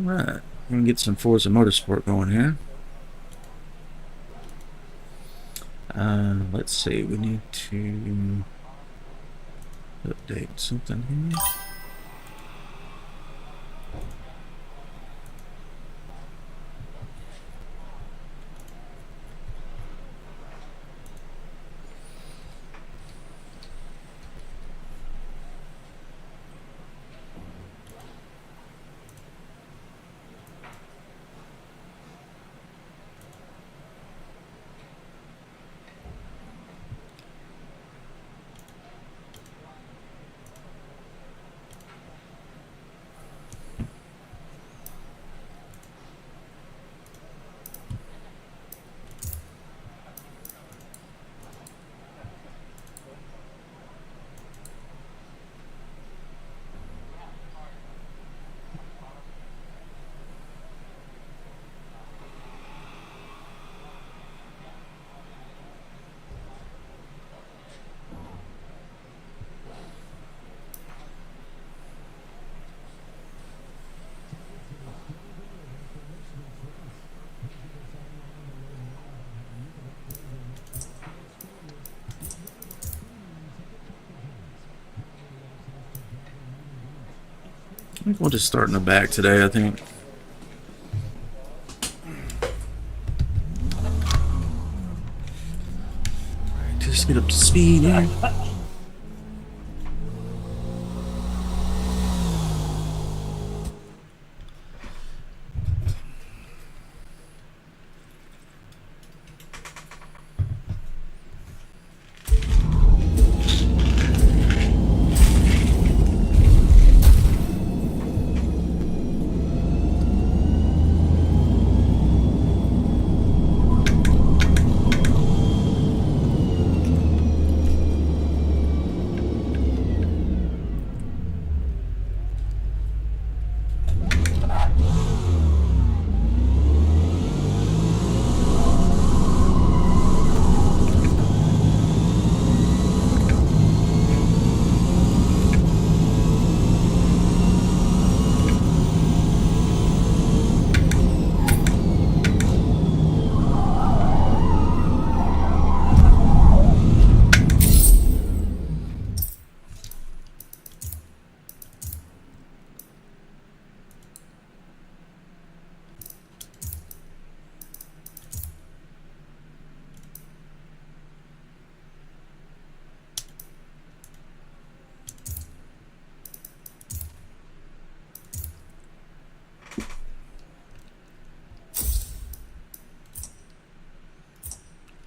Alright, we can get some Forza Motorsport going here. Let's see, we need to update something here. I think we'll just start in the back today, I think. Alright, just get up to speed here.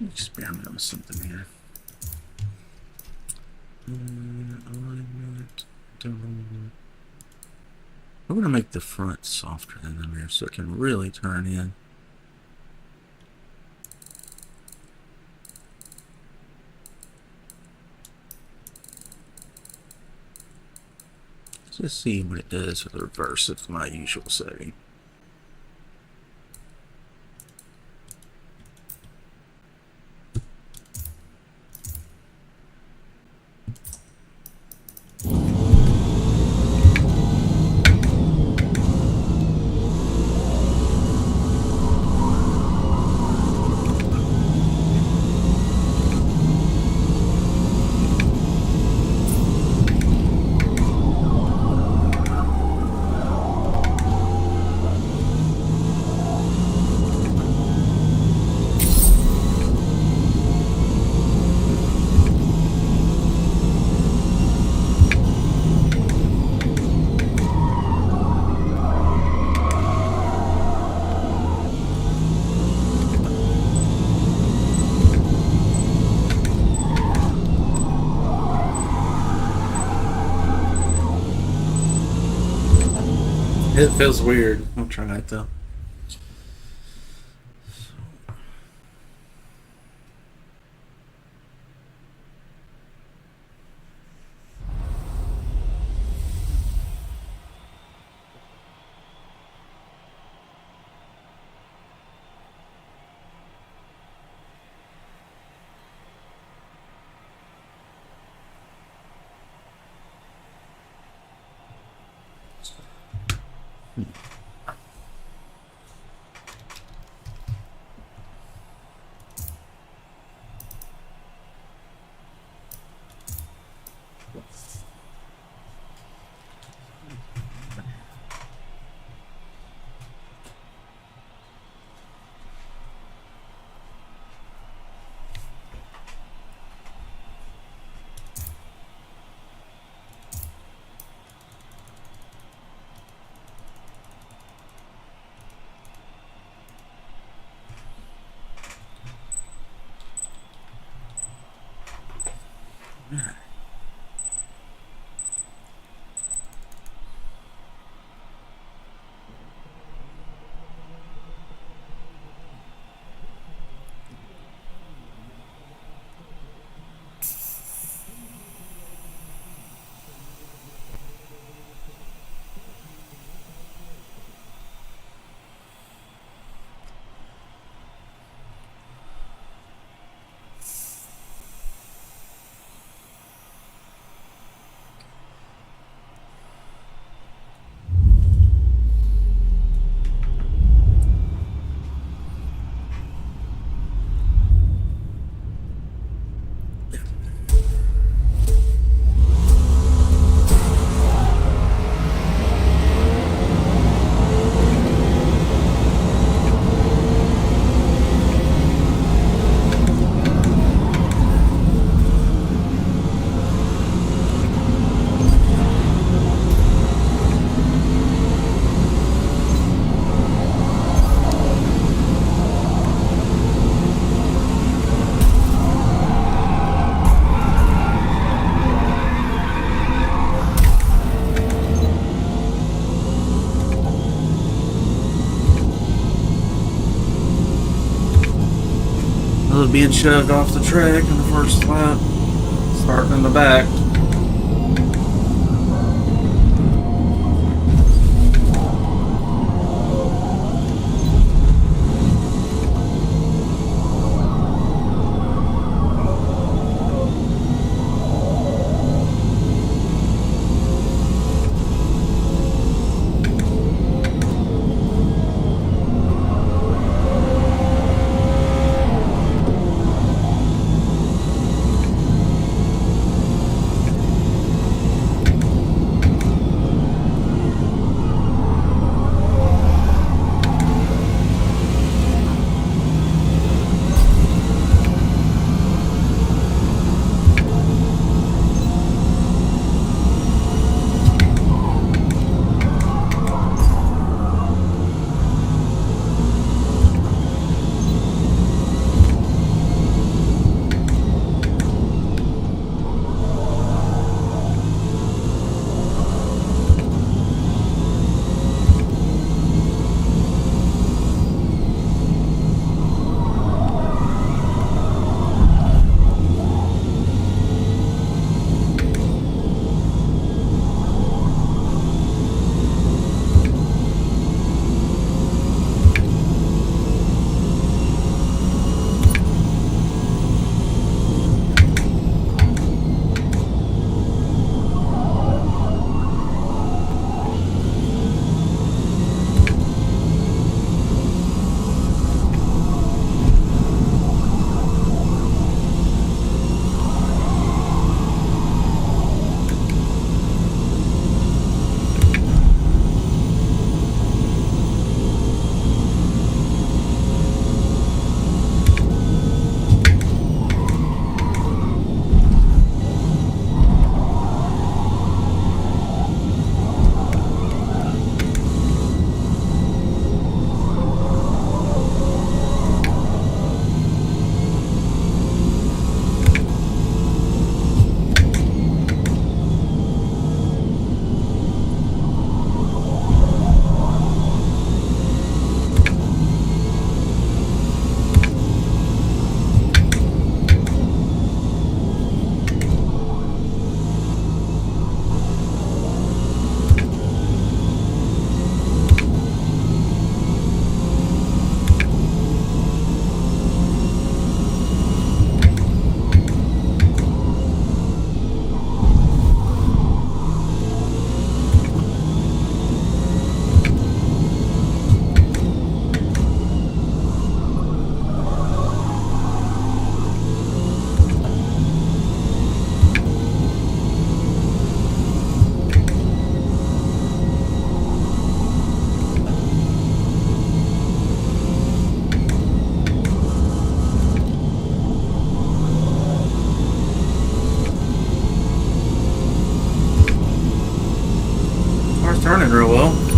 Experiment with something here. Alignment. We're going to make the front softer than the rear so it can really turn in. Let's just see what it does with the reverse of my usual setting. It feels weird. I'll try it though. was being shoved off the track in the first lap, starting in the back. Turning real well.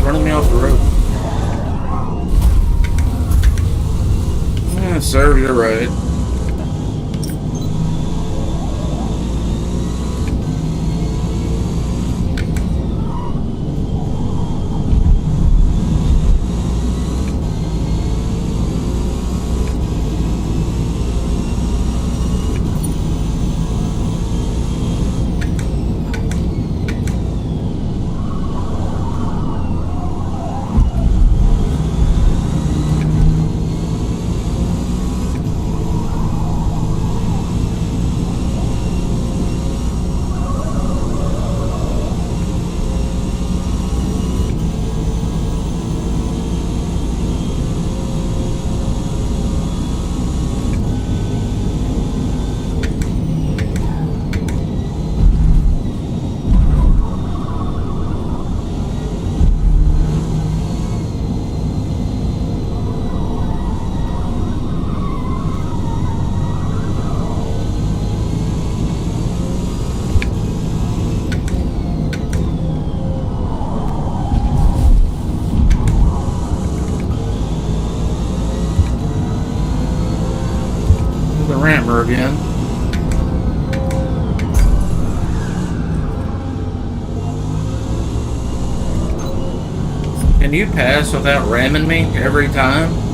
running me off the road. Sir, you're right. Rammer again. Can you pass without ramming me every time?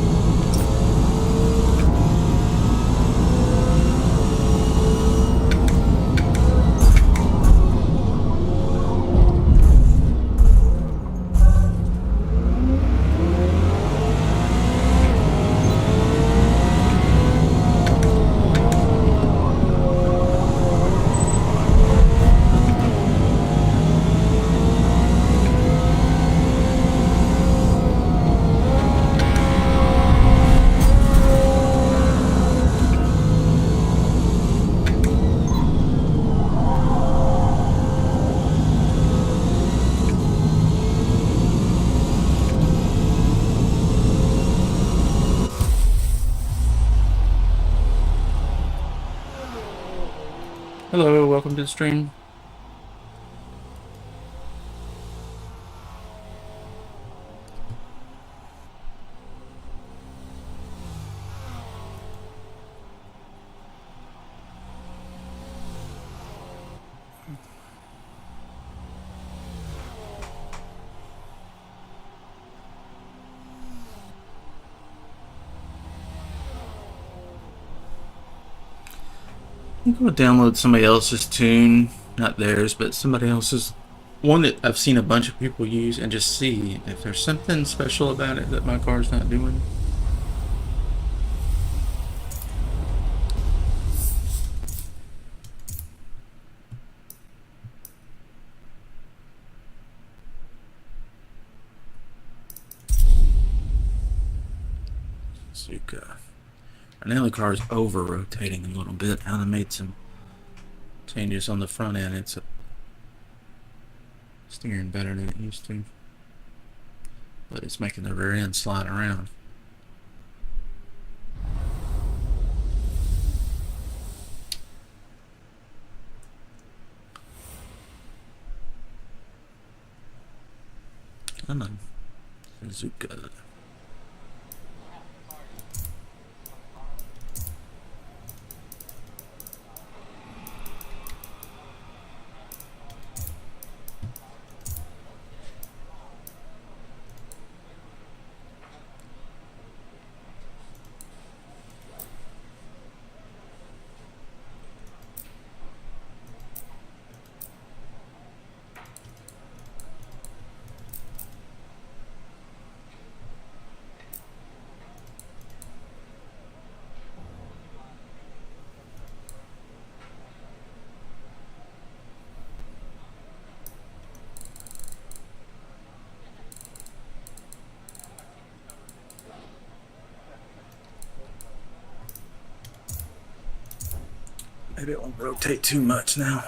Hello, welcome to the stream. I'm going to download somebody else's tune, not theirs, but somebody else's, one that I've seen a bunch of people use, and just see if there's something special about it that my car's not doing. Suzuka. Now the car's over rotating a little bit. Now they made some changes on the front end. It's steering better than it used to, but it's making the rear end slide around. Come on, Suzuka. Maybe it won't rotate too much now.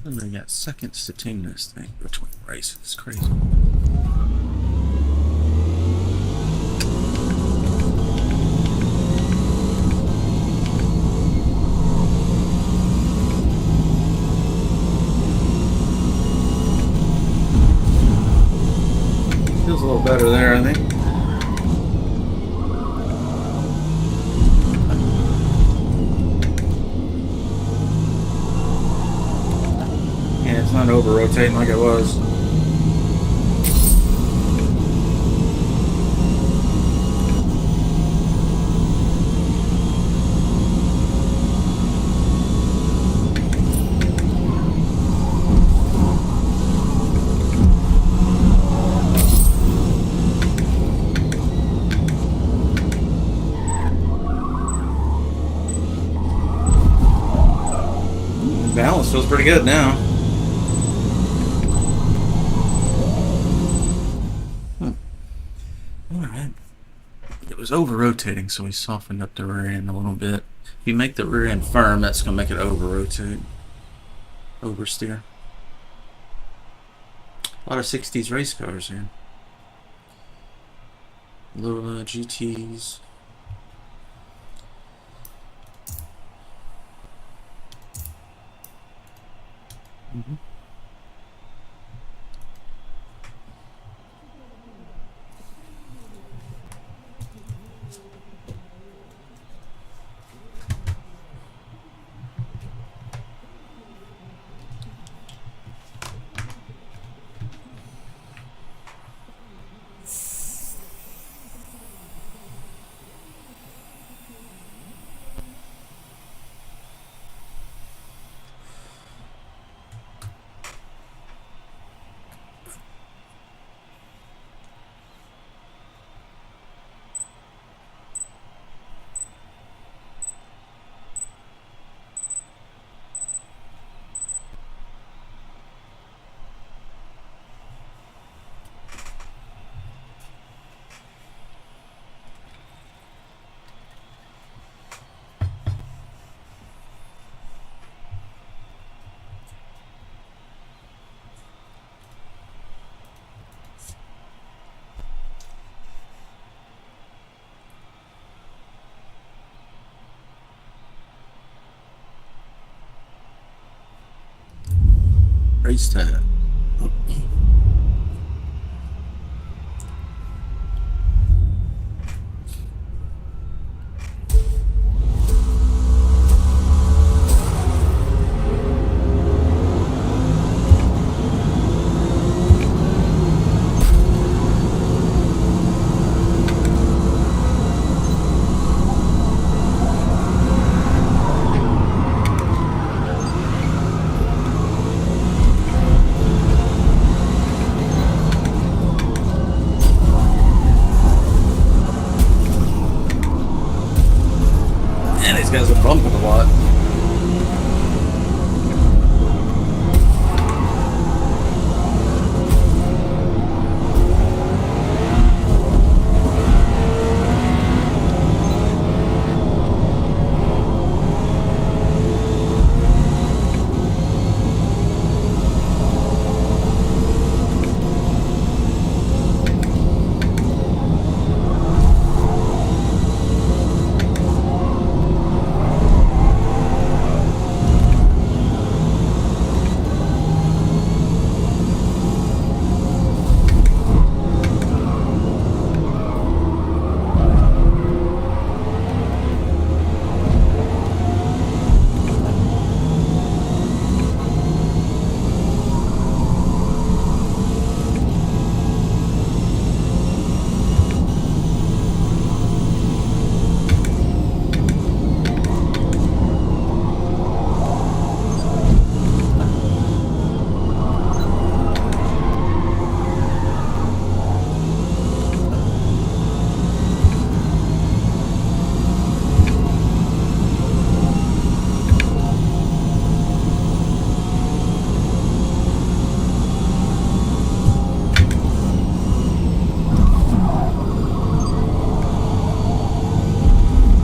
And we got seconds to tune this thing between races. It's crazy. Feels a little better there, I think. Yeah, it's not over rotating like it was. Balance feels pretty good now. Alright. It was over rotating, so we softened up the rear end a little bit. If you make the rear end firm, that's going to make it over rotate. Oversteer. A lot of 60s race cars here. Little GTs. Race time. These guys are bumping a lot.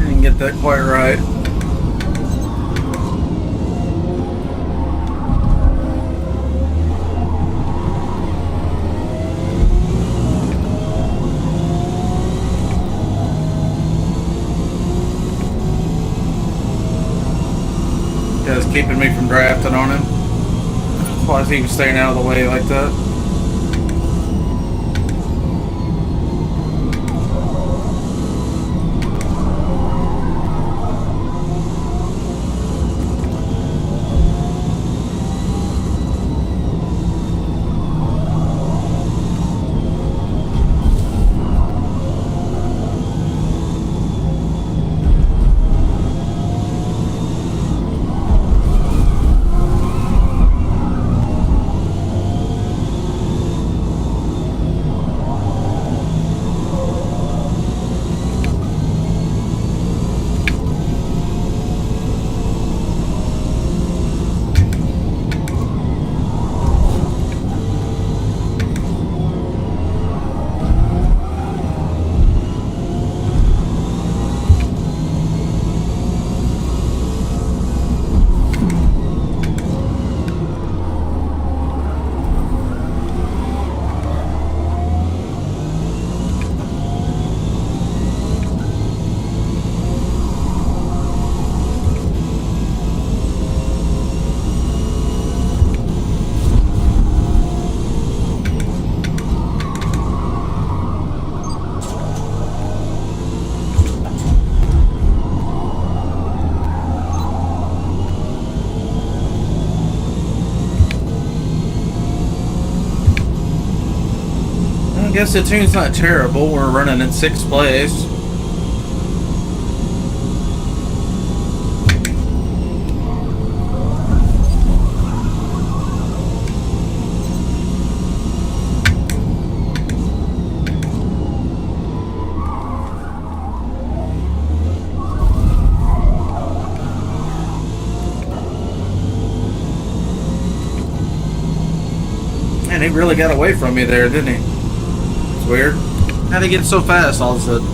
Didn't get that quite right. keeping me from drafting on him. Why is he even staying out of the way like that? I guess the tune's not terrible. We're running in 6th place. Man, he really got away from me there, didn't he? It's weird. How'd he get so fast all of a sudden?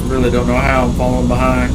Really don't know how I'm falling behind.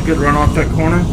Good run off that corner.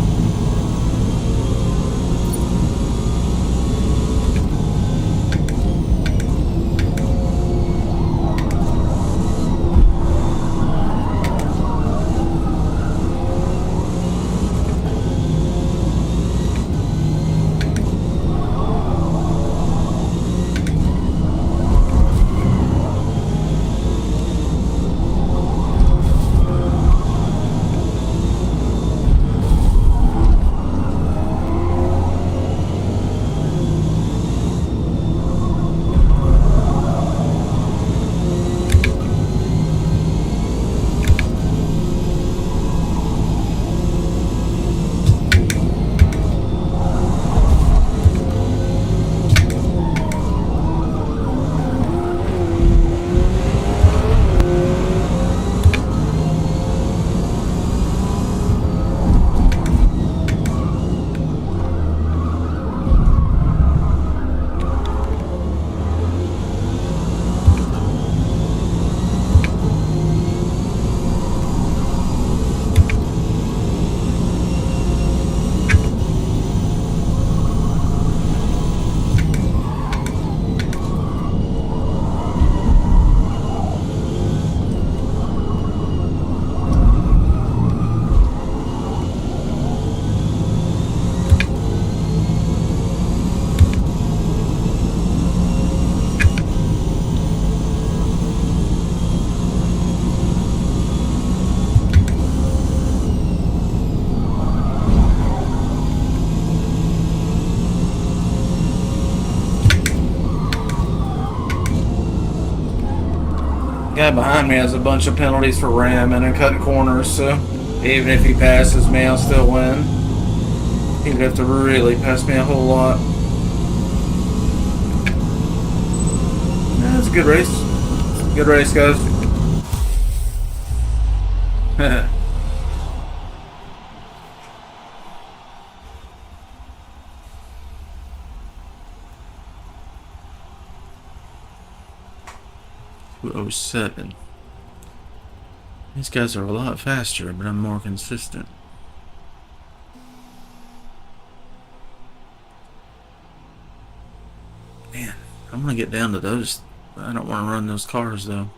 Guy behind me has a bunch of penalties for ramming and cutting corners, so even if he passes me, I'll still win. He would have to really pass me a whole lot. Yeah, it's a good race. Good race, guys. .07. These guys are a lot faster, but I'm more consistent. Man, I want to get down to those. I don't want to run those cars, though.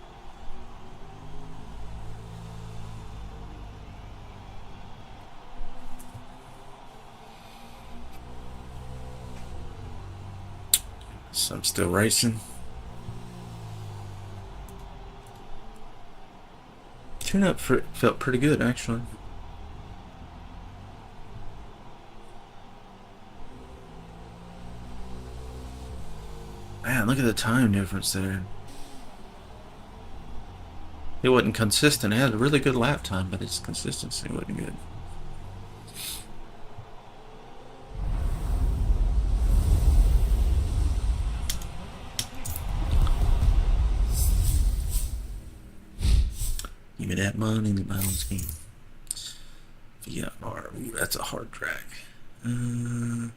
So I'm still racing. Tune-up felt pretty good, actually. Man, look at the time difference there. It wasn't consistent. It had a really good lap time, but its consistency wasn't good. Give me that money in the battle scheme. VR. Ooh, that's a hard track. I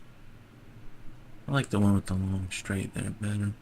like the one with the long straight there better.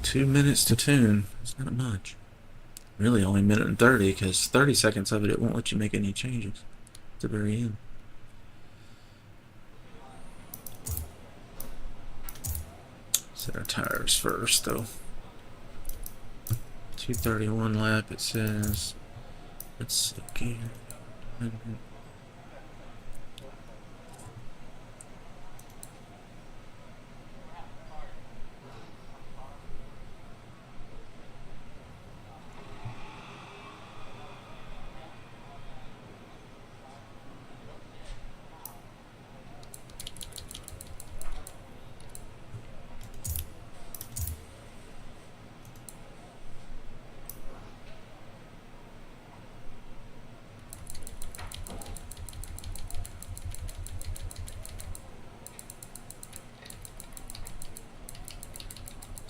.2 minutes to tune. It's not much. Really only 1:30, because 30 seconds of it won't let you make any changes at the very end. Set our tires first, though. 2:31 lap, it says. Let's see again.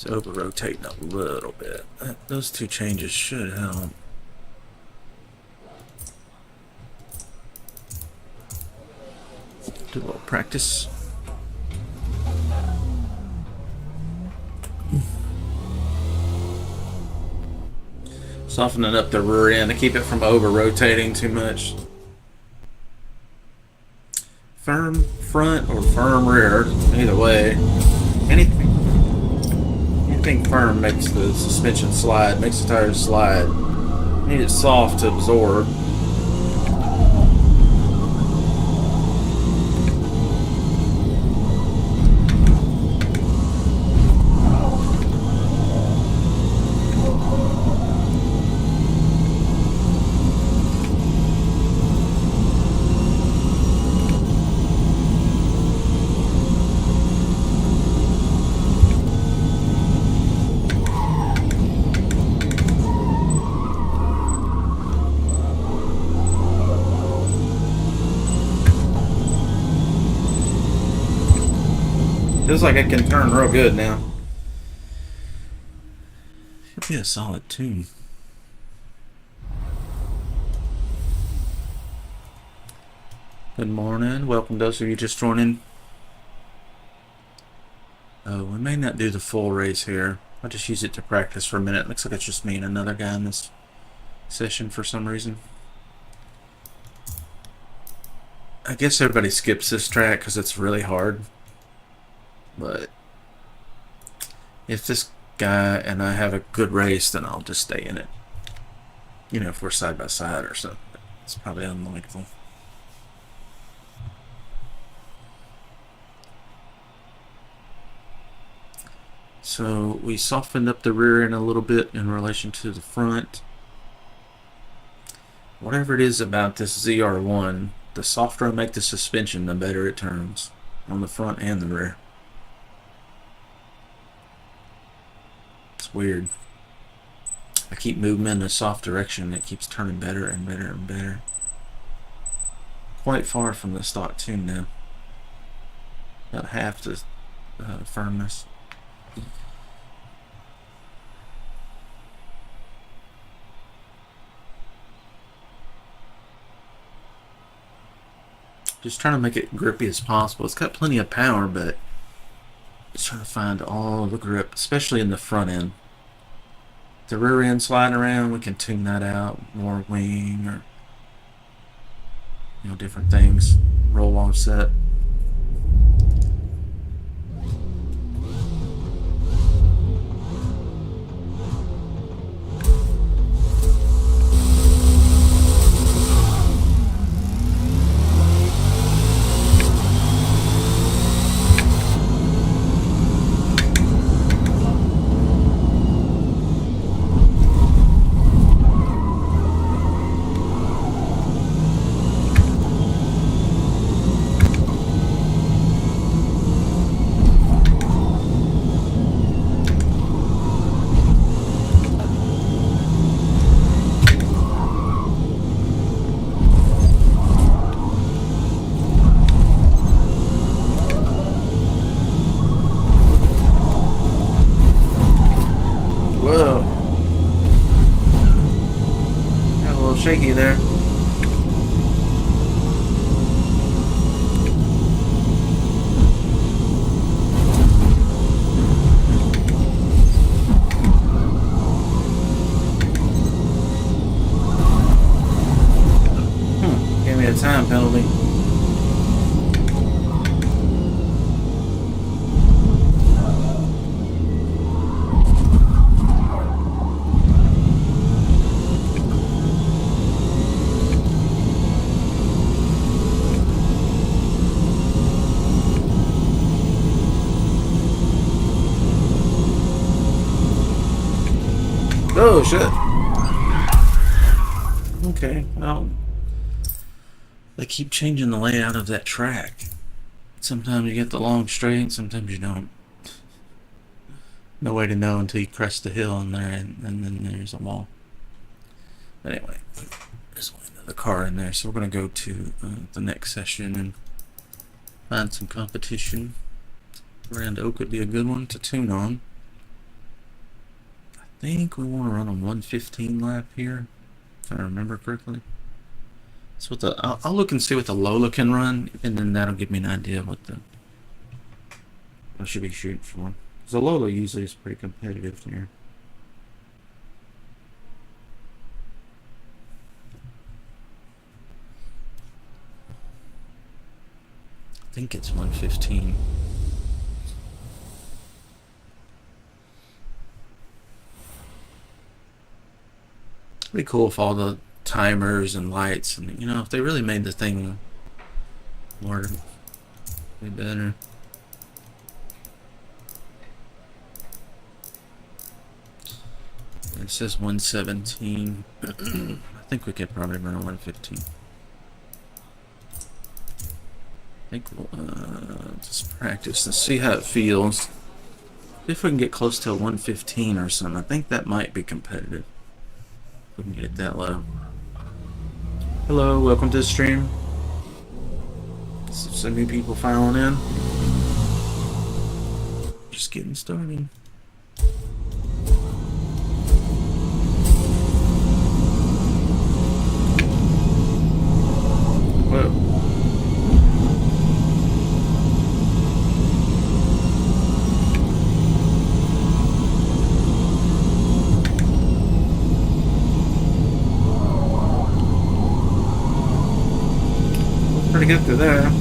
It's over rotating a little bit. Those two changes should help. Do a little practice. Softening up the rear end to keep it from over rotating too much. Firm front or firm rear, either way. Anything firm makes the suspension slide, makes the tires slide. You need it soft to absorb. Feels like it can turn real good now. Should be a solid tune. Good morning. Welcome those of you just joining. Oh, we may not do the full race here. I'll just use it to practice for a minute. Looks like it's just me and another guy in this session for some reason. I guess everybody skips this track because it's really hard. But if this guy and I have a good race, then I'll just stay in it. You know, if we're side by side or something. It's probably unlikely. So we softened up the rear end a little bit in relation to the front. Whatever it is about this ZR1, the softer I make the suspension, the better it turns on the front and the rear. It's weird. I keep moving in a soft direction, it keeps turning better and better and better. Quite far from the stock tune now. About half the firmness. Just trying to make it grippy as possible. It's got plenty of power, but just trying to find all the grip, especially in the front end. The rear end sliding around, we can tune that out. More wing or, you know, different things. Roll offset. Shaky there. Gave me a time penalty. Oh shit. Okay, well, they keep changing the layout of that track. Sometimes you get the long straight, sometimes you don't. No way to know until you crest the hill in there, and then there's a wall. But anyway, there's another car in there, so we're going to go to the next session and find some competition. Grand Oak would be a good one to tune on. think we want to run a 115 lap here, if I remember correctly. So what I'll look and see what the Lola can run, and then that'll give me an idea of what I should be shooting for. Because the Lola usually is pretty competitive here. I think it's 115. Pretty cool if all the timers and lights and if they really made the thing more way better. It says 117. I think we could probably run a 115. I think we'll just practice and see how it feels. If we can get close to a 115 or something, I think that might be competitive. If we can get it that low. Hello, welcome to the stream. Some new people filing in. Just getting started. Whoa. Pretty good through there.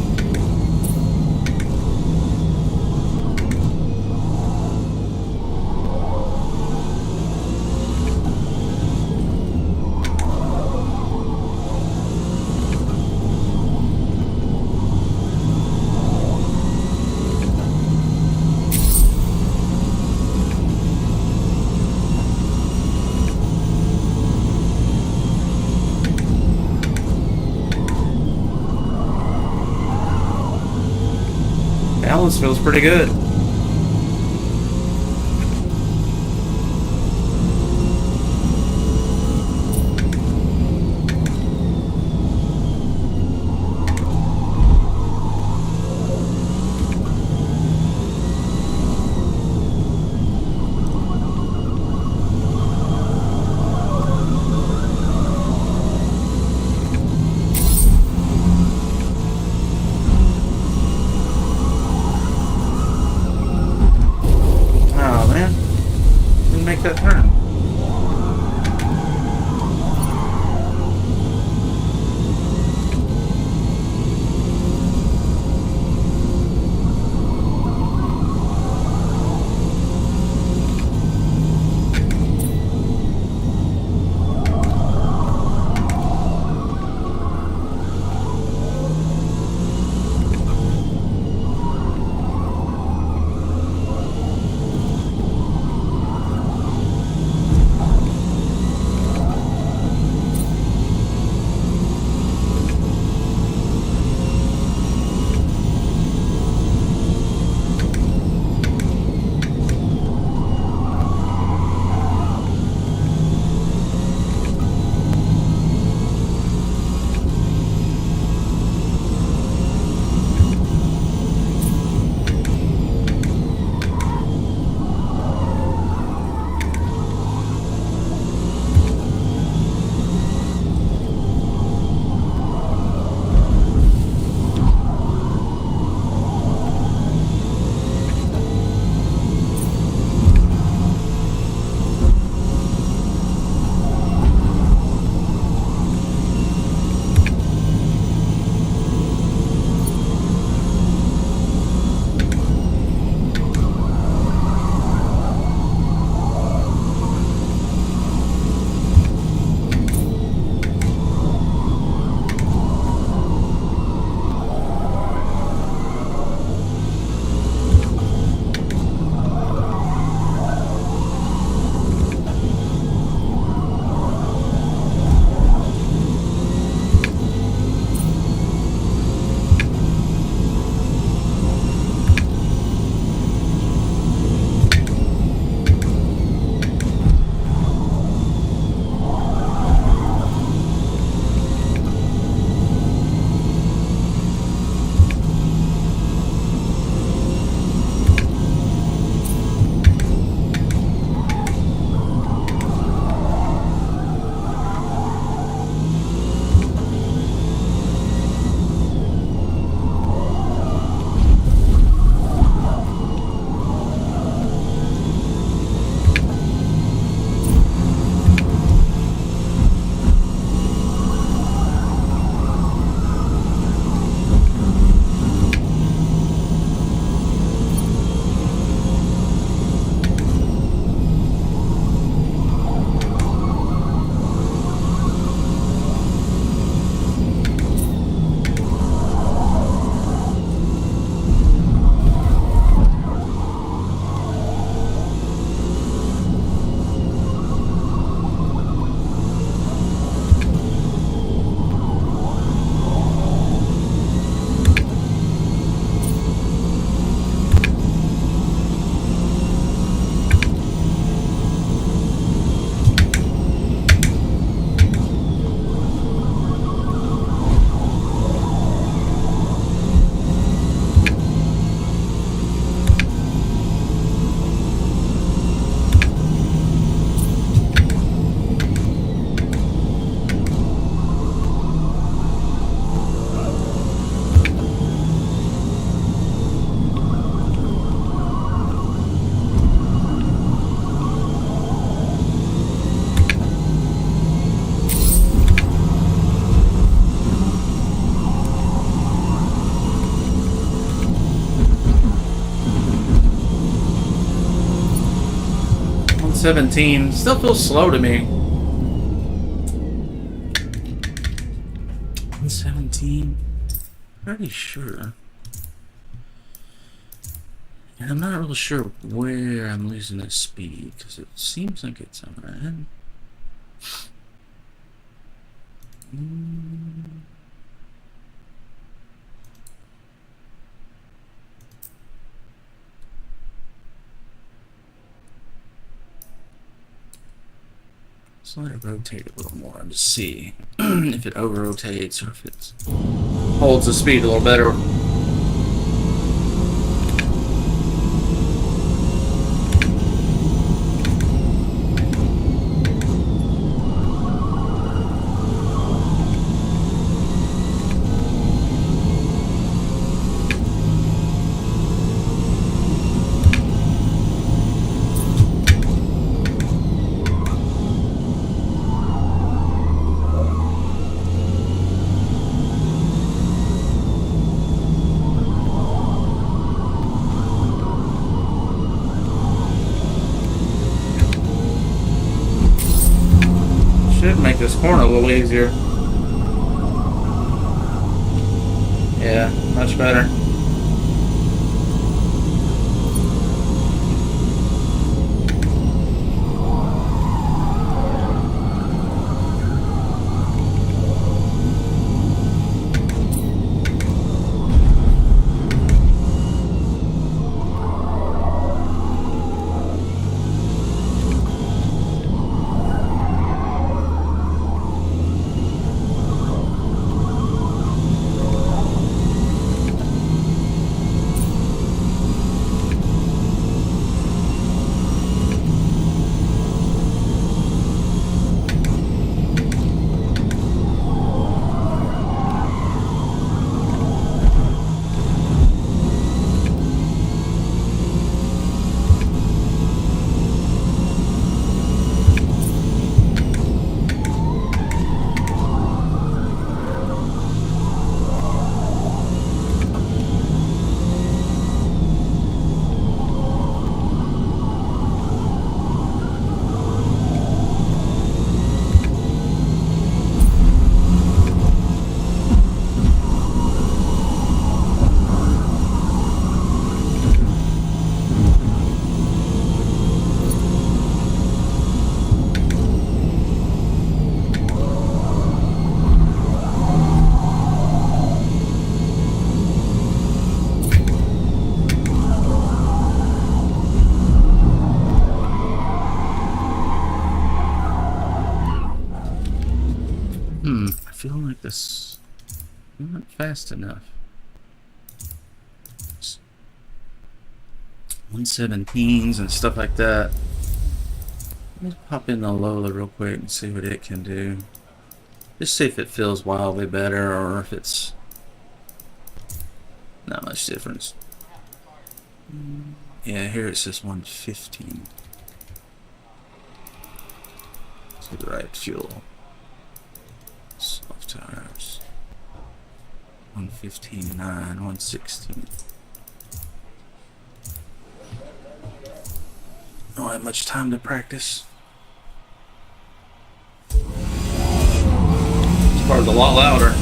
Balance feels pretty good. That turn. 117. Still feels slow to me. 117. Pretty sure. And I'm not really sure where I'm losing this speed, because it seems like it's alright. Let's let it rotate a little more and just see if it over rotates or if it holds the speed a little better. Should make this corner a little easier. Yeah, much better. I feel like this not fast enough. 117s and stuff like that. Let me pop in the Lola real quick and see what it can do. Just see if it feels wildly better or if it's not much difference. Yeah, here it says 115. To the right fuel. Soft tires. 115.9, 116. Don't have much time to practice. This car's a lot louder.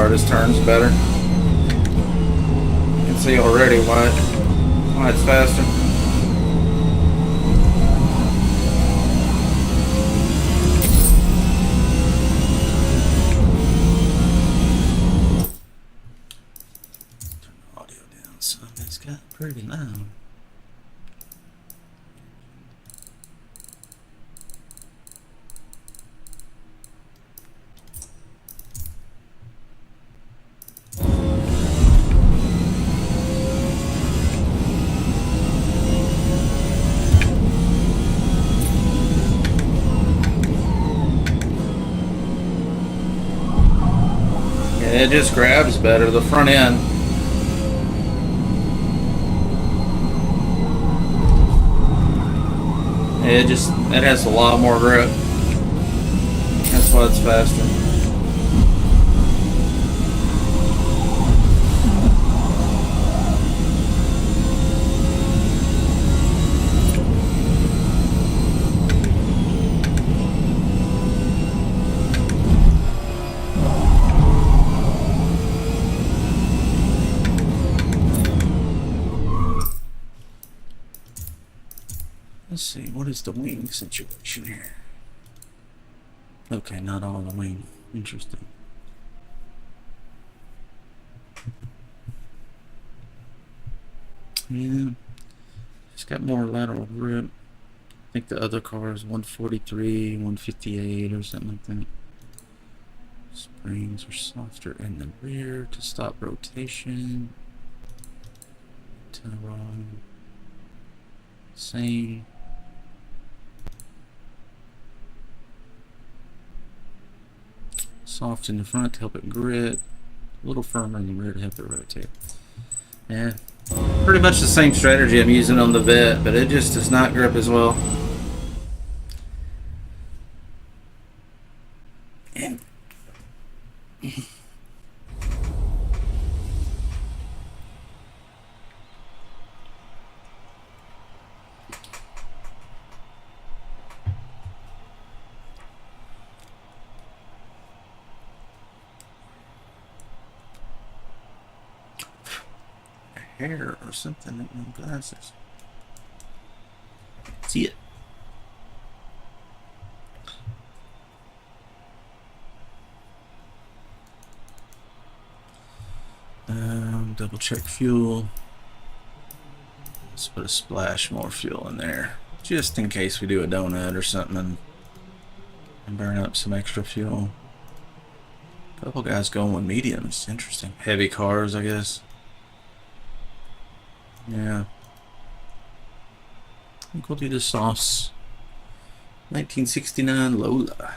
This turns better. You can see already why it's faster. Turn the audio down so it's got pretty loud. It just grabs better, the front end. It has a lot more grip. That's why it's faster. Let's see, what is the wing situation here? Okay, not all the wing. Interesting. Yeah, it's got more lateral grip. I think the other car is 143, 158 or something like that. Springs are softer in the rear to stop rotation. Turn same. Soft in the front to help it grip. A little firmer in the rear to help it rotate. Yeah, pretty much the same strategy I'm using on the Vet, but it just does not grip as well. And hair or something in my glasses. See it. Double check fuel. Let's put a splash more fuel in there, just in case we do a donut or something and burn up some extra fuel. A couple guys going with mediums. Interesting. Heavy cars, I guess. Yeah. I think we'll do the sauce. 1969 Lola.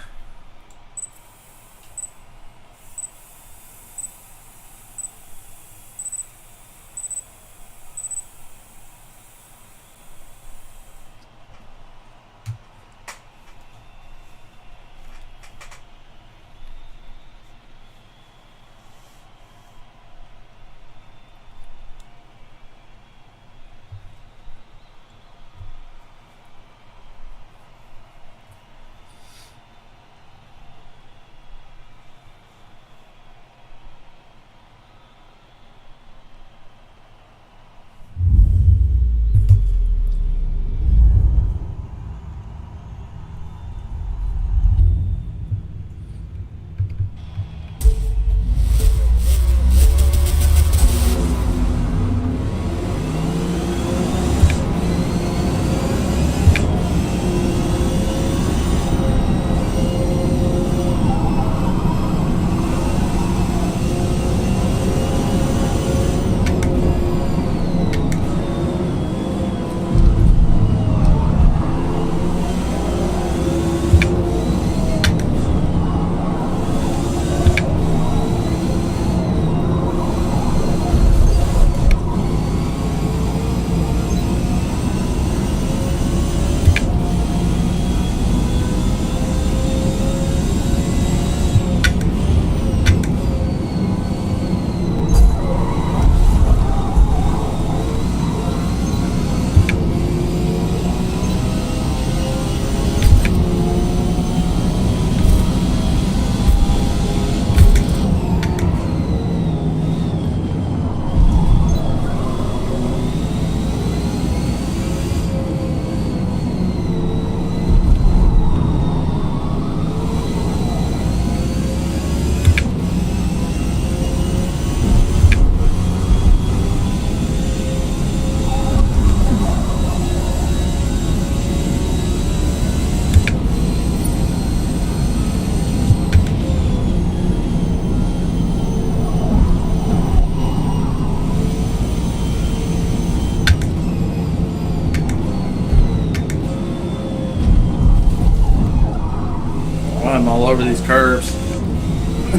I'm all over these curves.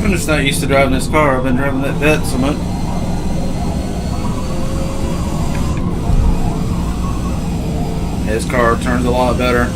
I'm just not used to driving this car. I've been driving that vet so much. His car turns a lot better.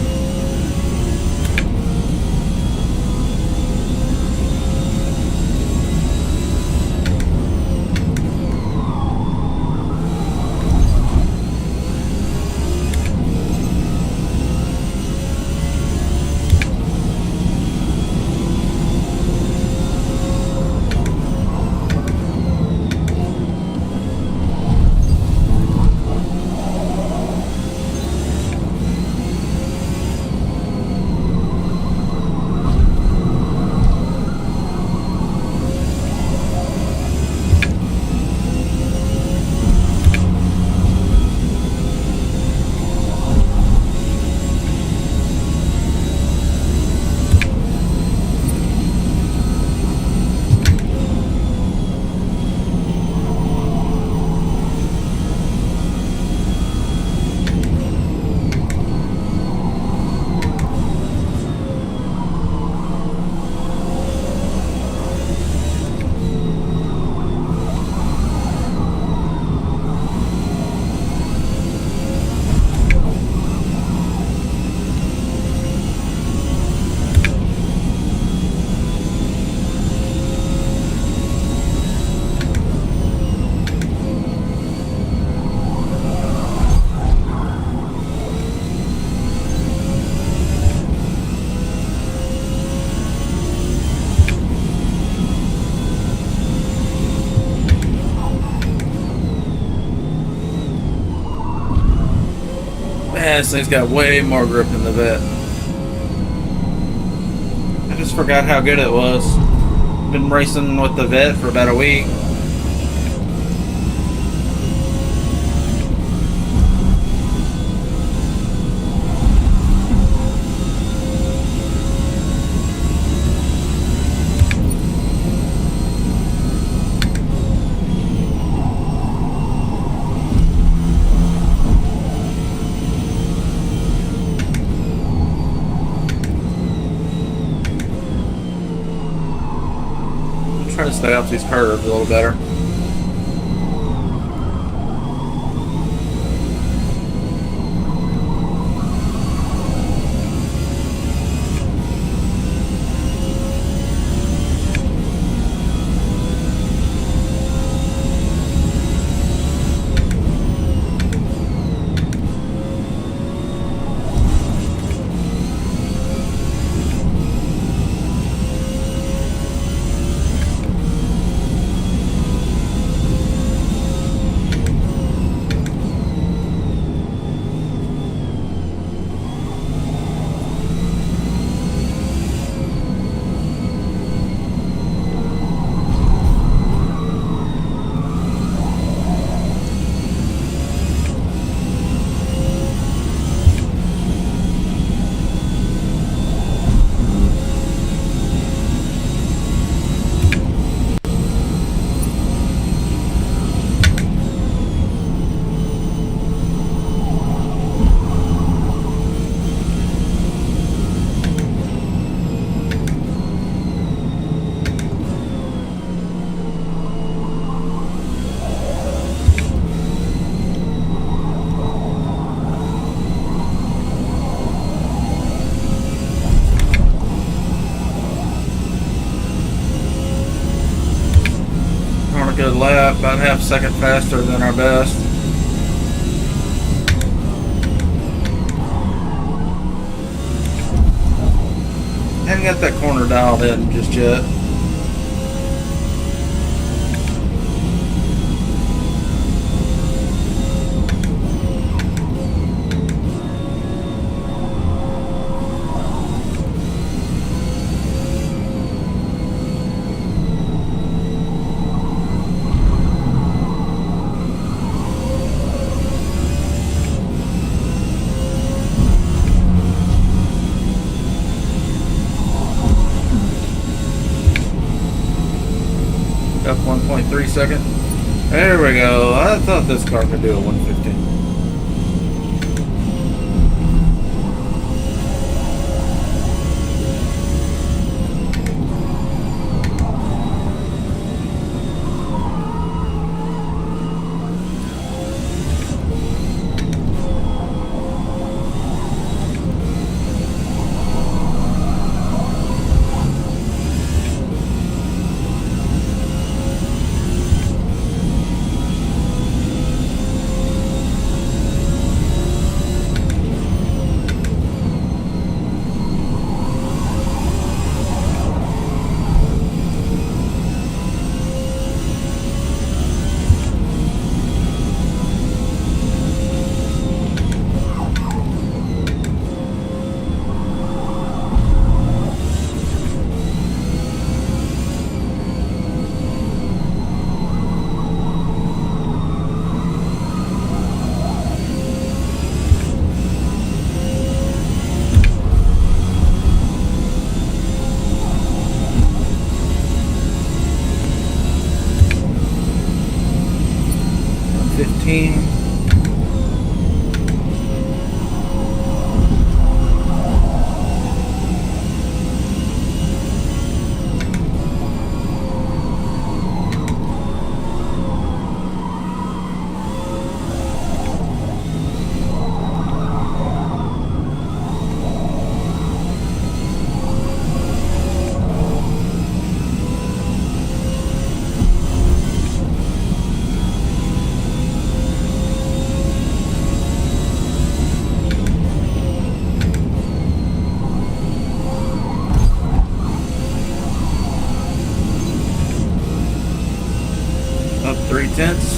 Man, this thing's got way more grip than the vet. I just forgot how good it was. Been racing with the vet for about a week. Try to stay off these curves a little better. Good lap, about half a second faster than our best. Haven't got that corner dialed in just yet. Up 1.3 seconds. There we go. I thought this car could do a 115. 15. Up 3/10.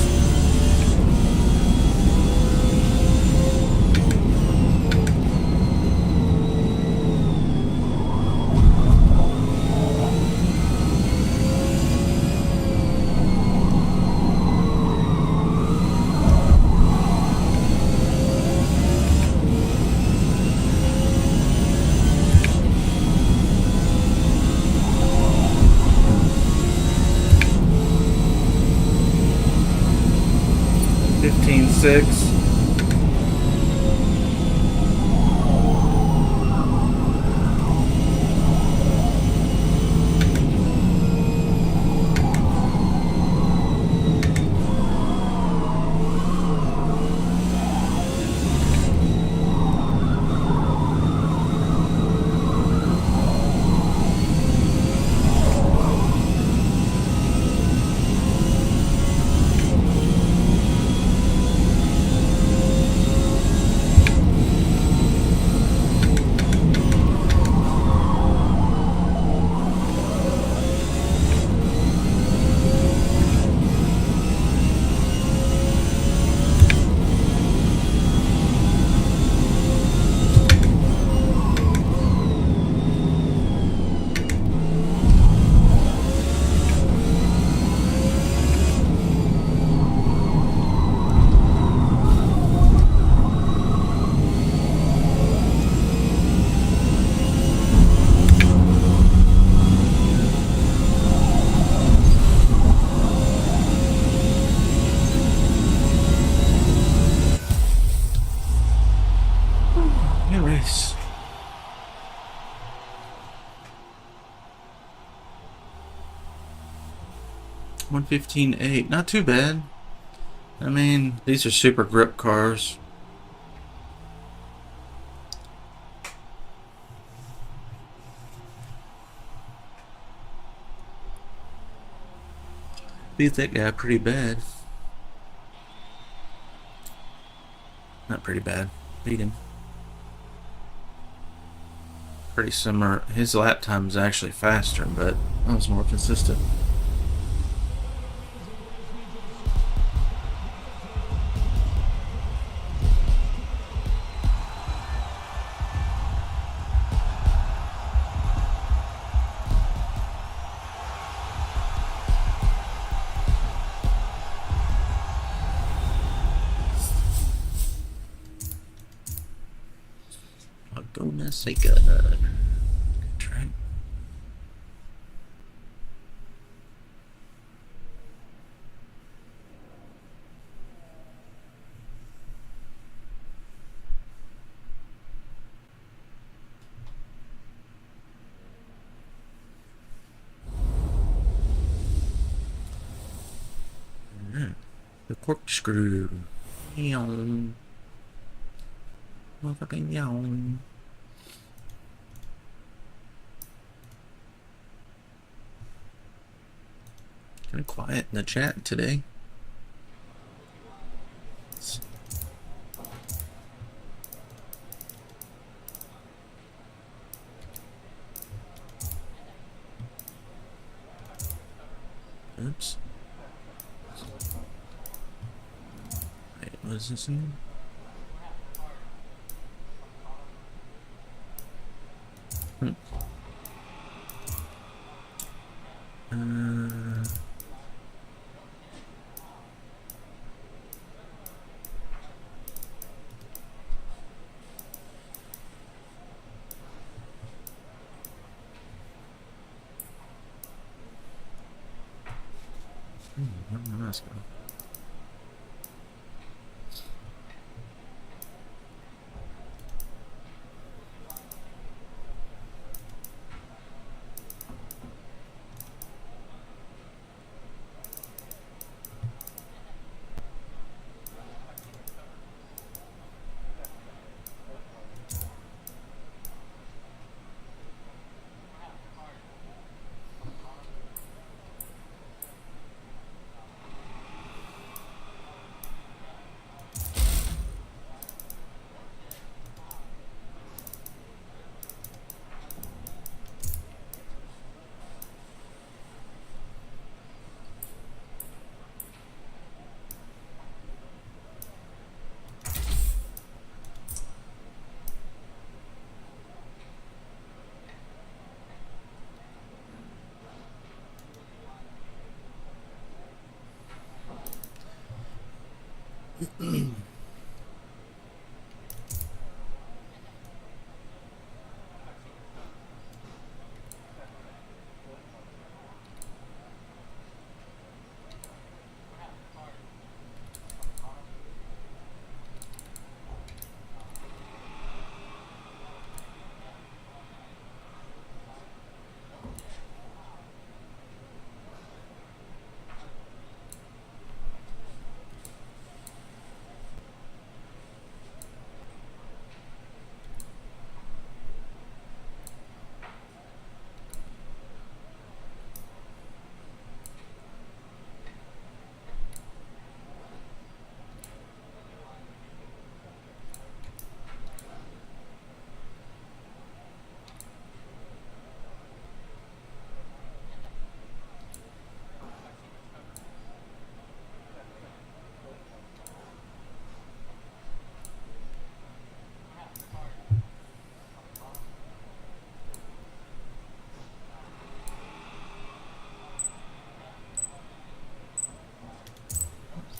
Fifteen six. Good race. 115.8. Not too bad. I mean, these are super grip cars. Beat that guy pretty bad. Not pretty bad. Beat him. Pretty similar. His lap time is actually faster, but I was more consistent. Laguna Seca. Good track. The corkscrew. Yawn. Motherfucking yawn. Kind of quiet in the chat today. Oops. Wait, what is this in? Let's go.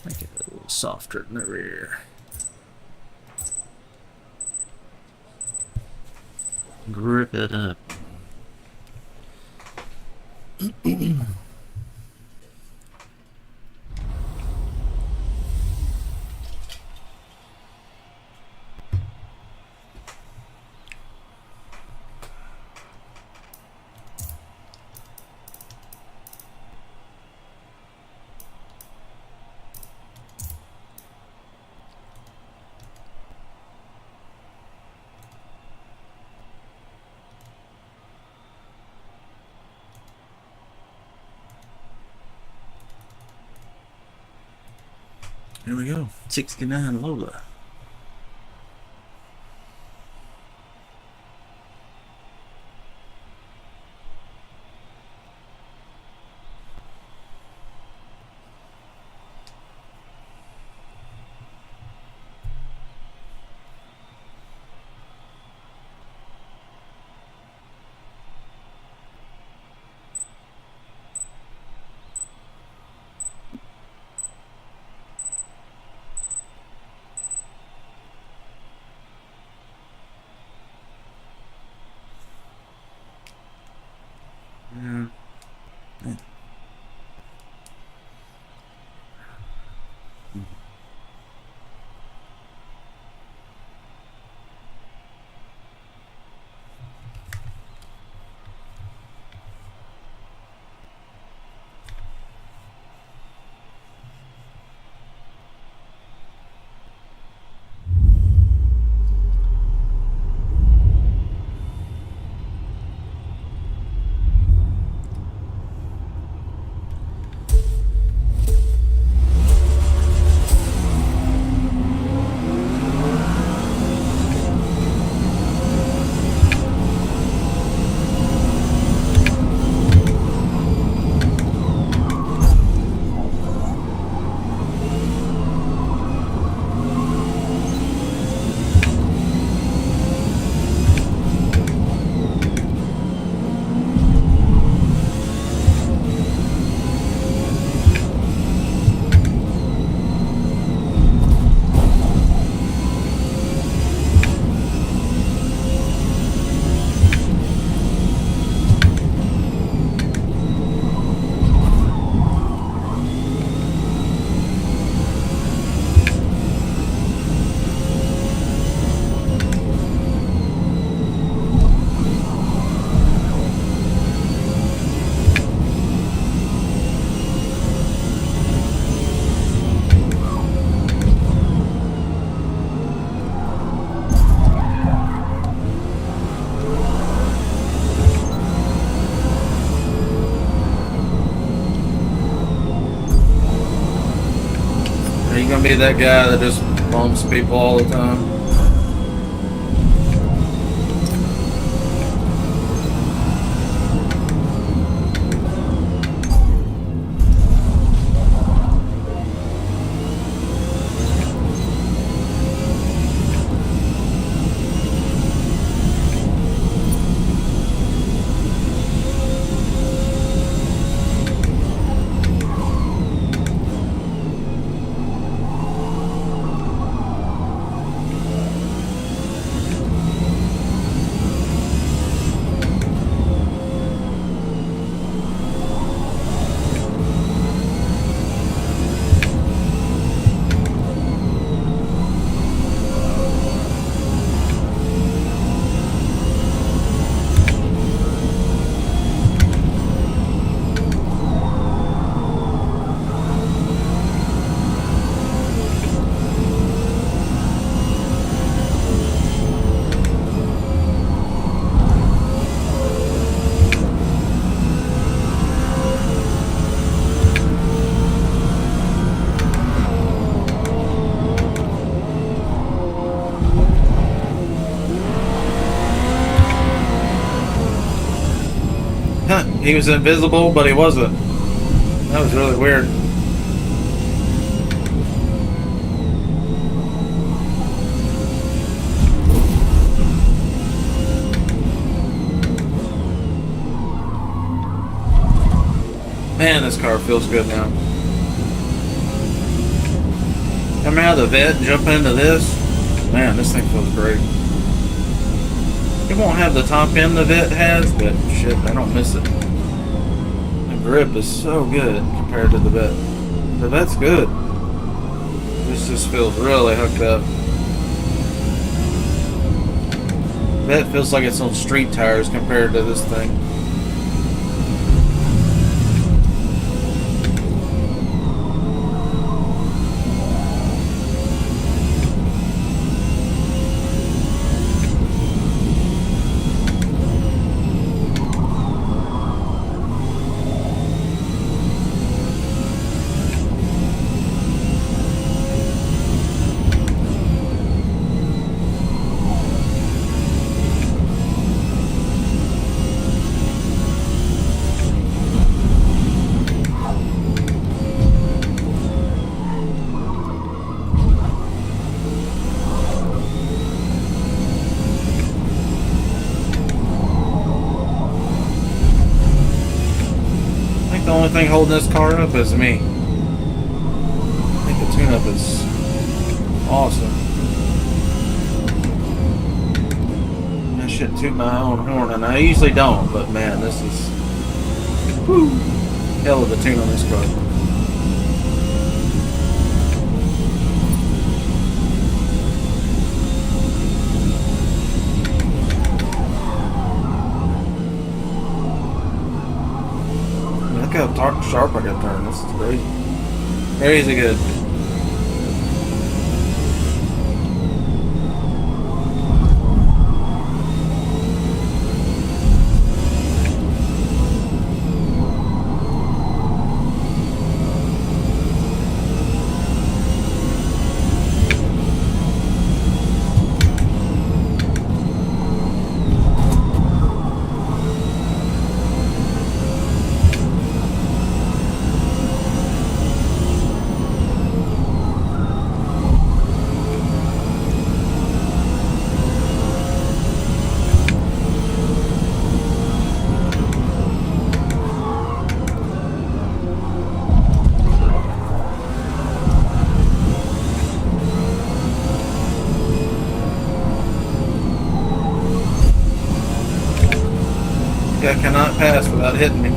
Make it a little softer in the rear. Grip it up. Here we go. 69 Lola. Yeah. Are you gonna be that guy that just bumps people all the time? he was invisible, but he wasn't. That was really weird. Man, this car feels good now. Coming out of the vet and jumping into this, man, this thing feels great. It won't have the top end the vet has, but shit, I don't miss it. The grip is so good compared to the vet. The vet's good. This just feels really hooked up. Vet feels like it's on street tires compared to this thing. The only thing holding this car up is me. I think the tune-up is awesome. I should toot my own horn, and I usually don't, but man, this is whew, hell of a tune on this car. Look how sharp I can turn. This is crazy. Crazy good. I cannot pass without hitting me.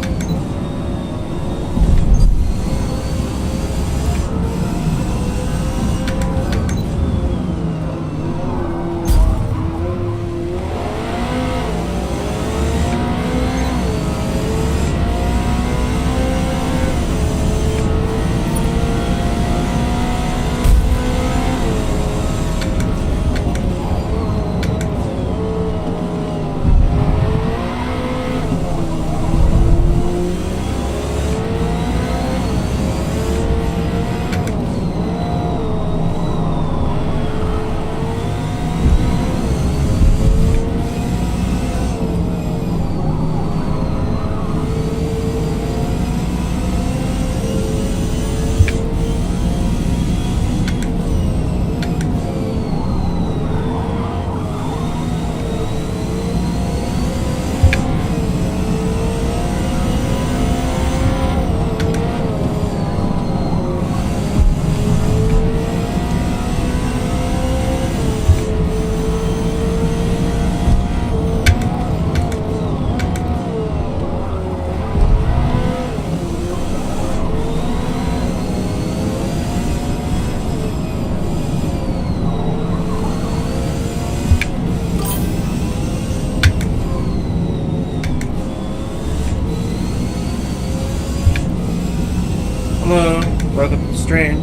Hello, welcome to the stream.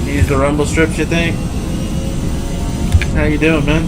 Use the rumble strips, you think? How you doing, man?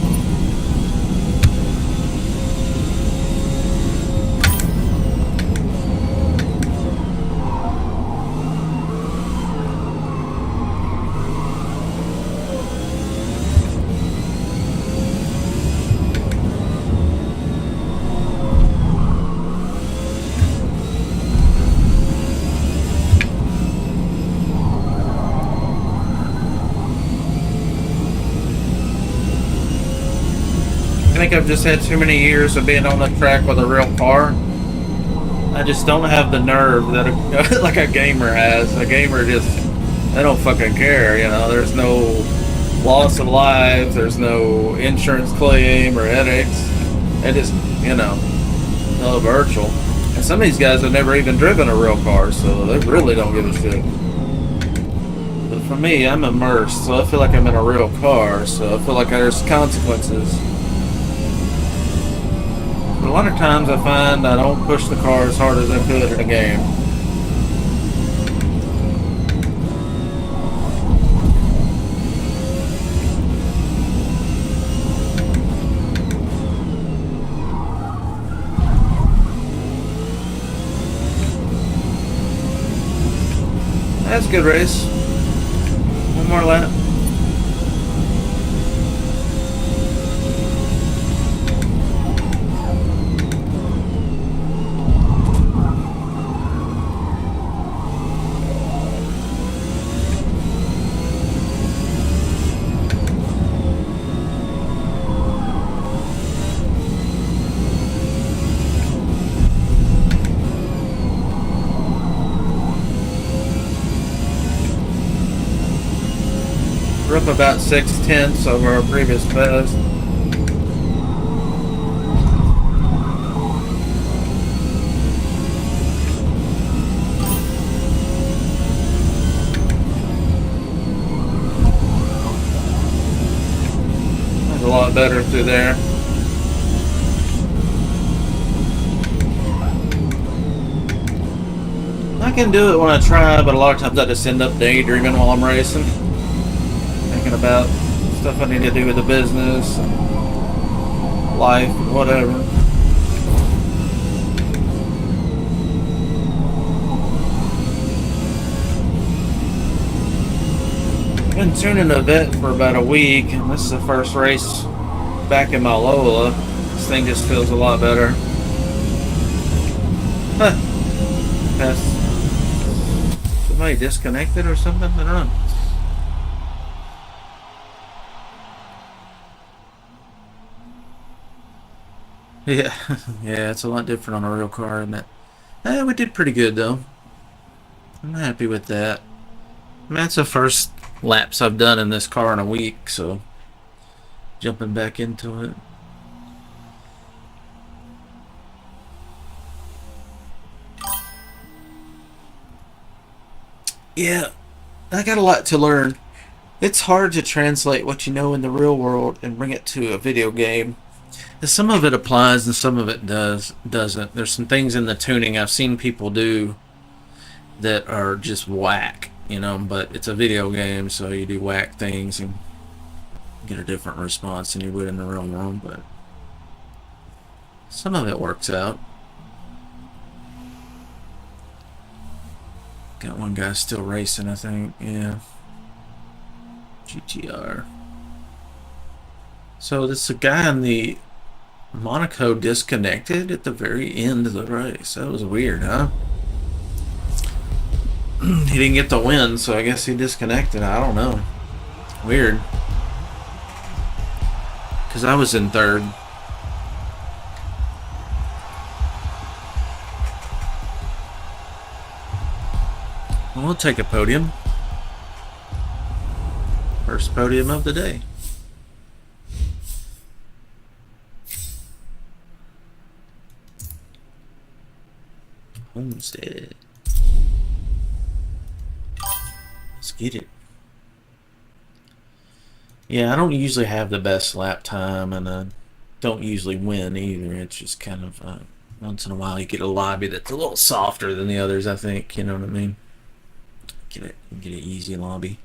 think I've just had too many years of being on the track with a real car. I just don't have the nerve that like a gamer has. A gamer just, they don't fucking care, you know. There's no loss of lives, there's no insurance claim or headaches. They just, you know, no virtual. And some of these guys have never even driven a real car, so they really don't give a shit. But for me, I'm immersed, so I feel like I'm in a real car, so I feel like there's consequences. But a lot of times I find I don't push the car as hard as I could in a game. That's a good race. One more lap. We're up about 6/10 over our previous best. That's a lot better through there. I can do it when I try, but a lot of times I just end up daydreaming while I'm racing. Thinking about stuff I need to do with the business and life and whatever. I've been tuning a vet for about a week, and this is the first race back in my Lola. This thing just feels a lot better. Huh. Has somebody disconnected or something? I don't know. Yeah, yeah, it's a lot different on a real car, isn't it? We did pretty good though. I'm happy with that. I mean, that's the first laps I've done in this car in a week, so jumping back into it. Yeah, I got a lot to learn. It's hard to translate what you know in the real world and bring it to a video game. Some of it applies and some of it doesn't. There's some things in the tuning I've seen people do that are just whack, you know, but it's a video game, so you do whack things and get a different response than you would in the real world, but some of it works out. Got one guy still racing, I think. Yeah. GTR. So this a guy in the Monaco disconnected at the very end of the race. That was weird, huh? He didn't get the win, so I guess he disconnected. I don't know. Weird. Because I was in third. Well, we'll take a podium. First podium of the day. Homestead. Let's get it. Yeah, I don't usually have the best lap time, and I don't usually win either. It's just kind of once in a while you get a lobby that's a little softer than the others, I think. You know what I mean? Get an easy lobby.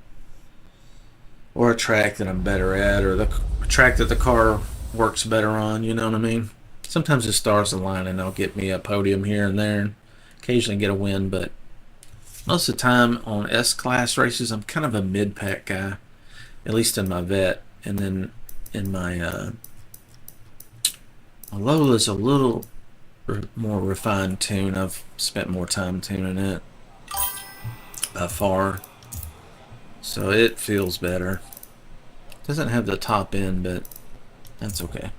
Or a track that I'm better at, or the track that the car works better on, you know what I mean? Sometimes the stars align and they'll get me a podium here and there, and occasionally get a win, but most of the time on S-Class races, I'm kind of a mid-pack guy, at least in my vet, and then in my Lola's a little more refined tune. I've spent more time tuning it by far, so it feels better. Doesn't have the top end, but that's okay.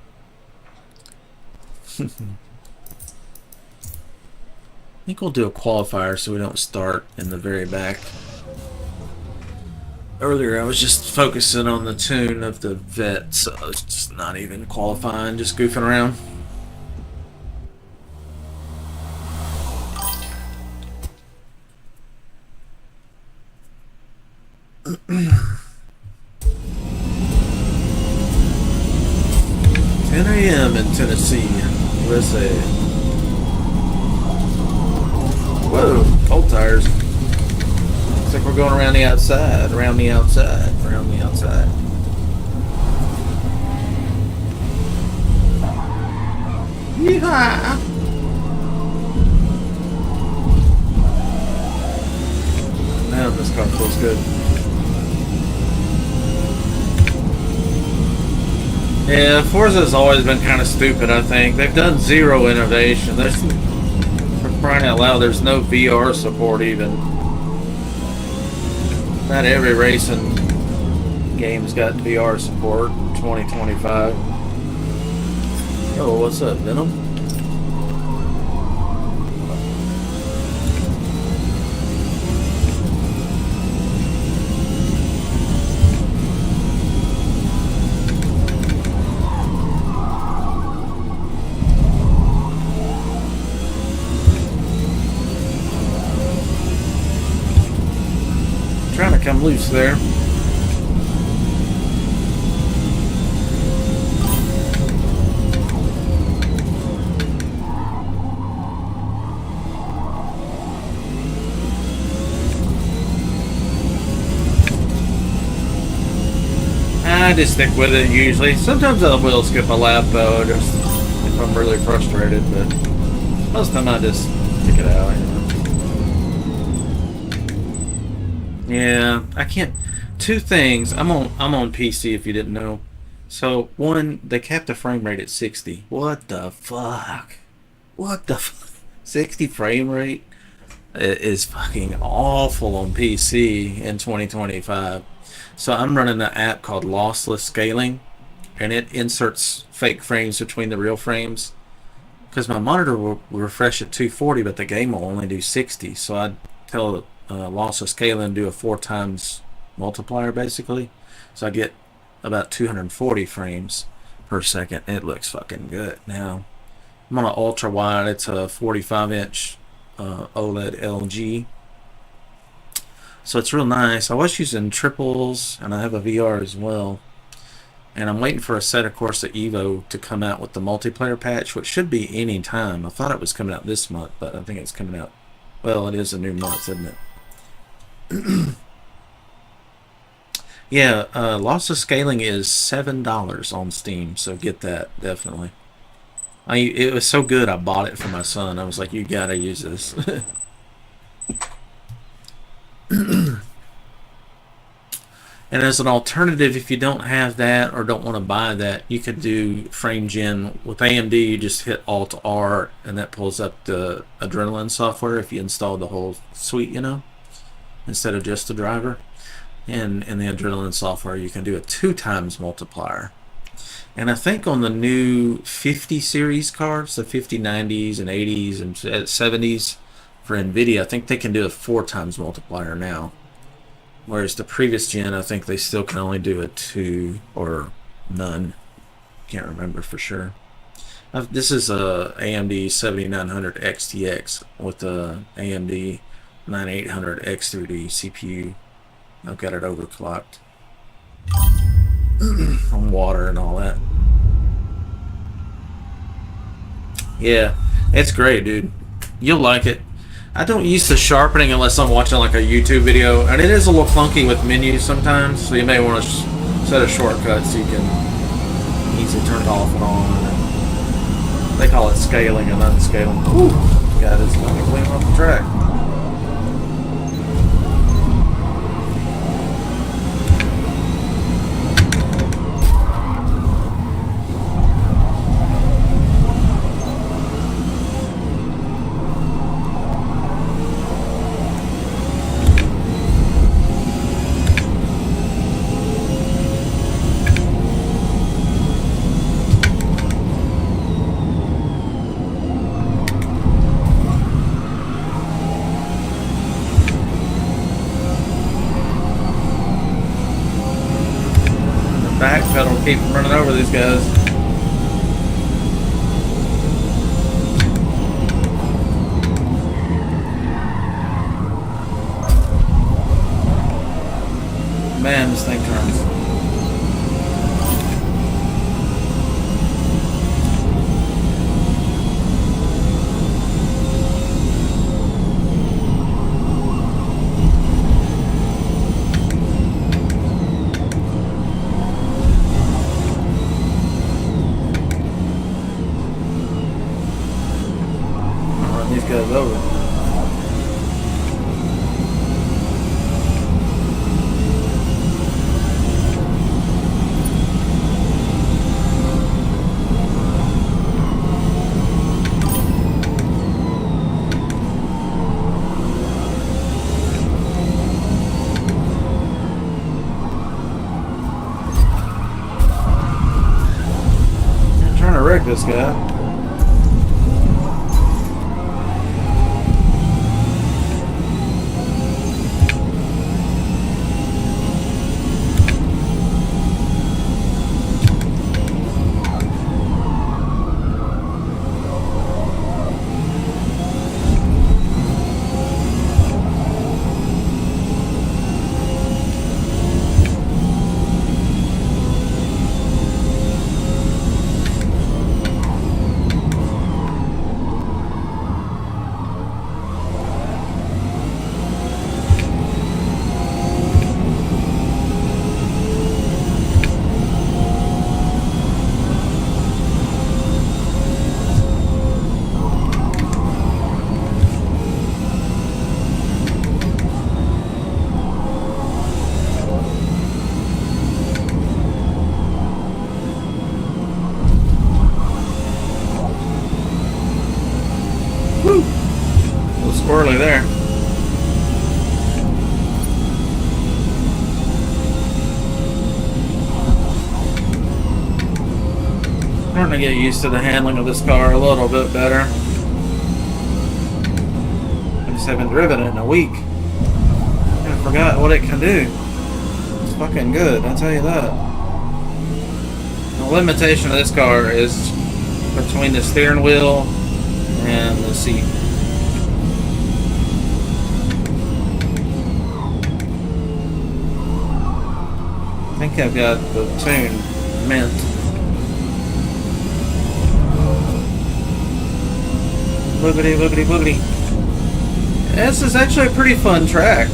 think we'll do a qualifier so we don't start in the very back. Earlier I was just focusing on the tune of the vet, so I was just not even qualifying, just goofing around. a.m. in Tennessee, USA. Whoa, cold tires. Looks like we're going around the outside, around the outside, around the outside. Yeehaw! Man, this car feels good. Yeah, Forza has always been kind of stupid, I think. They've done zero innovation. There's, for crying out loud, there's no VR support even. Not every racing game's got VR support in 2025. Oh, what's up, Venom? Trying to come loose there. I just stick with it usually. Sometimes I will skip a lap though, just if I'm really frustrated, but most of the time I just stick it out. You know? Yeah, I can't. Two things. I'm on PC if you didn't know. So one, they capped the frame rate at 60. What the fuck? What the 60 frame rate is fucking awful on PC in 2025. So I'm running an app called Lossless Scaling, and it inserts fake frames between the real frames. Because my monitor will refresh at 240, but the game will only do 60. So I tell lossless scaling do a 4 times multiplier basically, so I get about 240 frames per second. It looks fucking good. Now I'm on an ultra wide. It's a 45-inch OLED LG, so it's real nice. I was using triples, and I have a VR as well, and I'm waiting for a set of course of Evo to come out with the multiplayer patch, which should be any time. I thought it was coming out this month, but I think it's coming out, well, it is a new month, isn't it? Yeah, lossless scaling is $7 on Steam, so get that, definitely. It was so good I bought it for my son. I was like, you gotta use this. And as an alternative, if you don't have that or don't want to buy that, you could do frame gen with AMD. You just hit Alt R and that pulls up the Adrenaline software if you install the whole suite, you know, instead of just the driver. And in the Adrenaline software, you can do a 2 times multiplier. And I think on the new 50 series cards, the 5090s and 80s and 70s for NVIDIA, I think they can do a 4 times multiplier now. Whereas the previous gen, I think they still can only do a 2 or none. Can't remember for sure. This is a AMD 7900 XTX with a AMD 9800 X3D CPU. I've got it overclocked on water and all that. Yeah, it's great, dude. You'll like it. I don't use the sharpening unless I'm watching like a YouTube video, and it is a little clunky with menus sometimes, so you may want to set a shortcut so you can easily turn it off and on. They call it scaling and unscaling. Ooh, God, it's fucking clean off the track. back pedal to keep from running over these guys. Man, this thing turns. I'll run these guys over. Trying to wreck this guy. Woo! A little squirrely there. Starting to get used to the handling of this car a little bit better. I just haven't driven it in a week. I forgot what it can do. It's fucking good, I'll tell you that. The limitation of this car is between the steering wheel and the seat. I think I've got the tune mint. Boogity, boogity, boogity. This is actually a pretty fun track.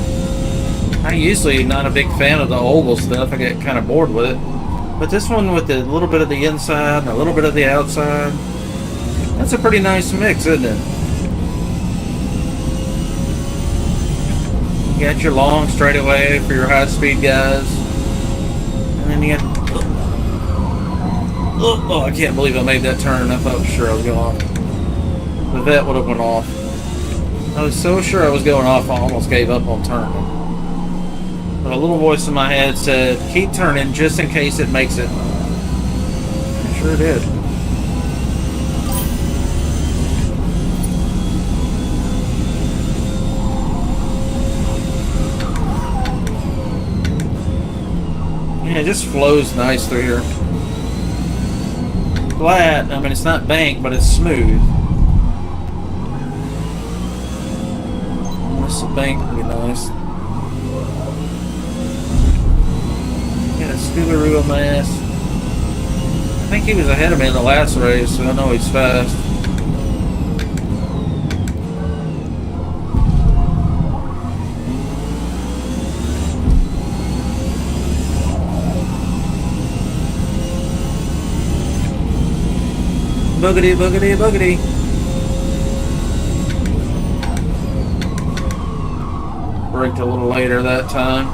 I'm usually not a big fan of the oval stuff. I get kind of bored with it. But this one with a little bit of the inside and a little bit of the outside, that's a pretty nice mix, isn't it? You got your long straightaway for your high-speed guys. And then you got... Oh, I can't believe I made that turn. I thought for sure I was going off. The vet would have went off. I was so sure I was going off, I almost gave up on turning. But a little voice in my head said, keep turning just in case it makes it. It sure did. Yeah, it just flows nice through here. Flat, I mean it's not banked, but it's smooth. This bank would be nice. Got a Scoobaroo on my ass. I think he was ahead of me in the last race, so I know he's fast. Boogity, boogity, boogity. Braked a little later that time.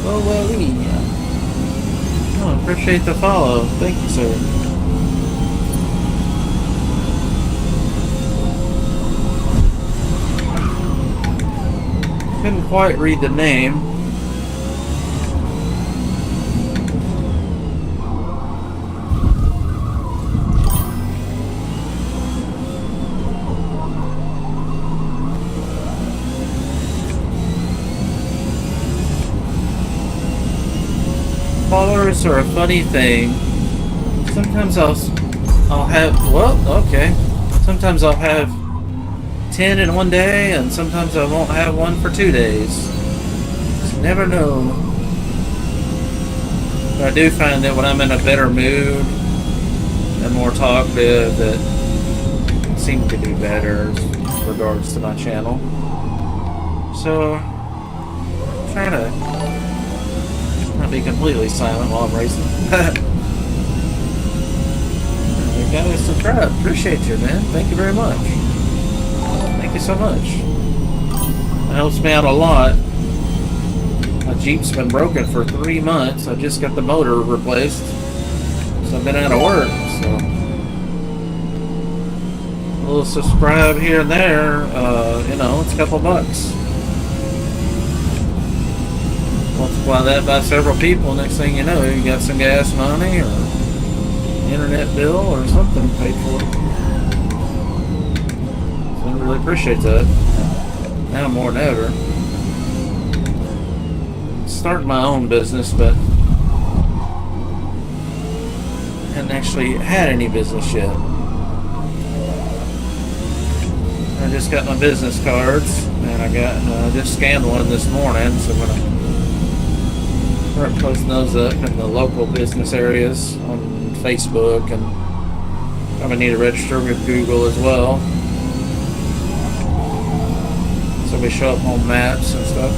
Whoa, whoa, whoa, oh, appreciate the follow. Thank you, sir. couldn't quite read the name. Followers are a funny thing. Sometimes I'll have, well, okay. Sometimes I'll have 10 in one day, and sometimes I won't have one for 2 days. Just never know. But I do find that when I'm in a better mood and more talkative, that I seem to do better in regards to my channel. So, try to not be completely silent while I'm racing. You guys subscribe. Appreciate you, man. Thank you very much. Thank you so much. That helps me out a lot. My Jeep's been broken for 3 months. I just got the motor replaced. So I've been out of work. So a little subscribe here and there, you know, it's a couple bucks. Multiply that by several people, next thing you know, you got some gas money or internet bill or something paid for. So I really appreciate that. Now more than ever. Starting my own business, but I hadn't actually had any business yet. I just got my business cards, and I just scanned one this morning, so I'm gonna start posting those up in the local business areas on Facebook, and probably need to register with Google as well, so we show up on maps and stuff.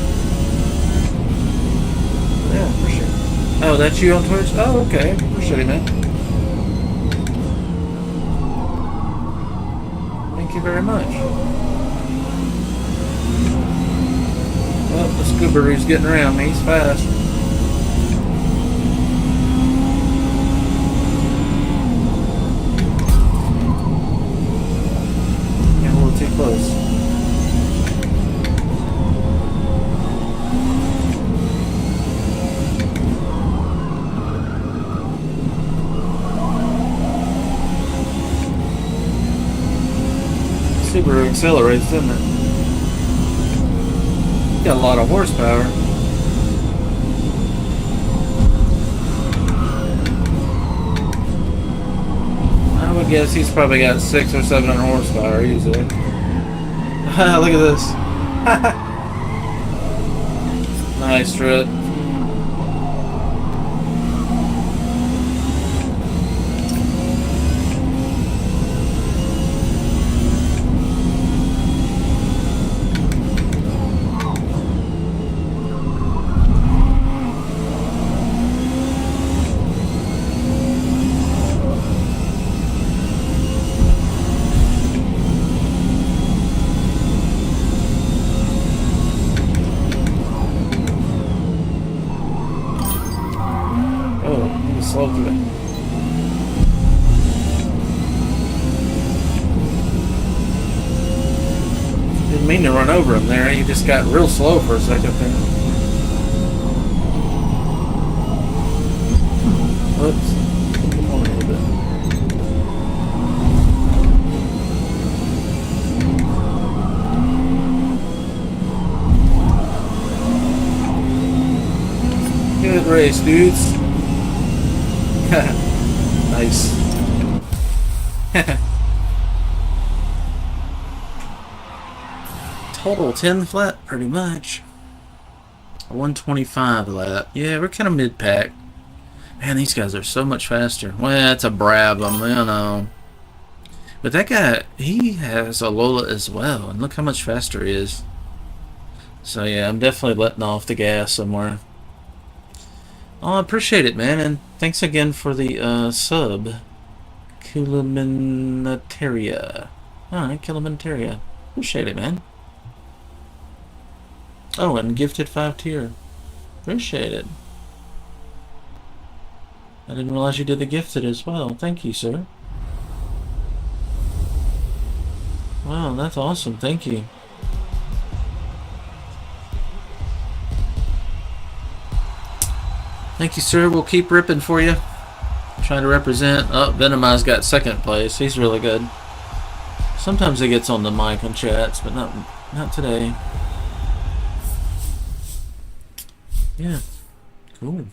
Yeah, appreciate it. Oh, that's you on Twitch? Oh, okay. Appreciate it, man. Thank you very much. Well, the Scoobaroo's getting around me. He's fast. Yeah, a little too close. Subaru accelerates, doesn't it? Got a lot of horsepower. I would guess he's probably got 600 or 700 horsepower easily. Look at this. Nice trip. Slow through it. Didn't mean to run over him there. He just got real slow for a second there. Whoops. Come on a little bit. Good race, dudes. Nice. Total 10 flat, pretty much. 125 lap. Yeah, we're kind of mid-pack. Man, these guys are so much faster. Well, that's a Brabham, you know. But that guy, he has a Lola as well, and look how much faster he is. So yeah, I'm definitely letting off the gas somewhere. Oh, I appreciate it, man, and thanks again for the sub. Kilominataria. Alright, Kilominataria. Appreciate it, man. Oh, and gifted 5 tier. Appreciate it. I didn't realize you did the gifted as well. Thank you, sir. Wow, that's awesome. Thank you. Thank you, sir. We'll keep ripping for you. Trying to represent. Oh, Venomized got second place. He's really good. Sometimes he gets on the mic on chats, but not today. Yeah. Cool.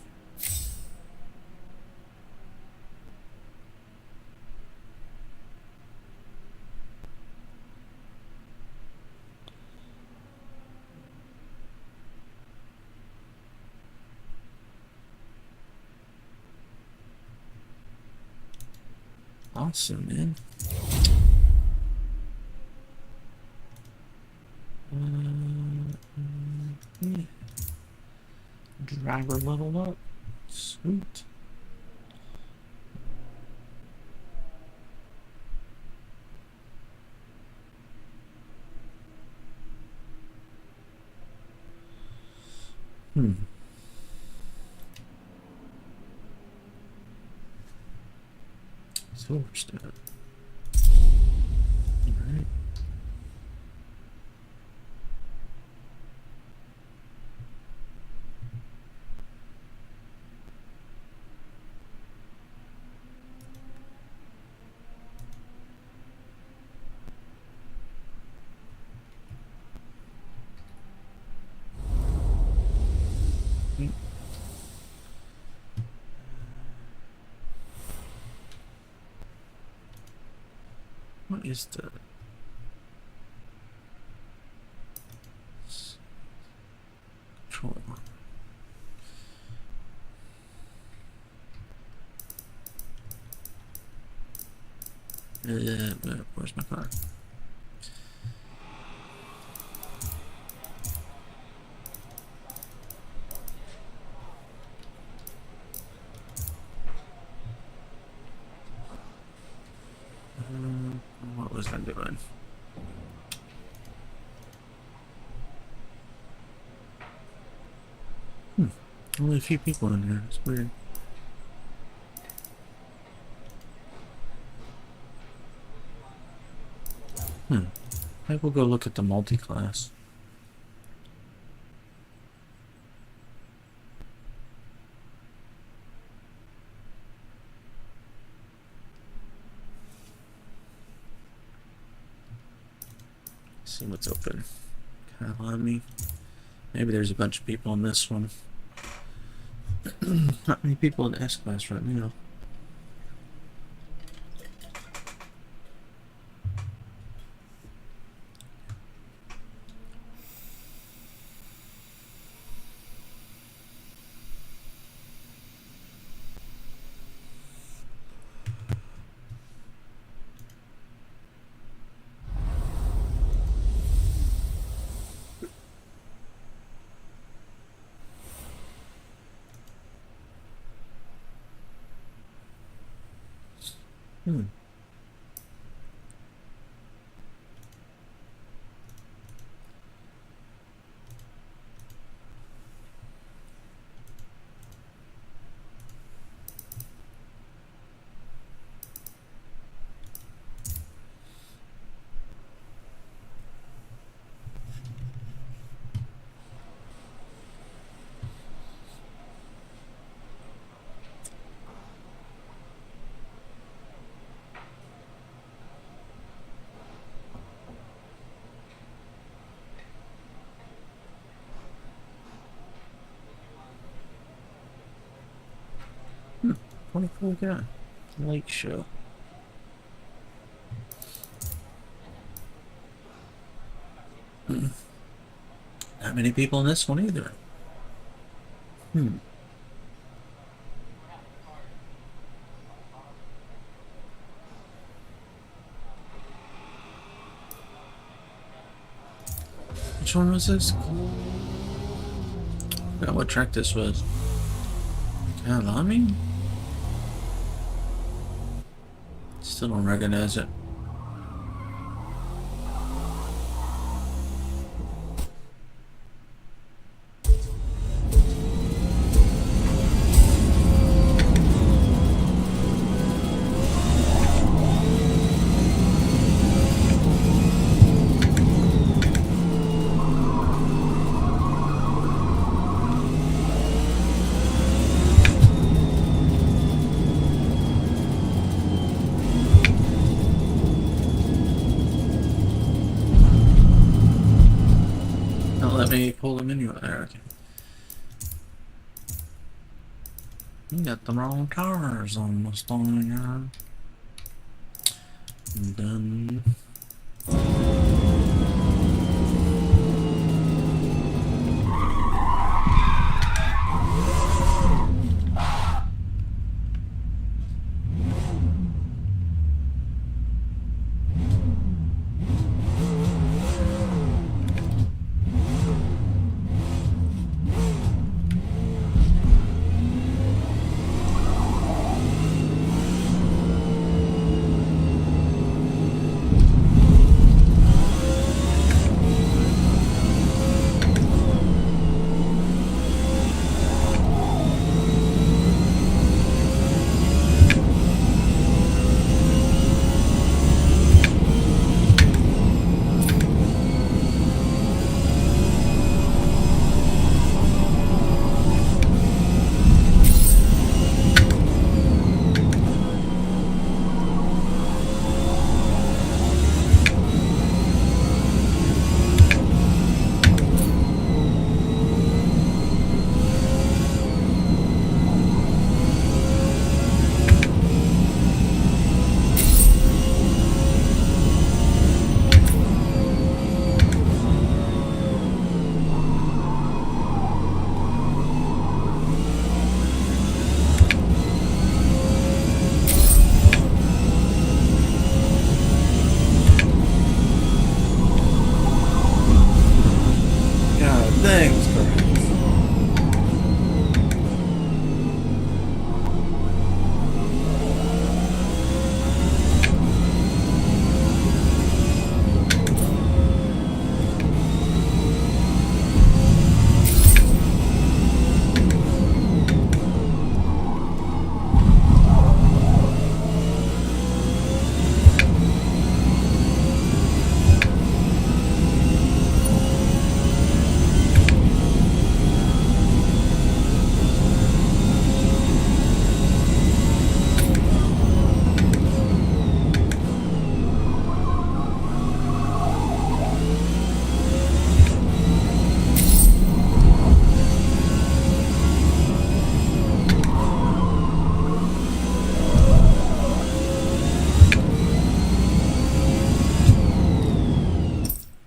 Awesome, man. Driver level up. Sweet. Silverstone. Alright. What is the control? Where's my car? What was I doing? Only a few people in here. It's weird. Maybe we'll go look at the multi-class. See what's open. Kind of on me. Maybe there's a bunch of people on this one. Not many people in the S class right now. What we got? Late show. Not many people in this one either. Which one was this? I forgot what track this was. Kalami? Still don't recognize it. let me pull the menu up there. Okay. You got the wrong tires on the thing. Done.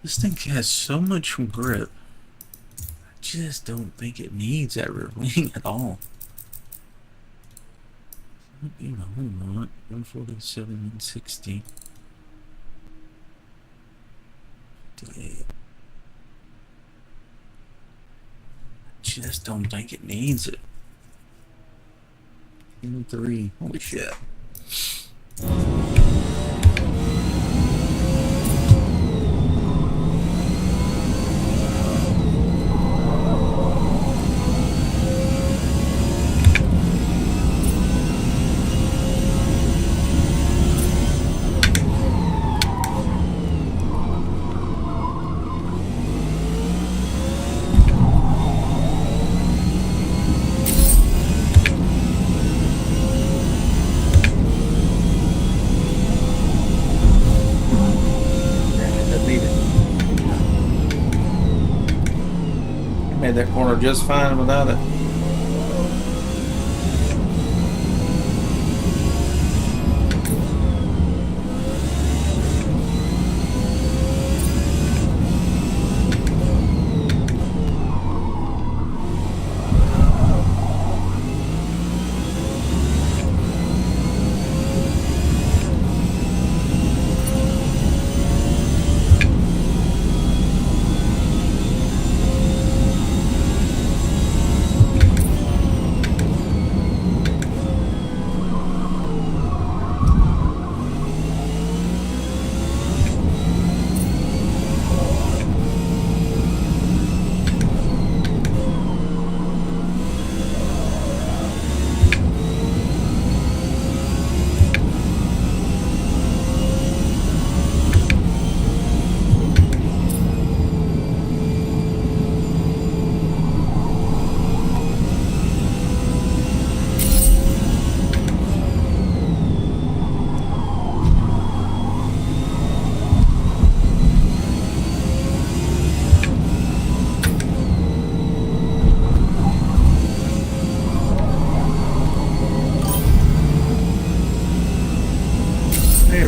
This thing has so much grip. I just don't think it needs that rear wing at all. You know, hold on. 147, 160. I just don't think it needs it. 3. Holy shit. Made that corner just fine without it.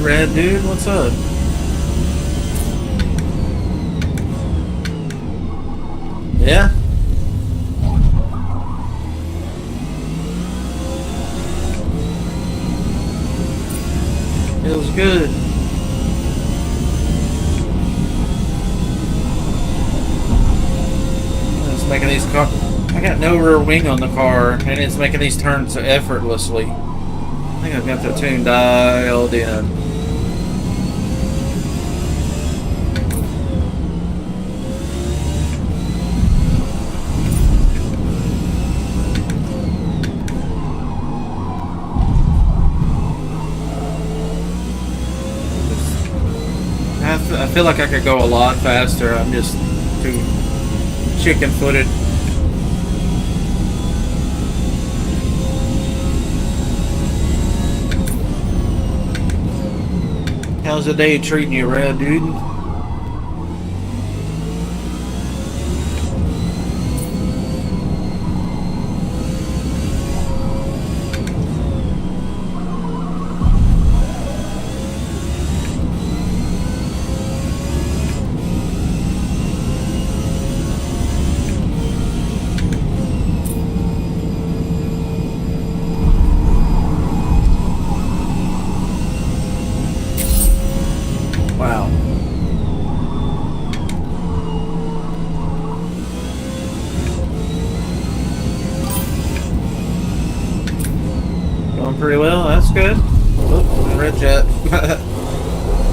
Red dude, what's up? Yeah? Feels good. It's making these car. I got no rear wing on the car, and it's making these turns effortlessly. I think I've got the tune dialed in. I feel like I could go a lot faster. I'm just too chicken-footed. How's the day treating you, Red dude? Wow. Going pretty well, that's good. Oh, red jet.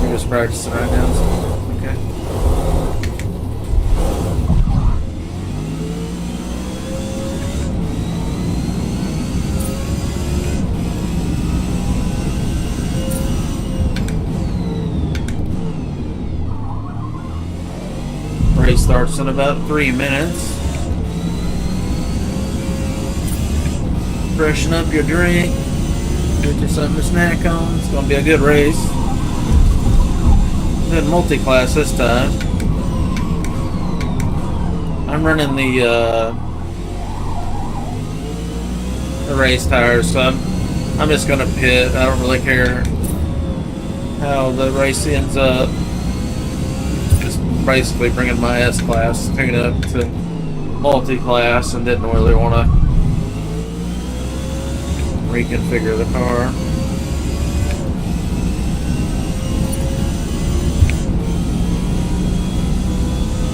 You're just practicing right now. So, okay. Race starts in about 3 minutes. Freshen up your drink. Get you something to snack on. It's going to be a good race. Good multi-class this time. I'm running the race tires, so I'm just going to pit. I don't really care how the race ends up. Basically bringing my S-Class tune up to multi-class and didn't really want to reconfigure the car.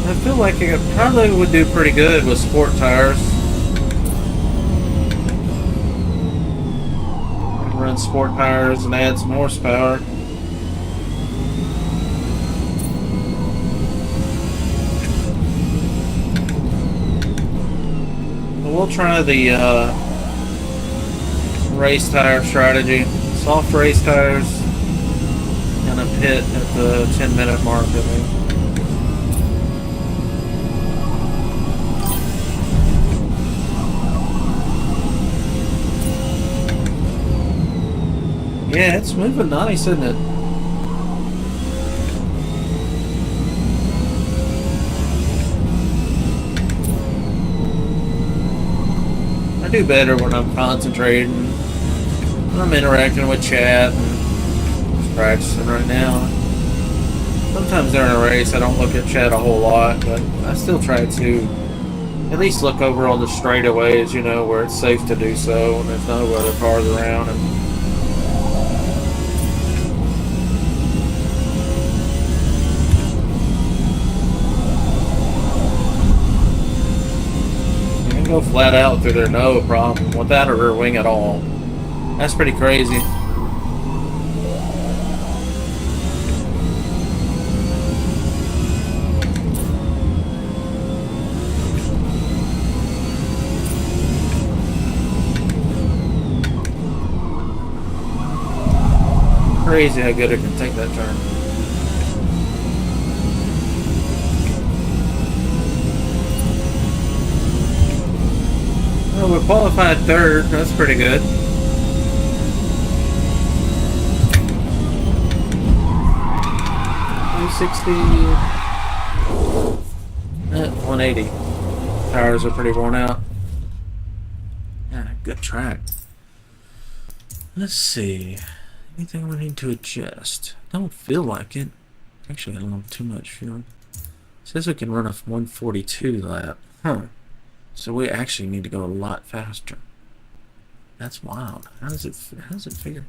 I feel like it probably would do pretty good with sport tires. Run sport tires and add some horsepower. We'll try the race tire strategy. Soft race tires and a pit at the 10-minute mark, I think. Yeah, it's moving nice, isn't it? I do better when I'm concentrating, when I'm interacting with chat and just practicing right now. Sometimes during a race I don't look at chat a whole lot, but I still try to at least look over on the straightaways, you know, where it's safe to do so and there's no other cars around. And go flat out through there, no problem, without a rear wing at all. That's pretty crazy. Crazy how good it can take that turn. Well, we qualified third. That's pretty good. At 180. Tires are pretty worn out. Yeah, good track. Let's see. Anything we need to adjust? Don't feel like it. Actually, I don't have too much fuel. It says we can run a 142 lap. Huh. So we actually need to go a lot faster. That's wild. How does it figure?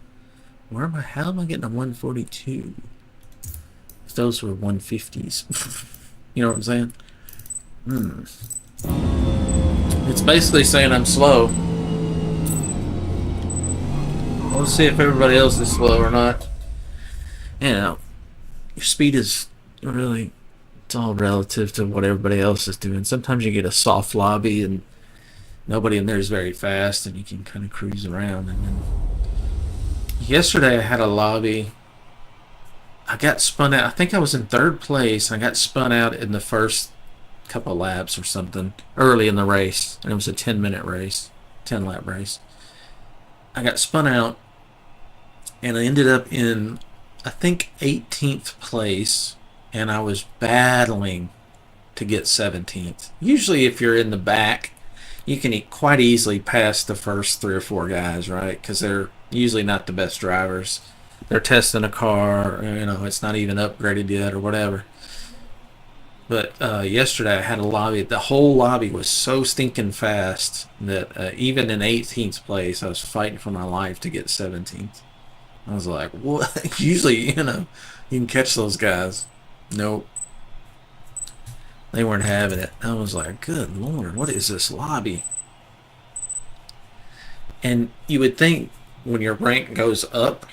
How am I getting a 142? If those were 150s. You know what I'm saying? It's basically saying I'm slow. Let's see if everybody else is slow or not. You know, your speed is really, it's all relative to what everybody else is doing. Sometimes you get a soft lobby and nobody in there is very fast and you can kind of cruise around. And then yesterday I had a lobby. I got spun out. I think I was in third place. I got spun out in the first couple laps or something early in the race. And it was a 10-minute race, 10-lap race. I got spun out and I ended up in, I think, 18th place, and I was battling to get 17th. Usually if you're in the back, you can quite easily pass the first 3 or 4 guys, right? Because they're usually not the best drivers. They're testing a car, you know, it's not even upgraded yet or whatever. But yesterday I had a lobby. The whole lobby was so stinking fast that even in 18th place, I was fighting for my life to get 17th. I was like, what? Usually, you know, you can catch those guys. Nope. They weren't having it. I was like, good Lord, what is this lobby? And you would think when your rank goes up,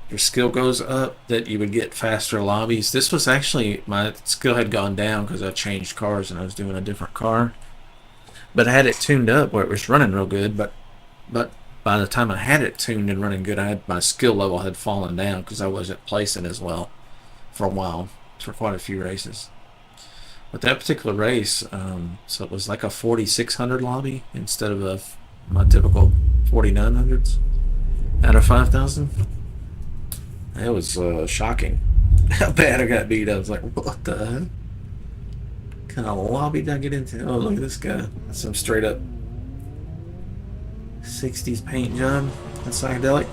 your skill goes up, that you would get faster lobbies. This was actually, my skill had gone down because I changed cars and I was doing a different car. But I had it tuned up where it was running real good, but by the time I had it tuned and running good, my skill level had fallen down because I wasn't placing as well for a while, for quite a few races. But that particular race, so it was like a 4600 lobby instead of my typical 4900s out of 5000. It was shocking how bad I got beat. I was like, what the heck? What kind of lobby did I get into? Oh, look at this guy. That's some straight up 60s paint job. That's psychedelic.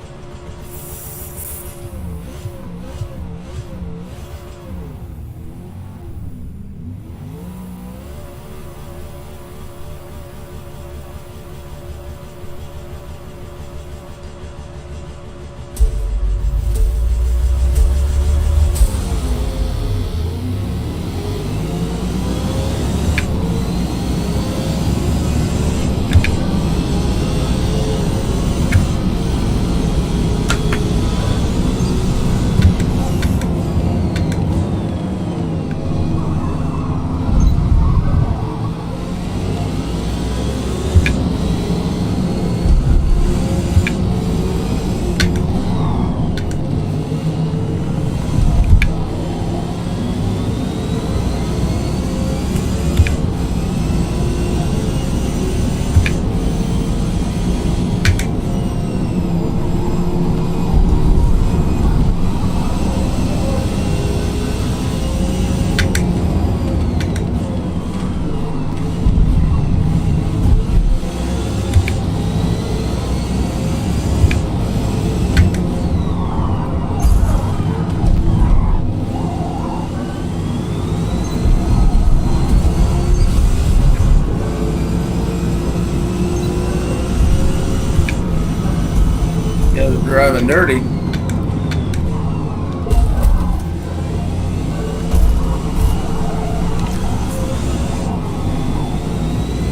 Driving dirty.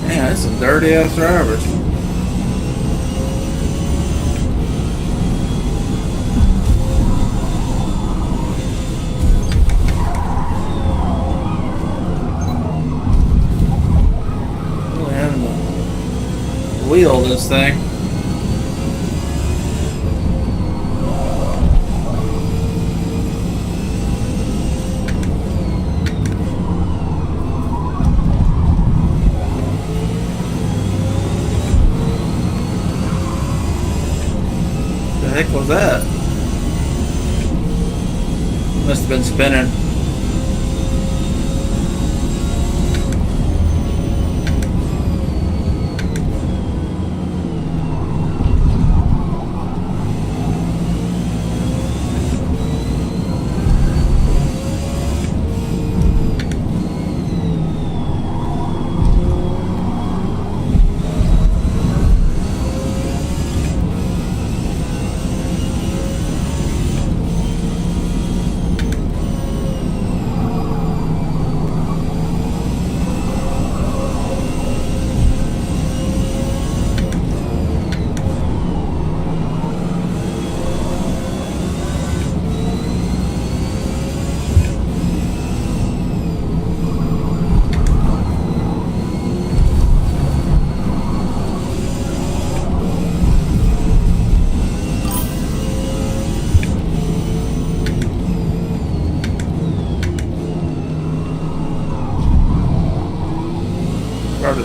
Man, that's some dirty ass drivers. Really having to wheel this thing. The heck was that? Must have been spinning.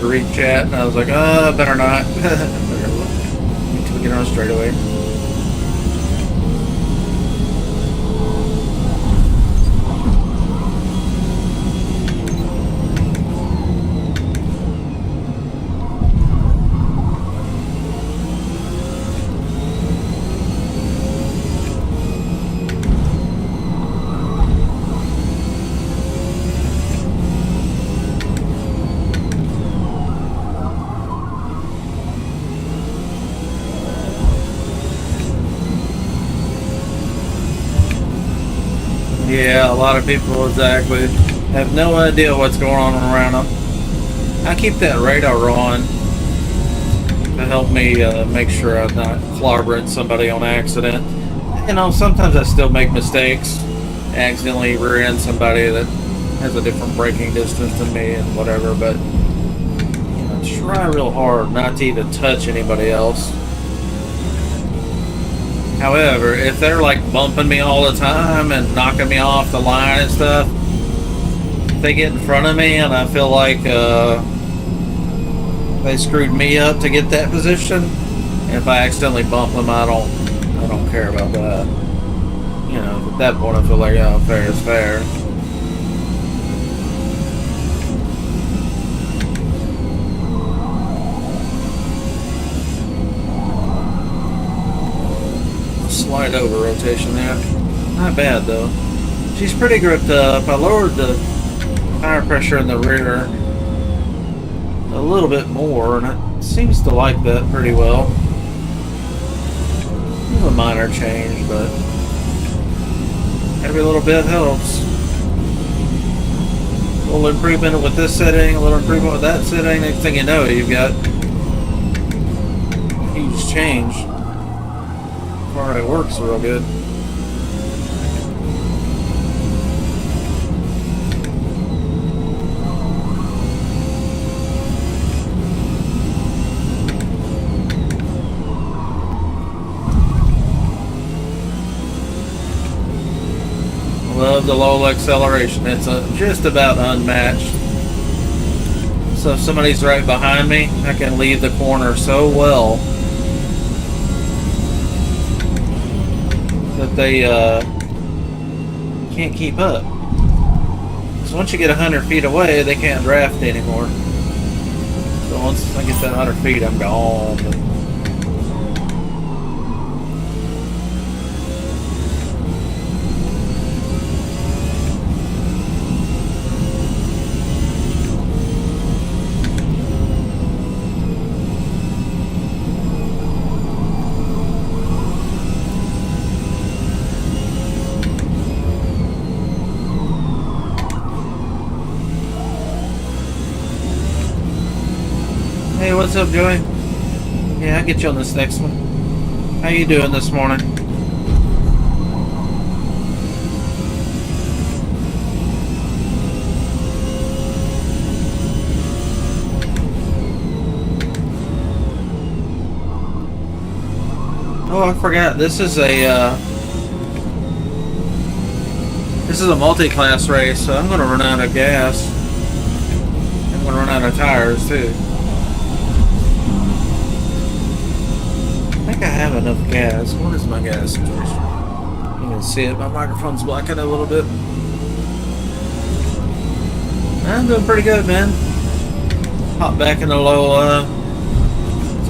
to read chat, and I was like, better not. Better look until we get on straightaway. Yeah, a lot of people exactly have no idea what's going on around them. I keep that radar on to help me make sure I'm not clobbering somebody on accident. You know, sometimes I still make mistakes, accidentally rear end somebody that has a different braking distance than me and whatever, but you know, try real hard not to even touch anybody else. However, if they're like bumping me all the time and knocking me off the line and stuff, if they get in front of me and I feel like they screwed me up to get that position, if I accidentally bump them, I don't care about that. You know, at that point I feel like, oh, fair is fair. Slide over rotation there. Not bad though. She's pretty gripped up. I lowered the tire pressure in the rear a little bit more, and it seems to like that pretty well. It's a minor change, but every little bit helps. A little improvement with this setting, a little improvement with that setting. Next thing you know, you've got a huge change. Alright, works real good. Love the low acceleration. It's just about unmatched. So if somebody's right behind me, I can leave the corner so well that they can't keep up. So once you get 100 feet away, they can't draft anymore. So once I get that 100 feet, I'm gone. Hey, what's up, Joey? Yeah, I'll get you on this next one. How you doing this morning? Oh, I forgot. This is a multi-class race, so I'm gonna run out of gas. I'm gonna run out of tires too. I think I have enough gas. What is my gas situation? You can see it. My microphone's blocking a little bit. I'm doing pretty good, man. Hop back in the Lola.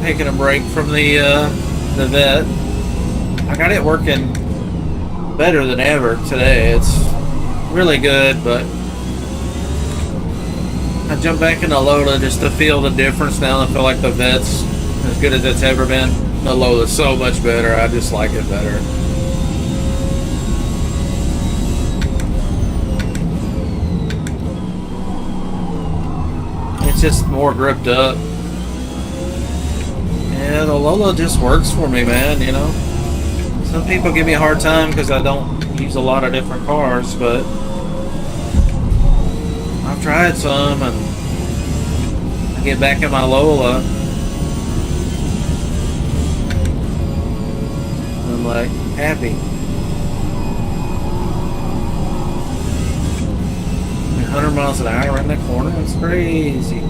Taking a break from the vet. I got it working better than ever today. It's really good, but I jumped back in the Lola just to feel the difference now. I feel like the vet's as good as it's ever been. The Lola's so much better. I just like it better. It's just more gripped up. Yeah, the Lola just works for me, man, you know. Some people give me a hard time because I don't use a lot of different cars, but I've tried some and I get back in my Lola. I'm like happy. 100 miles an hour in that corner, that's crazy.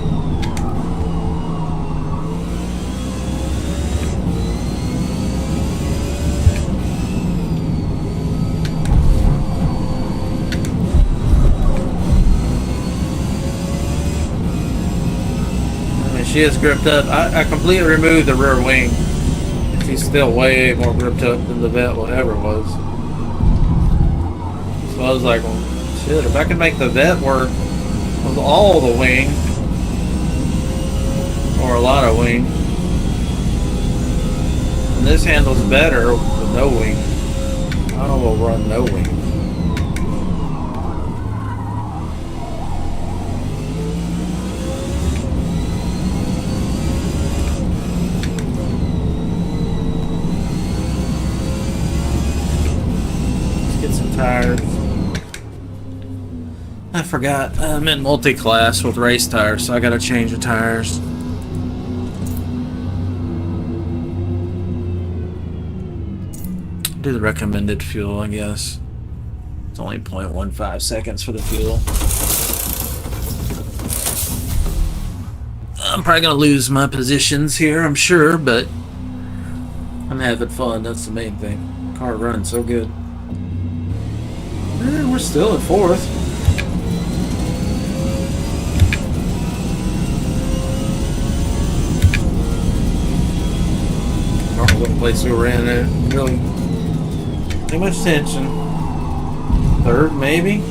she is gripped up. I completely removed the rear wing. She's still way more gripped up than the Vet ever was. So I was like, well, shit, if I can make the Vet work with all the wing, or a lot of wing, and this handles better with no wing, I will run no wing. Tires. I forgot I'm in multi-class with race tires, so I gotta change the tires. Do the recommended fuel, I guess. It's only 0.15 seconds for the fuel. I'm probably gonna lose my positions here, I'm sure, but I'm having fun. That's the main thing. Car runs so good. We're still in fourth. I don't know what place we were in. It really too much tension. Third, maybe.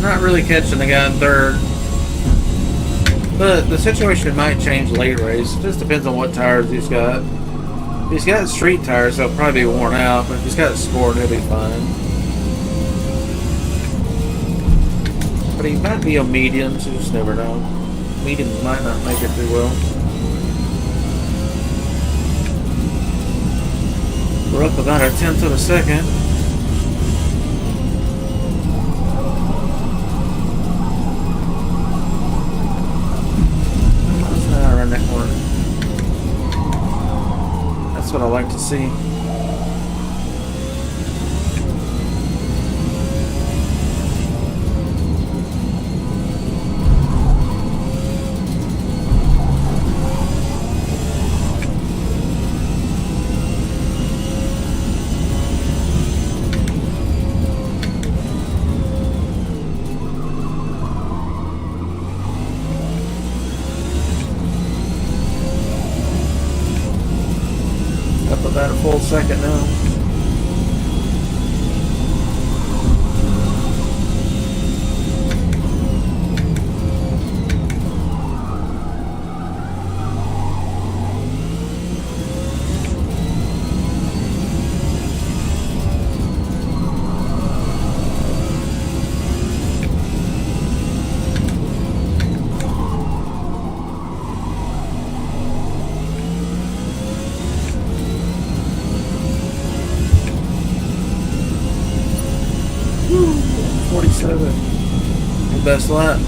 Not really catching the guy in third, but the situation might change late race. It just depends on what tires he's got. If he's got street tires, they'll probably be worn out, but if he's got sport, he'll be fine. But he might be a medium, so you just never know. Mediums might not make it too well. We're up about a tenth of a second. That corner. That's what I like to see. About a full second now. Best lap.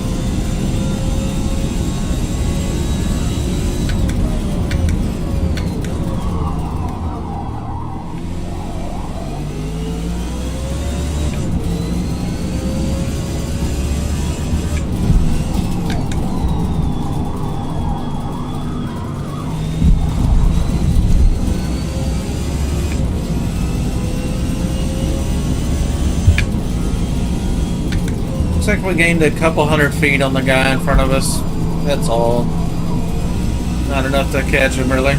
Looks like we gained a couple 100 feet on the guy in front of us. That's all. Not enough to catch him, really.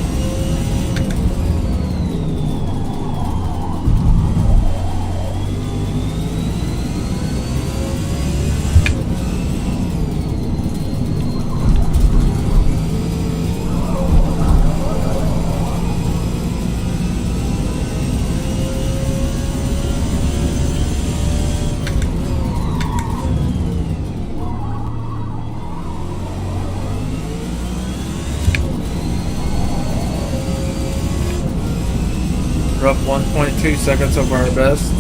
We're up 1.2 seconds over our best.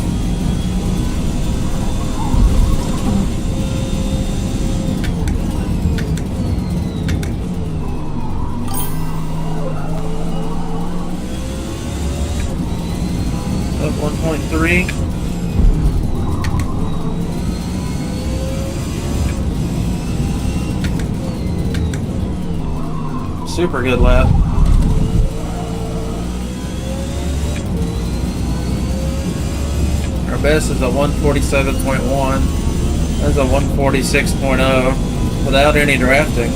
Up 1.3. Super good lap. Our best is a 147.1. That's a 146.0 without any drafting.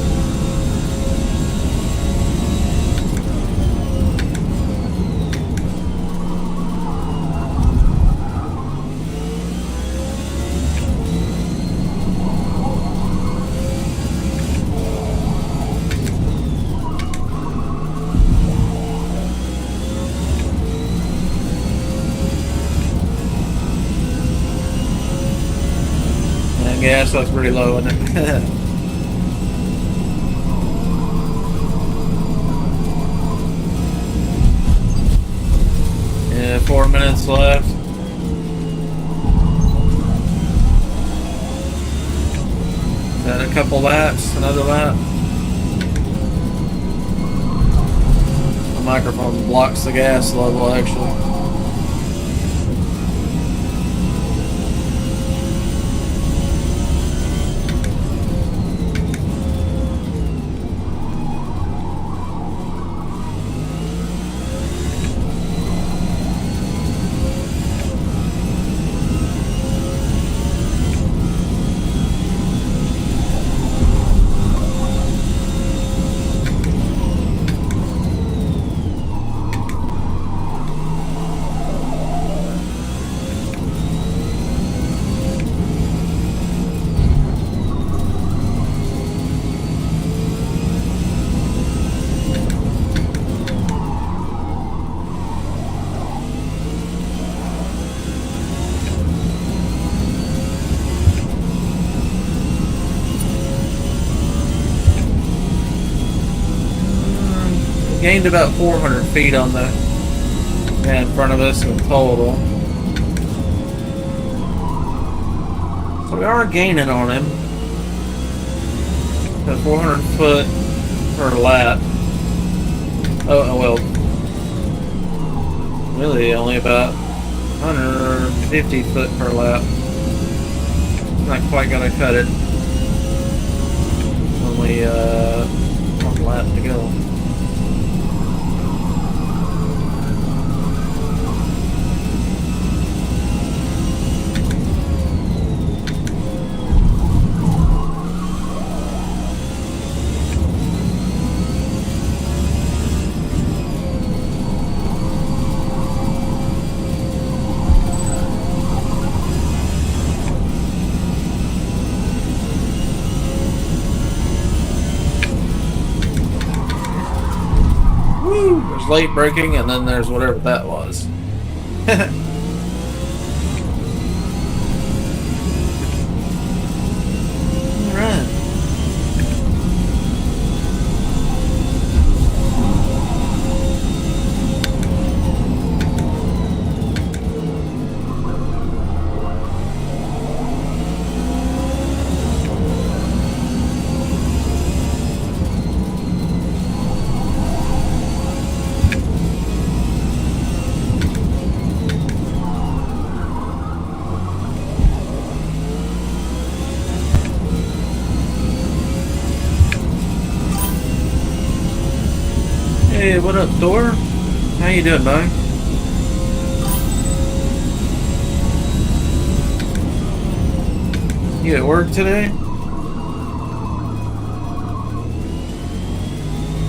Gas looks pretty low, isn't it? Yeah, 4 minutes left. Got a couple laps, another lap. The microphone blocks the gas level, actually. Gained about 400 feet on the guy in front of us in total. So we are gaining on him. Got 400 foot per lap. Oh well. Really only about 150 foot per lap. Not quite gonna cut it. Only one lap to go. There's late braking, and then there's whatever that was. Alright. Hey, what up, Thor? How you doing, buddy? You at work today?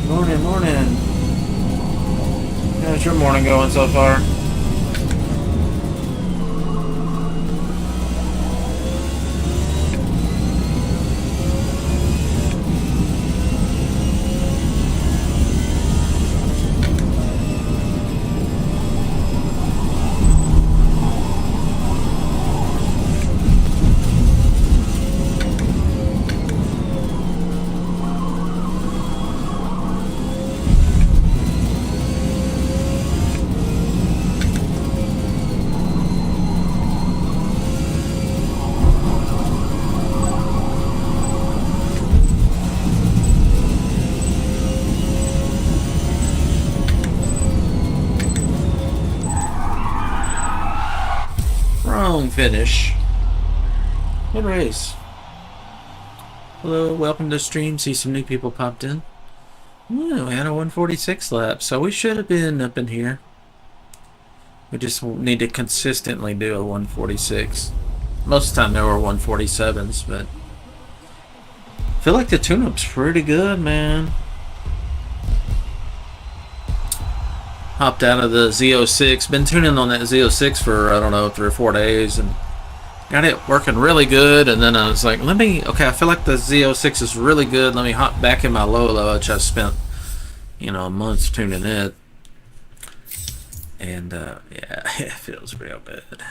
Morning, morning. How's your morning going so far? Wrong finish. Good race. Hello, welcome to the stream. See some new people popped in. Ooh, we had a 146 lap, so we should have been up in here. We just need to consistently do a 146. Most of the time there were 147s, but I feel like the tune-up's pretty good, man. Hopped out of the Z06. Been tuning on that Z06 for, I don't know, 3 or 4 days, and got it working really good. And then I was like, okay, I feel like the Z06 is really good. Let me hop back in my Lola, which I spent, you know, months tuning it. And, yeah, it feels real good.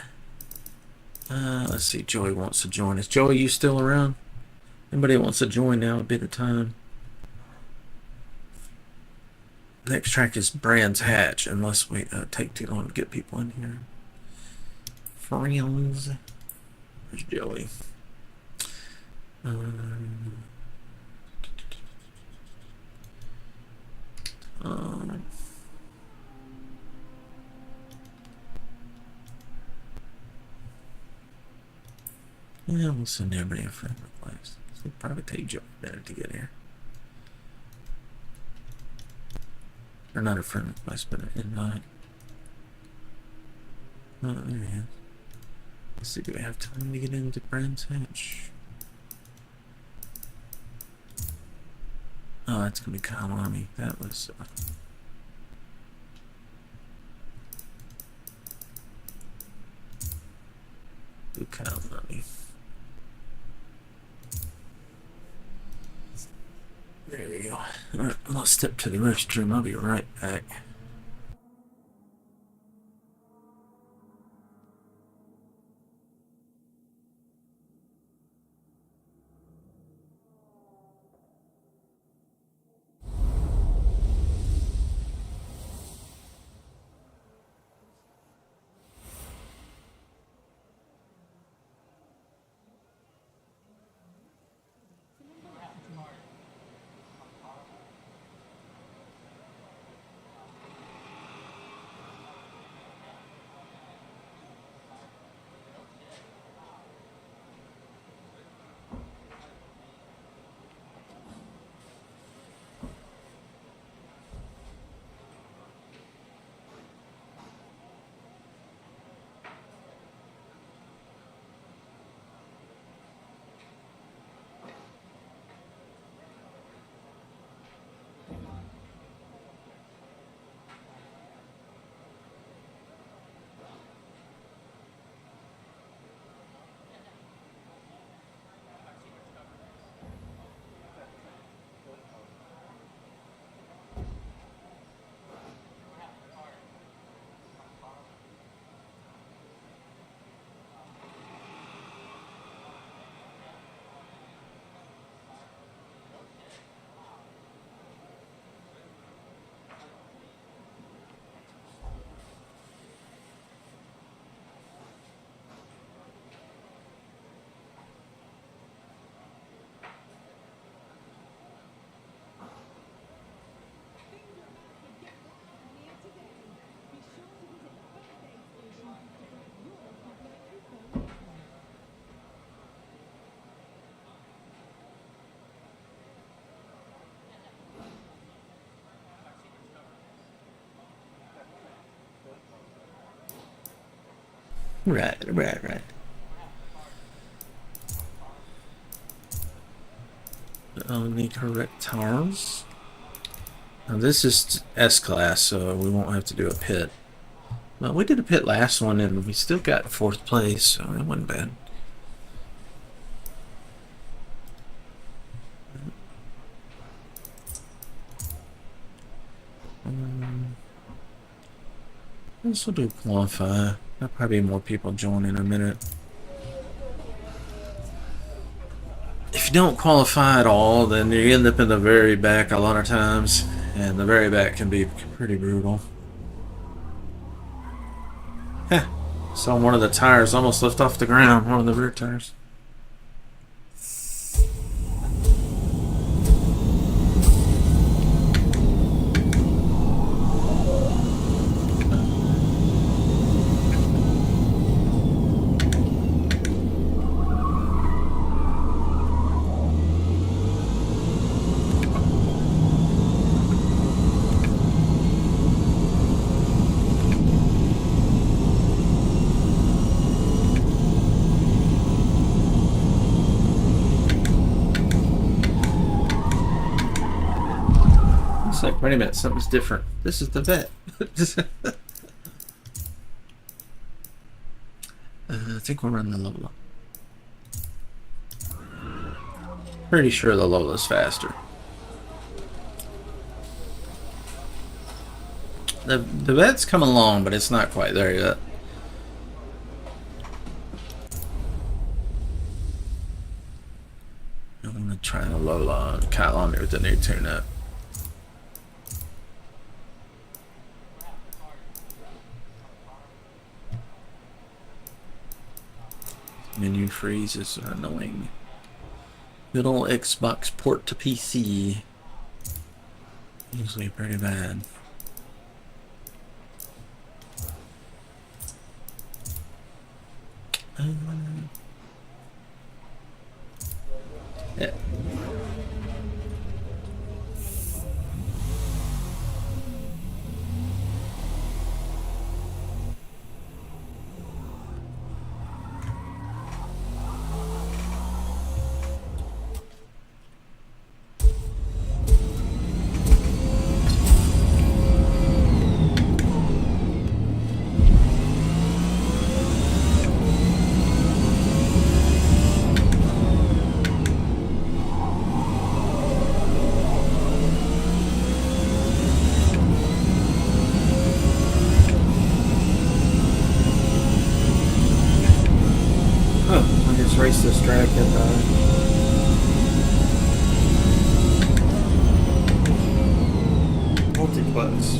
Let's see, Joey wants to join us. Joey, you still around? Anybody wants to join now would be the time. Next track is Brands Hatch, unless we take too long to get people in here. Friends. Where's Joey? Yeah, we'll send everybody a friend request. It'll probably take Joey a minute to get here. Or not a friend request, but an invite. Oh, there he is. Let's see, do we have time to get into Brands Hatch? Oh, that's gonna be Kyle Army. That was Kyle Army. There we go. Alright, I'll step to the restroom. I'll be right back. Right. Only correct tires. Now this is S-Class, so we won't have to do a pit. Well, we did a pit last one, and we still got 4th place, so it wasn't bad. This will do qualify. There'll probably be more people join in a minute. If you don't qualify at all, then you end up in the very back a lot of times, and the very back can be pretty brutal. Heh. Saw one of the tires almost lift off the ground, one of the rear tires. Like, wait a minute, something's different. This is the vet. I think we're running the Lola. Pretty sure the Lola's faster. The vet's coming along, but it's not quite there yet. I'm gonna try the Lola and Kyle on there with the new tune-up. Menu freeze is annoying. Good old Xbox port to PC. Usually pretty bad. Yeah. Race this track and multiplex.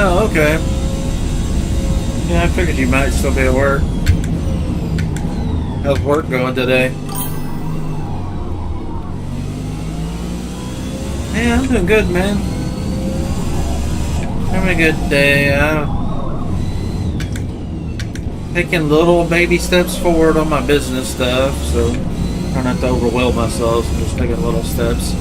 Oh, okay. Yeah, I figured you might still be at work. How's work going today? Yeah, I'm doing good, man. Having a good day. Taking little baby steps forward on my business stuff, so trying not to overwhelm myself. So I'm just taking little steps.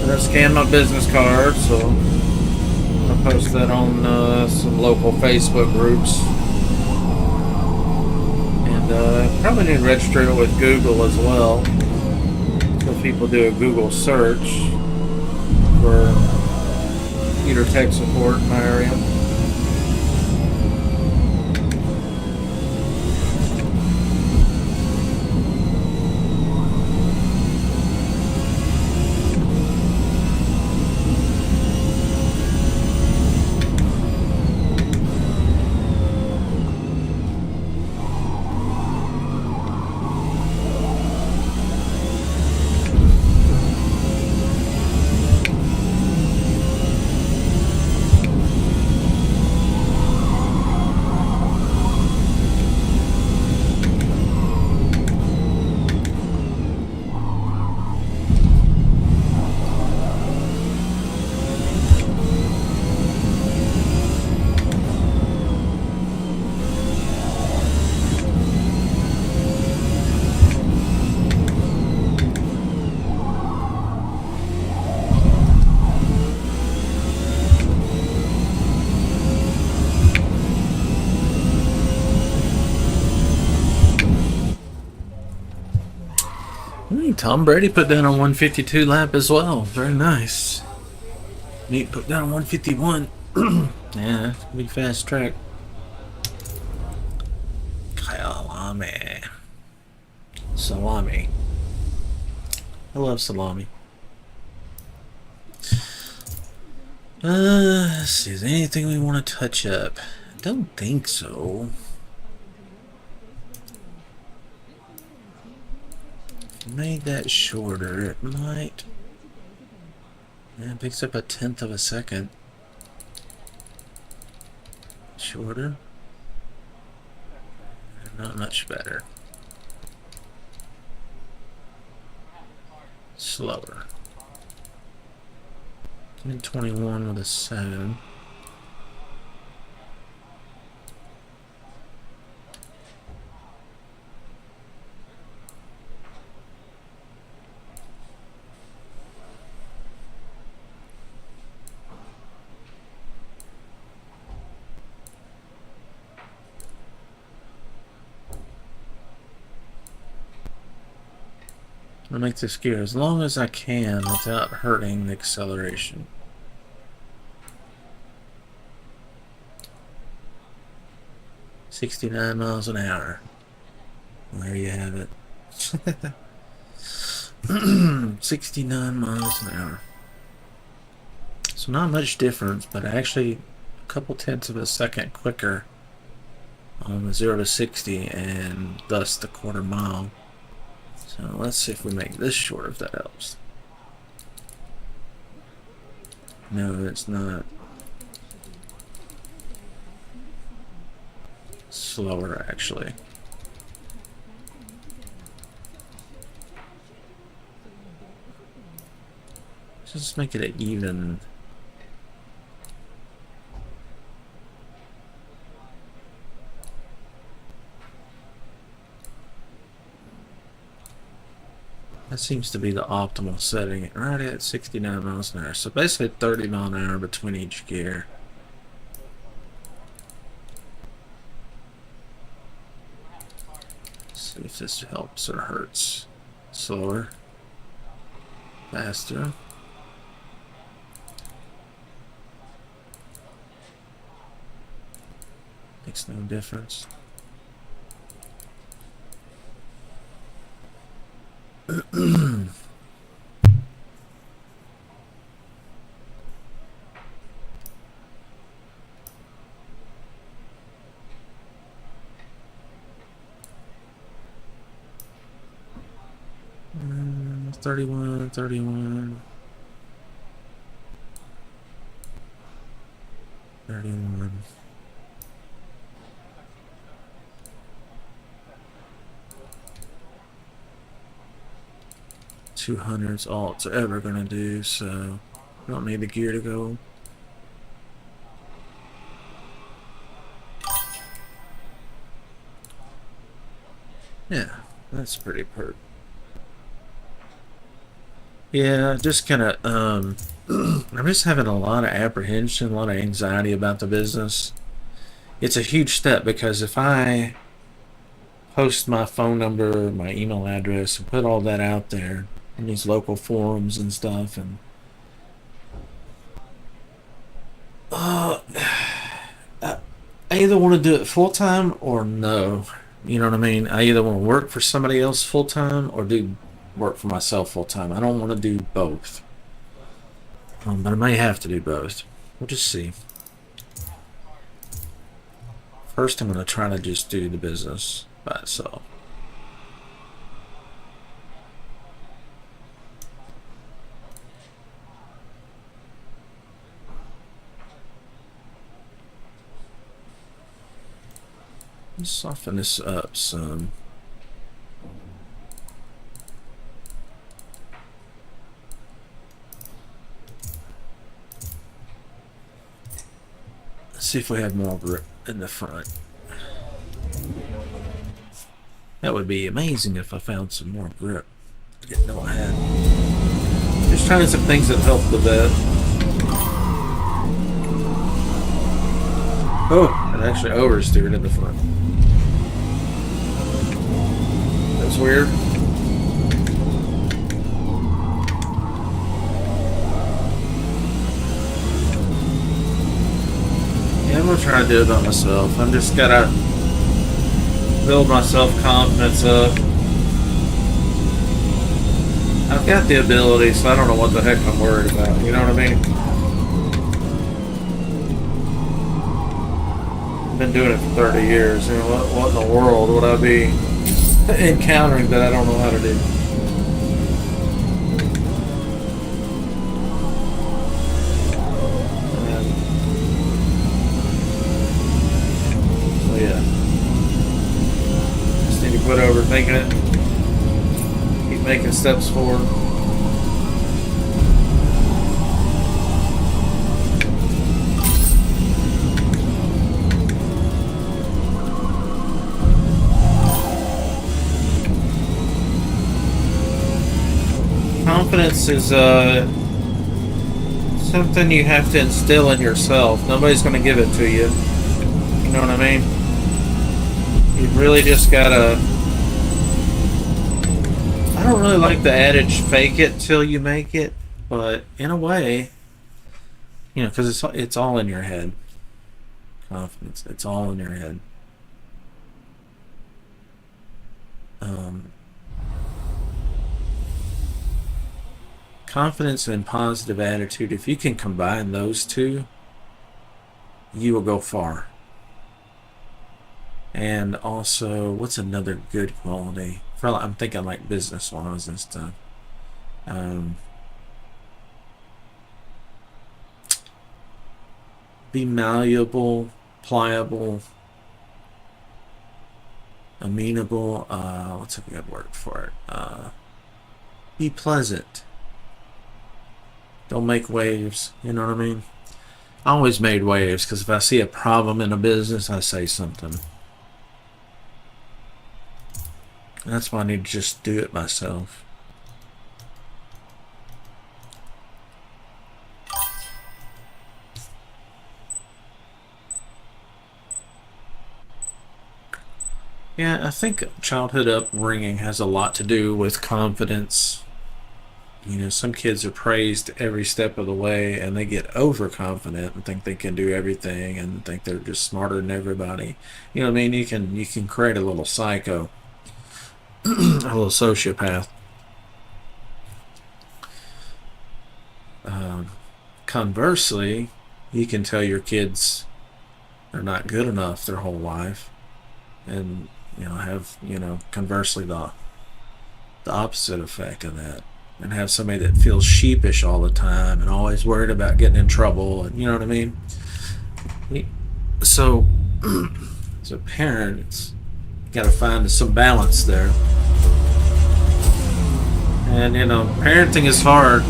And I scanned my business card, so I'm gonna post that on some local Facebook groups. And probably need to register it with Google as well. So if people do a Google search for computer tech support in my area. Tom Brady put down a 152 lap as well. Very nice. Neat put down 151. Yeah, that's a big fast track. Salami. I love salami. Let's see. Is there anything we want to touch up? I don't think so. Made that shorter, it might. Yeah, it picks up 1/10 of a second. Shorter. Not much better. Slower. 21 with a 7. I'll make this gear as long as I can without hurting the acceleration. $69 miles an hour. There you have it. 69 miles an hour. So not much difference, but actually a couple tenths of a second quicker on the 0 to 60 and thus the quarter mile. So let's see if we make this short, if that helps. No, it's not. Slower, actually. Just make it an even. That seems to be the optimal setting, right at 69 miles an hour. So basically 30 miles an hour between each gear. Let's see if this helps or hurts. Slower. Faster. Makes no difference. Mm, 31, 31. 31. 200's all it's ever gonna do, so I don't need the gear to go. Yeah, that's pretty pert. Yeah, just kind of, I'm just having a lot of apprehension, a lot of anxiety about the business. It's a huge step because if I post my phone number, my email address, and put all that out there in these local forums and stuff, and uh, I either want to do it full time or no. You know what I mean? I either want to work for somebody else full time or do work for myself full time. I don't want to do both, but I may have to do both. We'll just see. First, I'm going to try to just do the business by itself. Let's soften this up some. Let's see if we have more grip in the front. That would be amazing if I found some more grip. I didn't know I had. Just trying some things that help the bed. Oh, it actually oversteered in the front. That's weird. Yeah, I'm gonna try to do it by myself. I'm just gotta build my self-confidence up. I've got the ability, so I don't know what the heck I'm worried about. You know what I mean? I've been doing it for 30 years. You know, what in the world would I be encountering that I don't know how to do? So yeah, just need to quit overthinking it. Keep making steps forward. Confidence is something you have to instill in yourself. Nobody's going to give it to you. You know what I mean? You really just gotta. I don't really like the adage "fake it till you make it," but in a way, you know, because it's all in your head. Confidence, it's all in your head. Um, Confidence and positive attitude, if you can combine those two, you will go far. And also, what's another good quality? I'm thinking like business wise and stuff. Um, be malleable, pliable, amenable. What's a good word for it? Be pleasant. Don't make waves. You know what I mean? I always made waves because if I see a problem in a business, I say something. And that's why I need to just do it myself. Yeah, I think childhood upbringing has a lot to do with confidence. You know, some kids are praised every step of the way and they get overconfident and think they can do everything and think they're just smarter than everybody. You know what I mean? You can create a little psycho, a little sociopath. Conversely, you can tell your kids they're not good enough their whole life and have conversely the opposite effect of that, and have somebody that feels sheepish all the time and always worried about getting in trouble, and you know what I mean. So as a parent, you got to find some balance there. And you know, parenting is hard.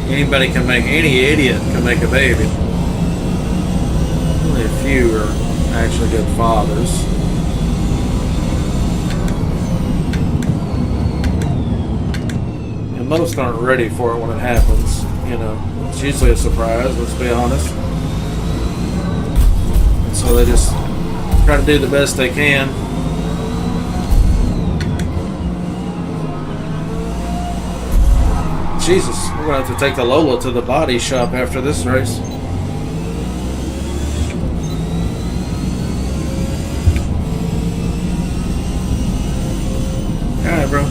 Anybody can make, any idiot can make a baby. Only a few are actually good fathers. And most aren't ready for it when it happens. You know, it's usually a surprise, let's be honest. And so they just try to do the best they can. Jesus, we're gonna have to take the Lola to the body shop after this race. Alright, bro.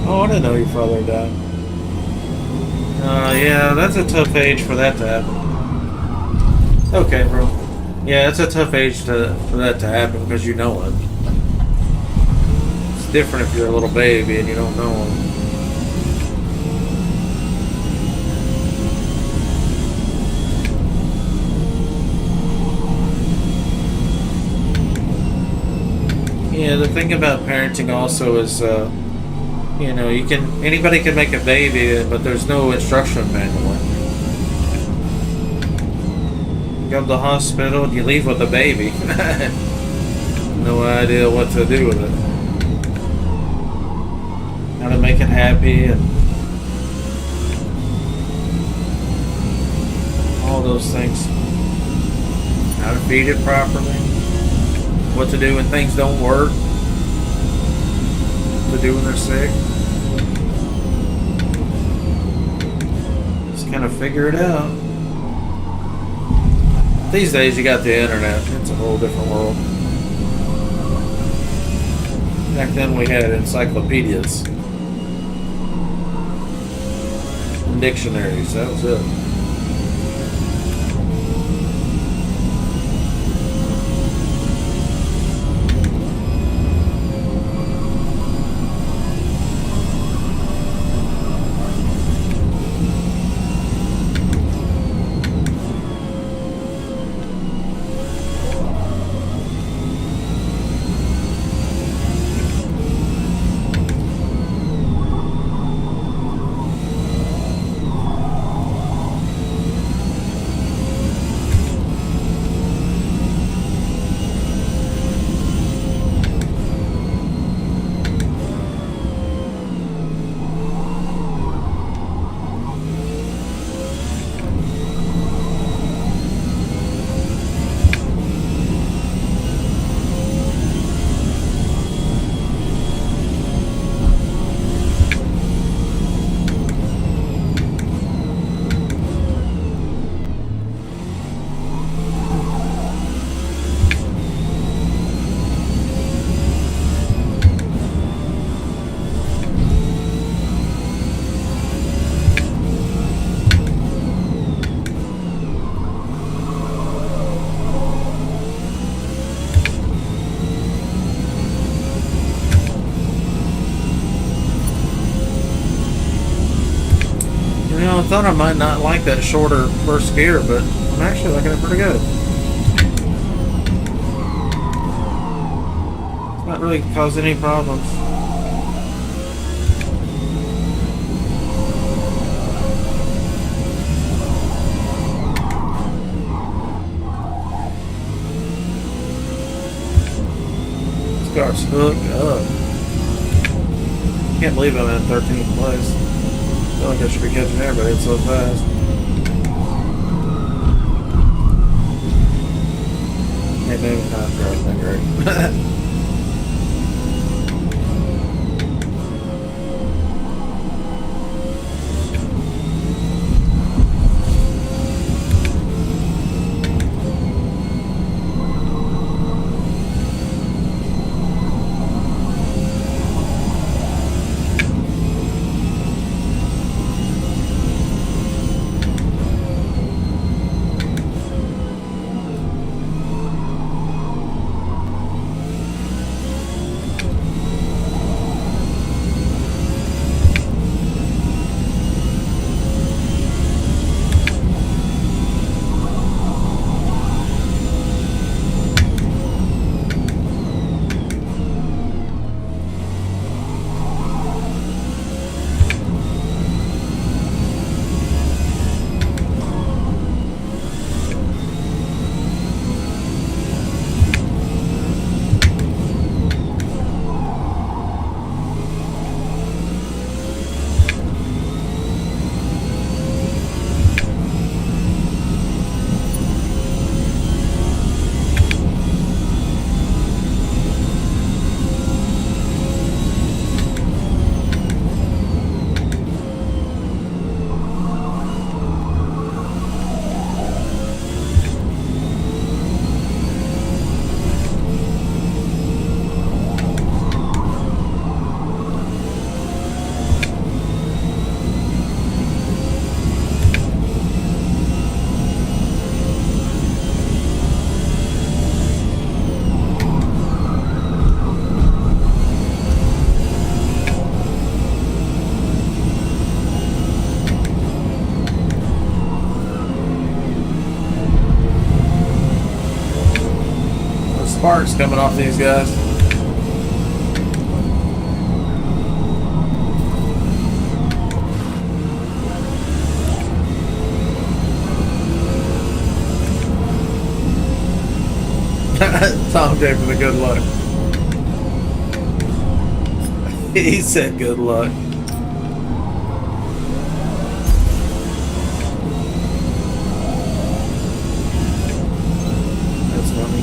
Oh, I didn't know your father died. Yeah, that's a tough age for that to happen. Okay, bro. Yeah, it's a tough age for that to happen because you know it. It's different if you're a little baby and you don't know him. Yeah, the thing about parenting also is, you know, anybody can make a baby, but there's no instruction manual. You go to the hospital and you leave with a baby. No idea what to do with it. How to make it happy and all those things. How to feed it properly. What to do when things don't work. What to do when they're sick. Just kind of figure it out. These days you got the internet. It's a whole different world. Back then we had encyclopedias and dictionaries. That was it. I thought I might not like that shorter first gear, but I'm actually liking it pretty good. It's not really causing any problems. This car's hooked up. Can't believe I'm in 13th place. I feel like I should be catching everybody, it's so fast. Hey, maybe not driving that great. sparks coming off these guys. Tom gave me the good luck. He said good luck. That's funny.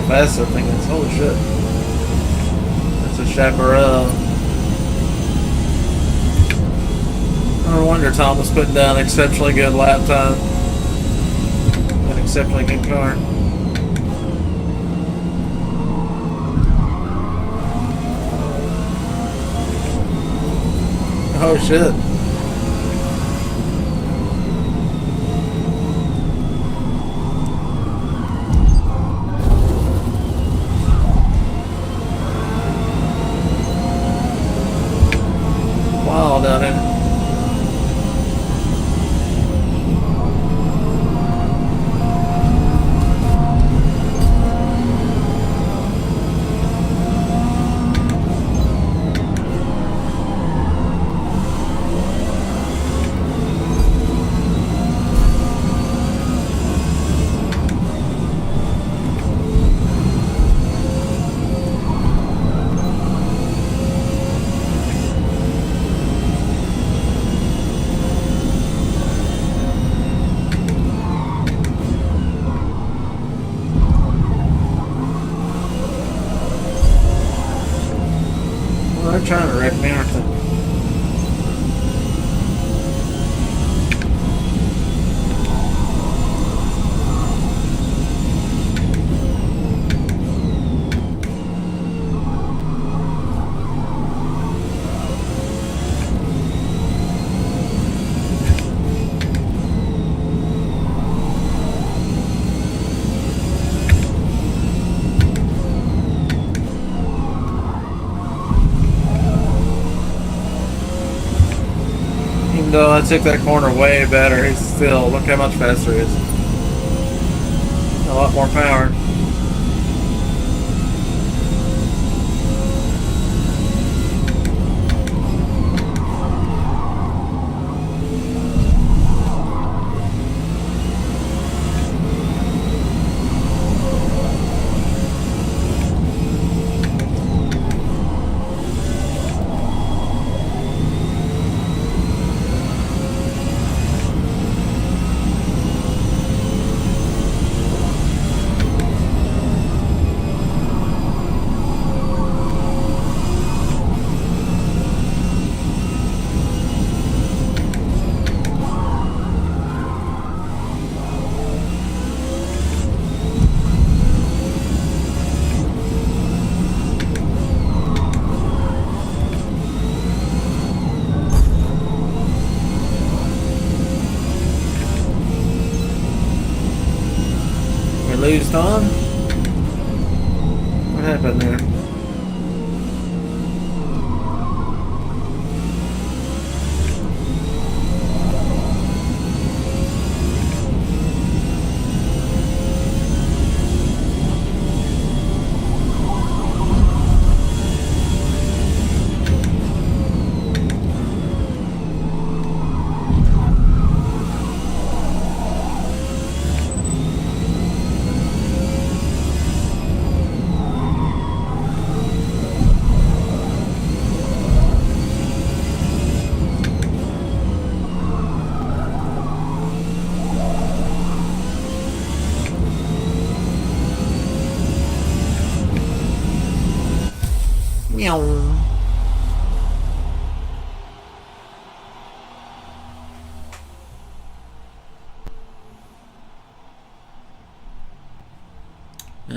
Fast that thing is. Holy shit. That's a chaparral. No wonder Tom was putting down exceptionally good lap time. An exceptionally good car. Oh shit. Down in. They're trying to wreck me, aren't they? Though I took that corner way better, he's still, look how much faster he is. A lot more power. Lose Tom? What happened there?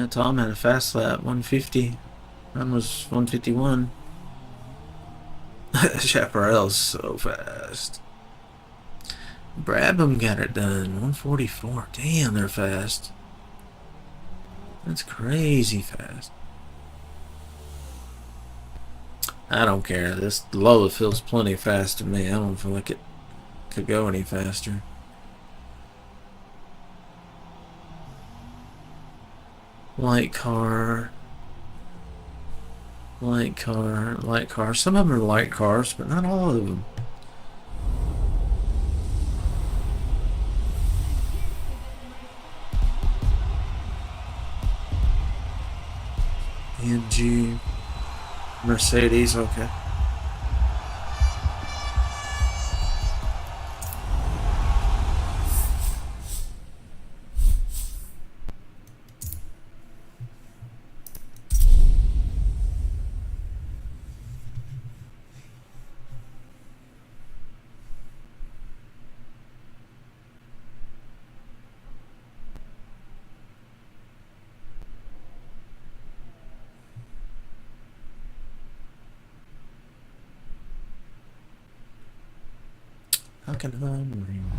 Yeah, Tom had a fast lap, 150. Mine was 151. Chaparral's so fast. Brabham got it done, 144. Damn, they're fast. That's crazy fast. I don't care. This Lola feels plenty fast to me. I don't feel like it could go any faster. Light car. Light car. Light car. Some of them are light cars, but not all of them. AMG. Mercedes, okay. How can I ring?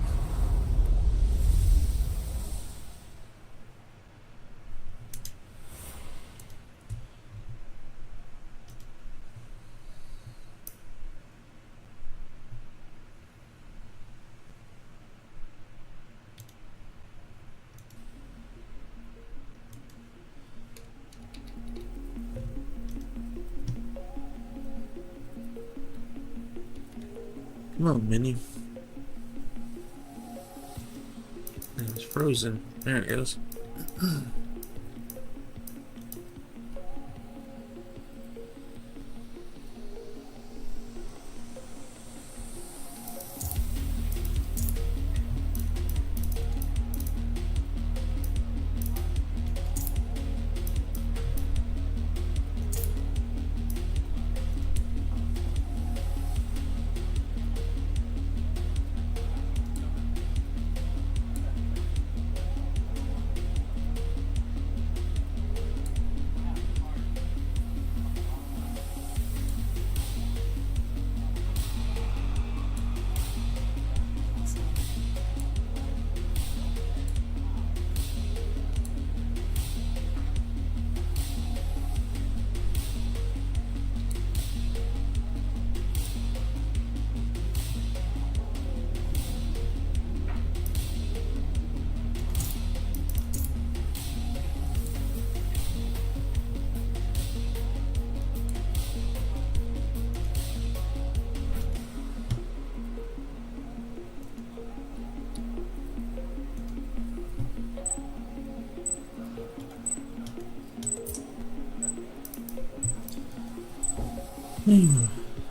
Come on, Minnie. It's frozen. There it goes.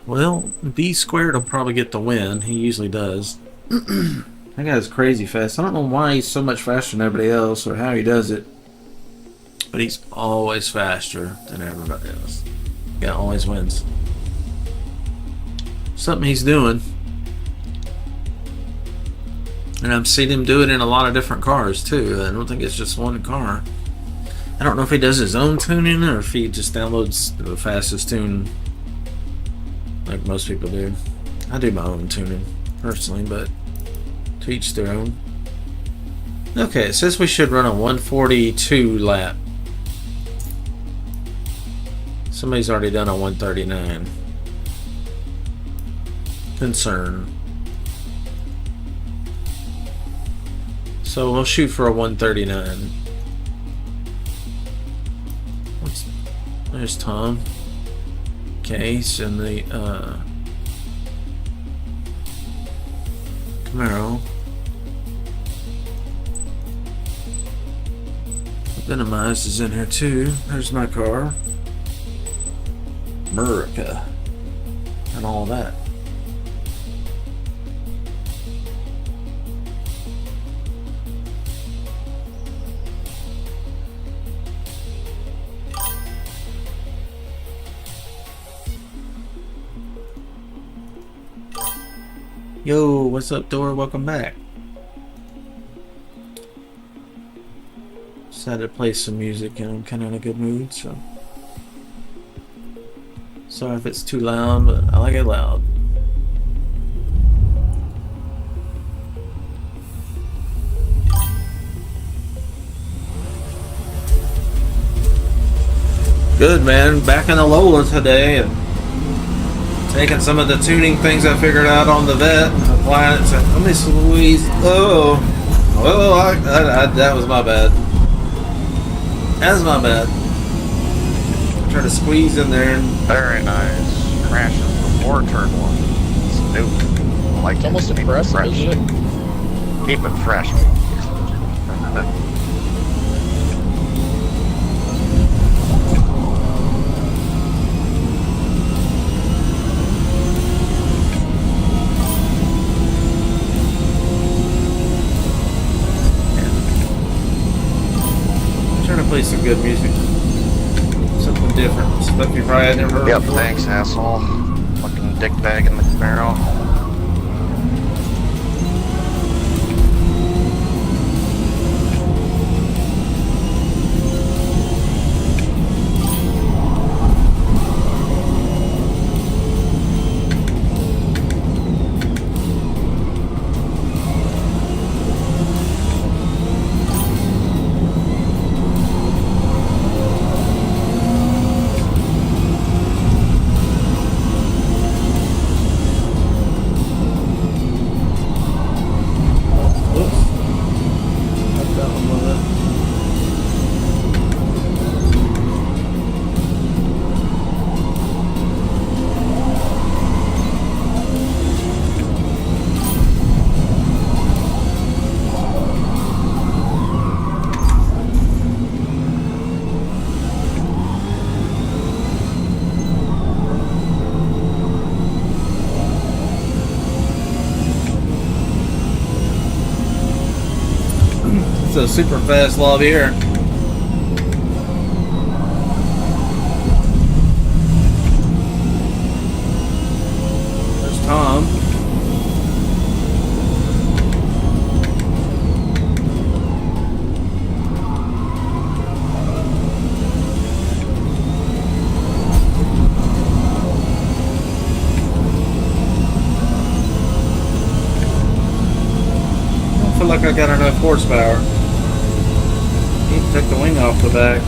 Well, B squared will probably get the win. He usually does. That guy's crazy fast. I don't know why he's so much faster than everybody else or how he does it. But he's always faster than everybody else. Yeah, always wins. Something he's doing. And I've seen him do it in a lot of different cars too. I don't think it's just one car. I don't know if he does his own tuning or if he just downloads the fastest tune like most people do. I do my own tuning personally, but to each their own. Okay, it says we should run a 142 lap. Somebody's already done a 139. Concern. So we'll shoot for a 139. There's Tom. Case and the Camaro. Venomized is in here too. There's my car. America. And all that. Yo, what's up, Dora? Welcome back. Decided to play some music and I'm kind of in a good mood, so. Sorry if it's too loud, but I like it loud. Good, man. Back in the Lola today and taking some of the tuning things I figured out on the vet and applying it to. Let me squeeze. Oh, that was my bad. That's my bad. Try to squeeze in there. Very nice. Crashes before turn one. Stupid. Like it's almost impressive, isn't it? Keep it fresh. Play some good music. Something different. Stuff you probably had never heard Yep, before. thanks, asshole. Fucking dickbag in the Camaro. It's a super fast lobby here. There's Tom. I don't feel like I got enough horsepower. He took the wing off the back.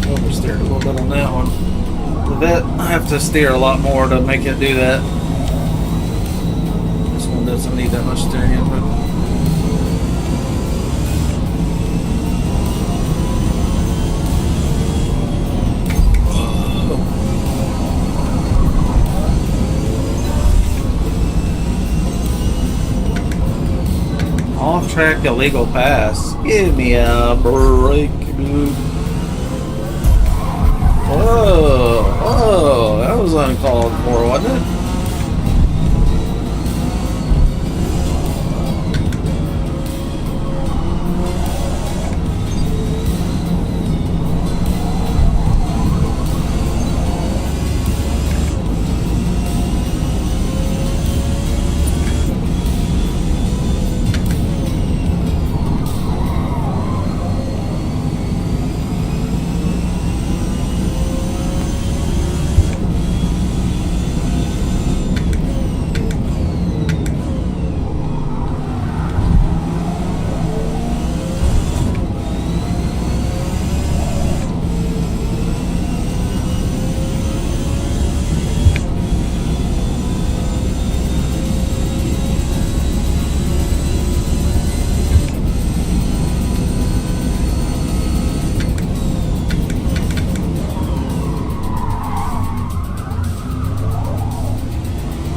Oversteered a little bit on that one. The vet, I have to steer a lot more to make it do that. This one doesn't need that much steering input. Off-track illegal pass. Give me a break, dude. Whoa, that was uncalled for, wasn't it?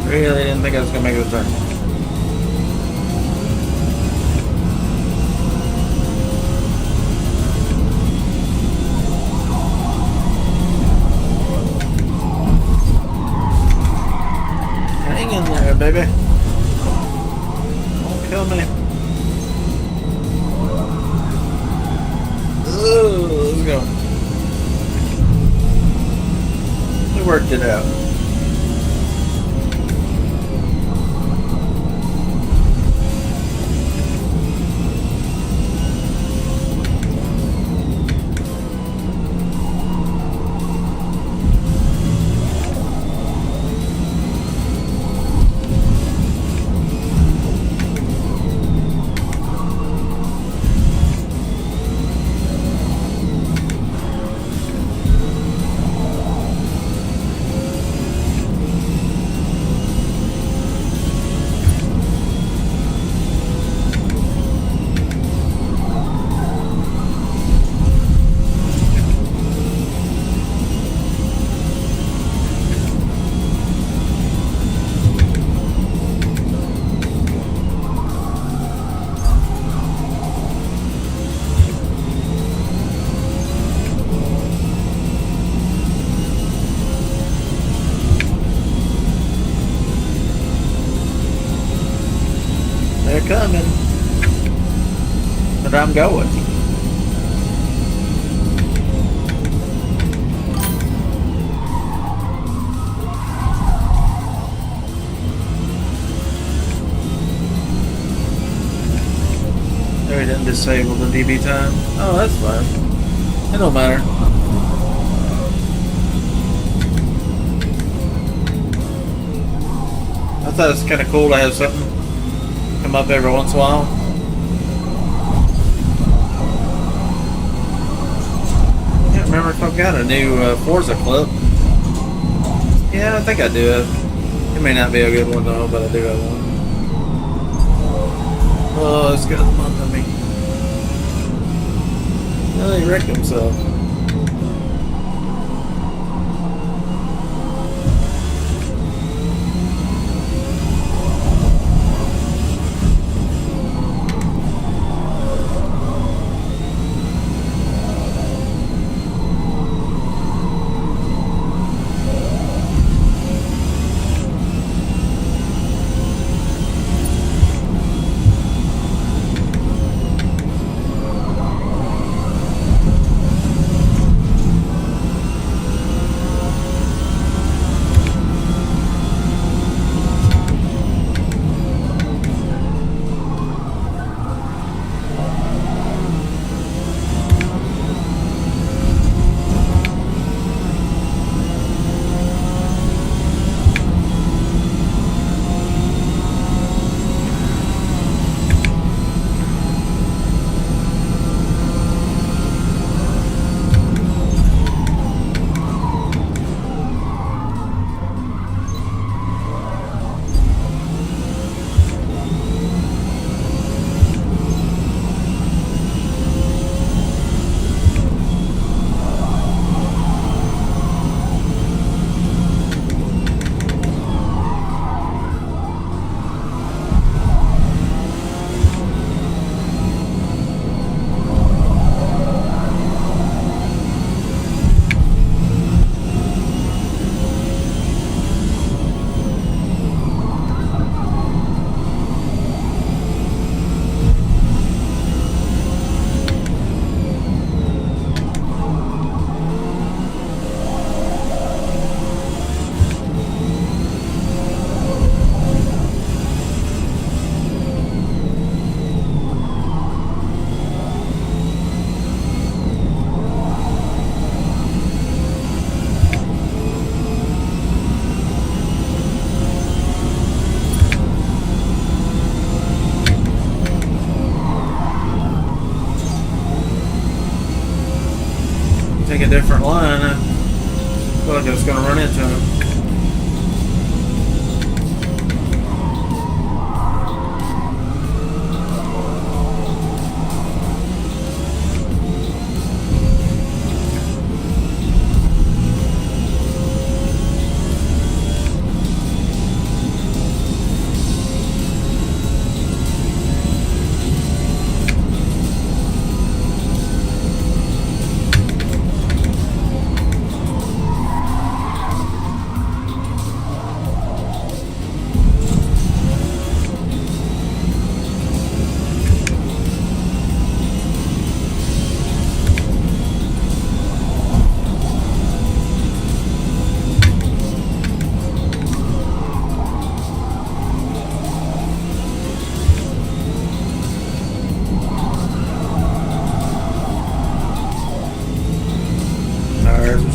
Really didn't think I was gonna make the turn. worked it out. They're coming. But I'm going. There, he didn't disable the DB time. Oh, that's fine. It don't matter. I thought it's kind of cool to have something come up every once in a while. I can't remember if I've got a new Forza clip. Yeah, I think I do. It may not be a good one though, but I do have one. Oh, it's got a month on me. Well, he wrecked himself. Take a different line. I feel like I was going to run into him.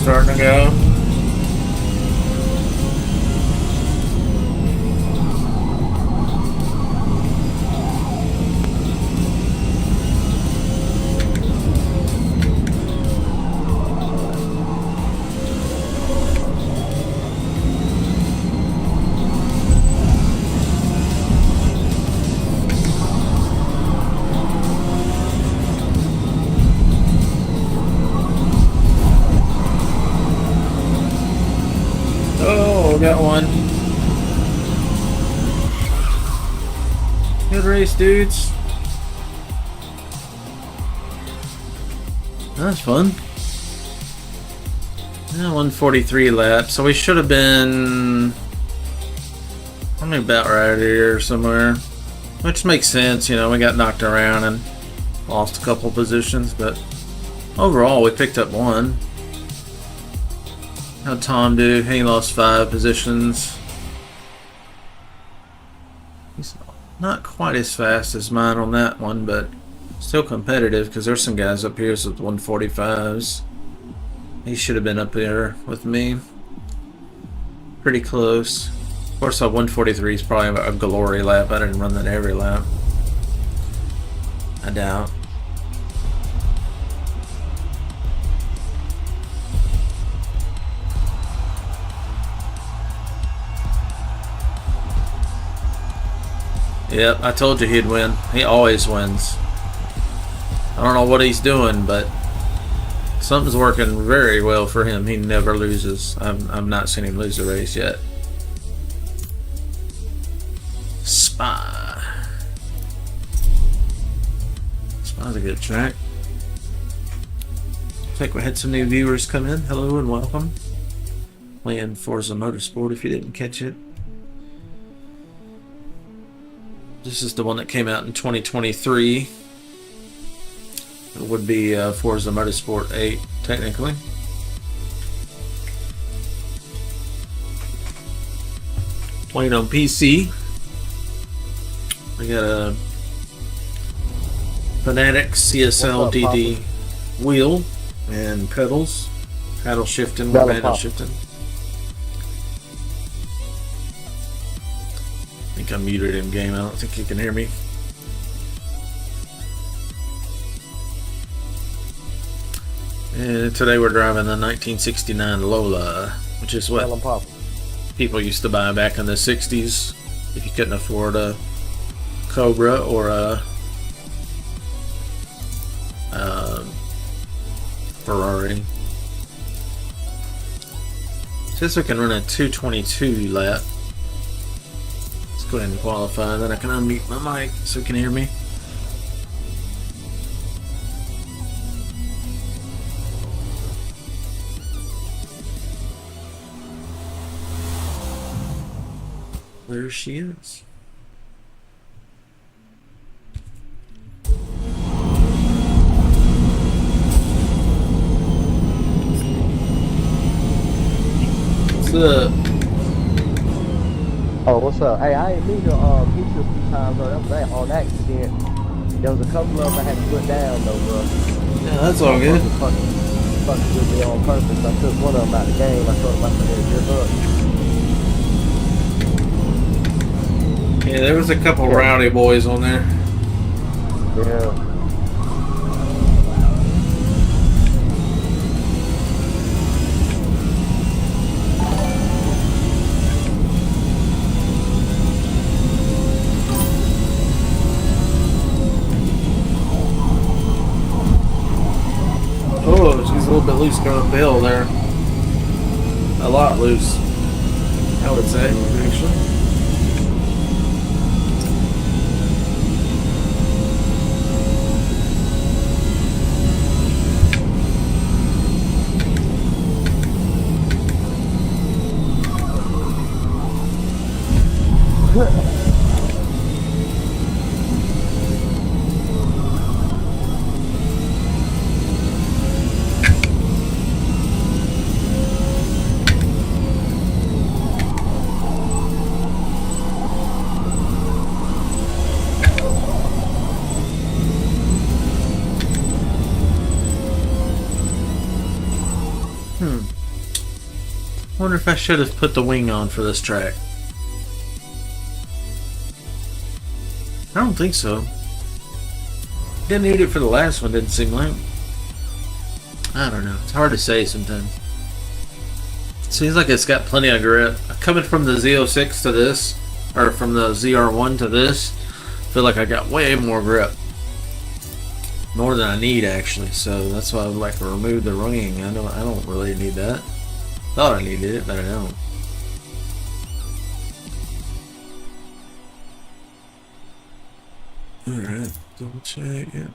starting to go. Oh, got one. Good race, dudes. That's fun. Yeah, 143 laps. So we should have been probably about right here somewhere. Which makes sense, you know, we got knocked around and lost a couple positions, but overall we picked up one. How'd Tom do? He lost 5 positions. He's not quite as fast as mine on that one, but still competitive because there's some guys up here with 145s. He should have been up there with me. Pretty close. Of course, a 143 is probably a glory lap. I didn't run that every lap. I doubt. Yep, I told you he'd win. He always wins. I don't know what he's doing, but something's working very well for him. He never loses. I've not seen him lose a race yet. Spa. Spa's a good track. Looks like we had some new viewers come in. Hello and welcome. Playing Forza Motorsport if you didn't catch it. This is the one that came out in 2023. It would be Forza Motorsport 8, technically. Playing on PC. We got a Fanatic CSL DD wheel and pedals. Paddle shifting, paddle shifting. I think I muted him, game. I don't think you can hear me. And today we're driving the 1969 Lola, which is what Mellonpopr. people used to buy back in the 60s if you couldn't afford a Cobra or a Ferrari. Says we can run a 222 lap. Let's go ahead and qualify, then I can unmute my mic so you can hear me. There she is. What's up? Oh, what's up? Hey, I ain't mean to hit you a few times, though. That was that on accident. There was a couple of them I had to put down, though, bro. Yeah, that's all good. Fucking with me on purpose. I took one of them out of the game. I told him I could give up. Yeah, there was a couple rowdy boys on there. Yeah. Oh, she's a little bit loose going up the hill there. A lot loose, I would say, actually. wonder if I should have put the wing on for this track. I don't think so. Didn't need it for the last one, didn't seem like. I don't know. It's hard to say sometimes. Seems like it's got plenty of grip. Coming from the Z06 to this, or from the ZR1 to this, I feel like I got way more grip. More than I need, actually. So that's why I would like to remove the ring. I don't really need that. Thought I needed it, but I don't. Alright, double check. Yeah.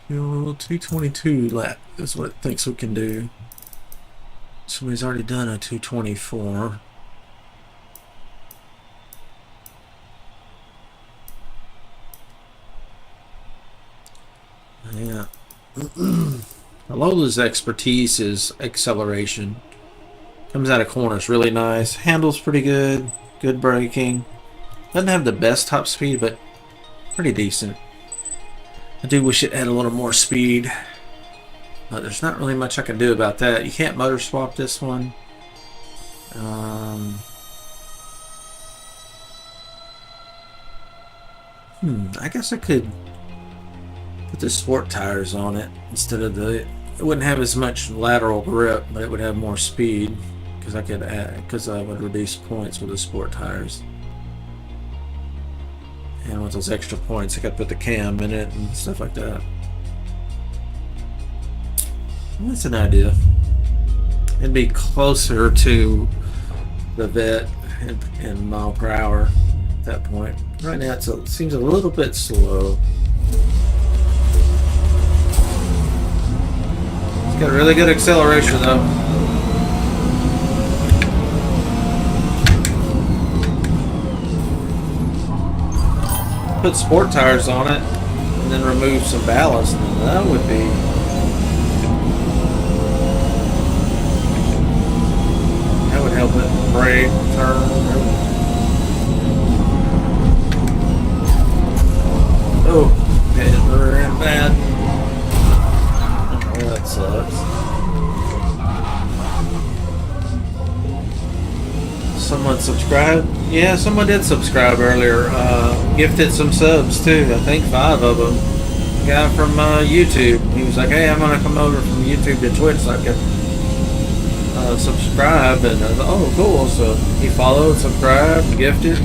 Fuel 222 lap is what it thinks we can do. Somebody's already done a 224. Yeah. Lola's expertise is acceleration. Comes out of corners really nice. Handles pretty good. Good braking. Doesn't have the best top speed, but pretty decent. I do wish it had a little more speed. But there's not really much I can do about that. You can't motor swap this one. I guess I could put the sport tires on it instead of the. It wouldn't have as much lateral grip, but it would have more speed because I could add, because I would reduce points with the sport tires. And with those extra points, I could put the cam in it and stuff like that. That's an idea. It'd be closer to the vet in mile per hour at that point. Right now it seems a little bit slow. It's got really good acceleration though. Put sport tires on it and then remove some ballast, and that would be. Help it brake, turn. Oh, okay, we're in bad. Oh, that sucks. Someone subscribed? Yeah, someone did subscribe earlier. Gifted some subs too. I think 5 of them. A guy from YouTube. He was like, "Hey, I'm gonna come over from YouTube to Twitch so I can." Subscribe, and I was like, oh cool, so he followed, subscribed, gifted,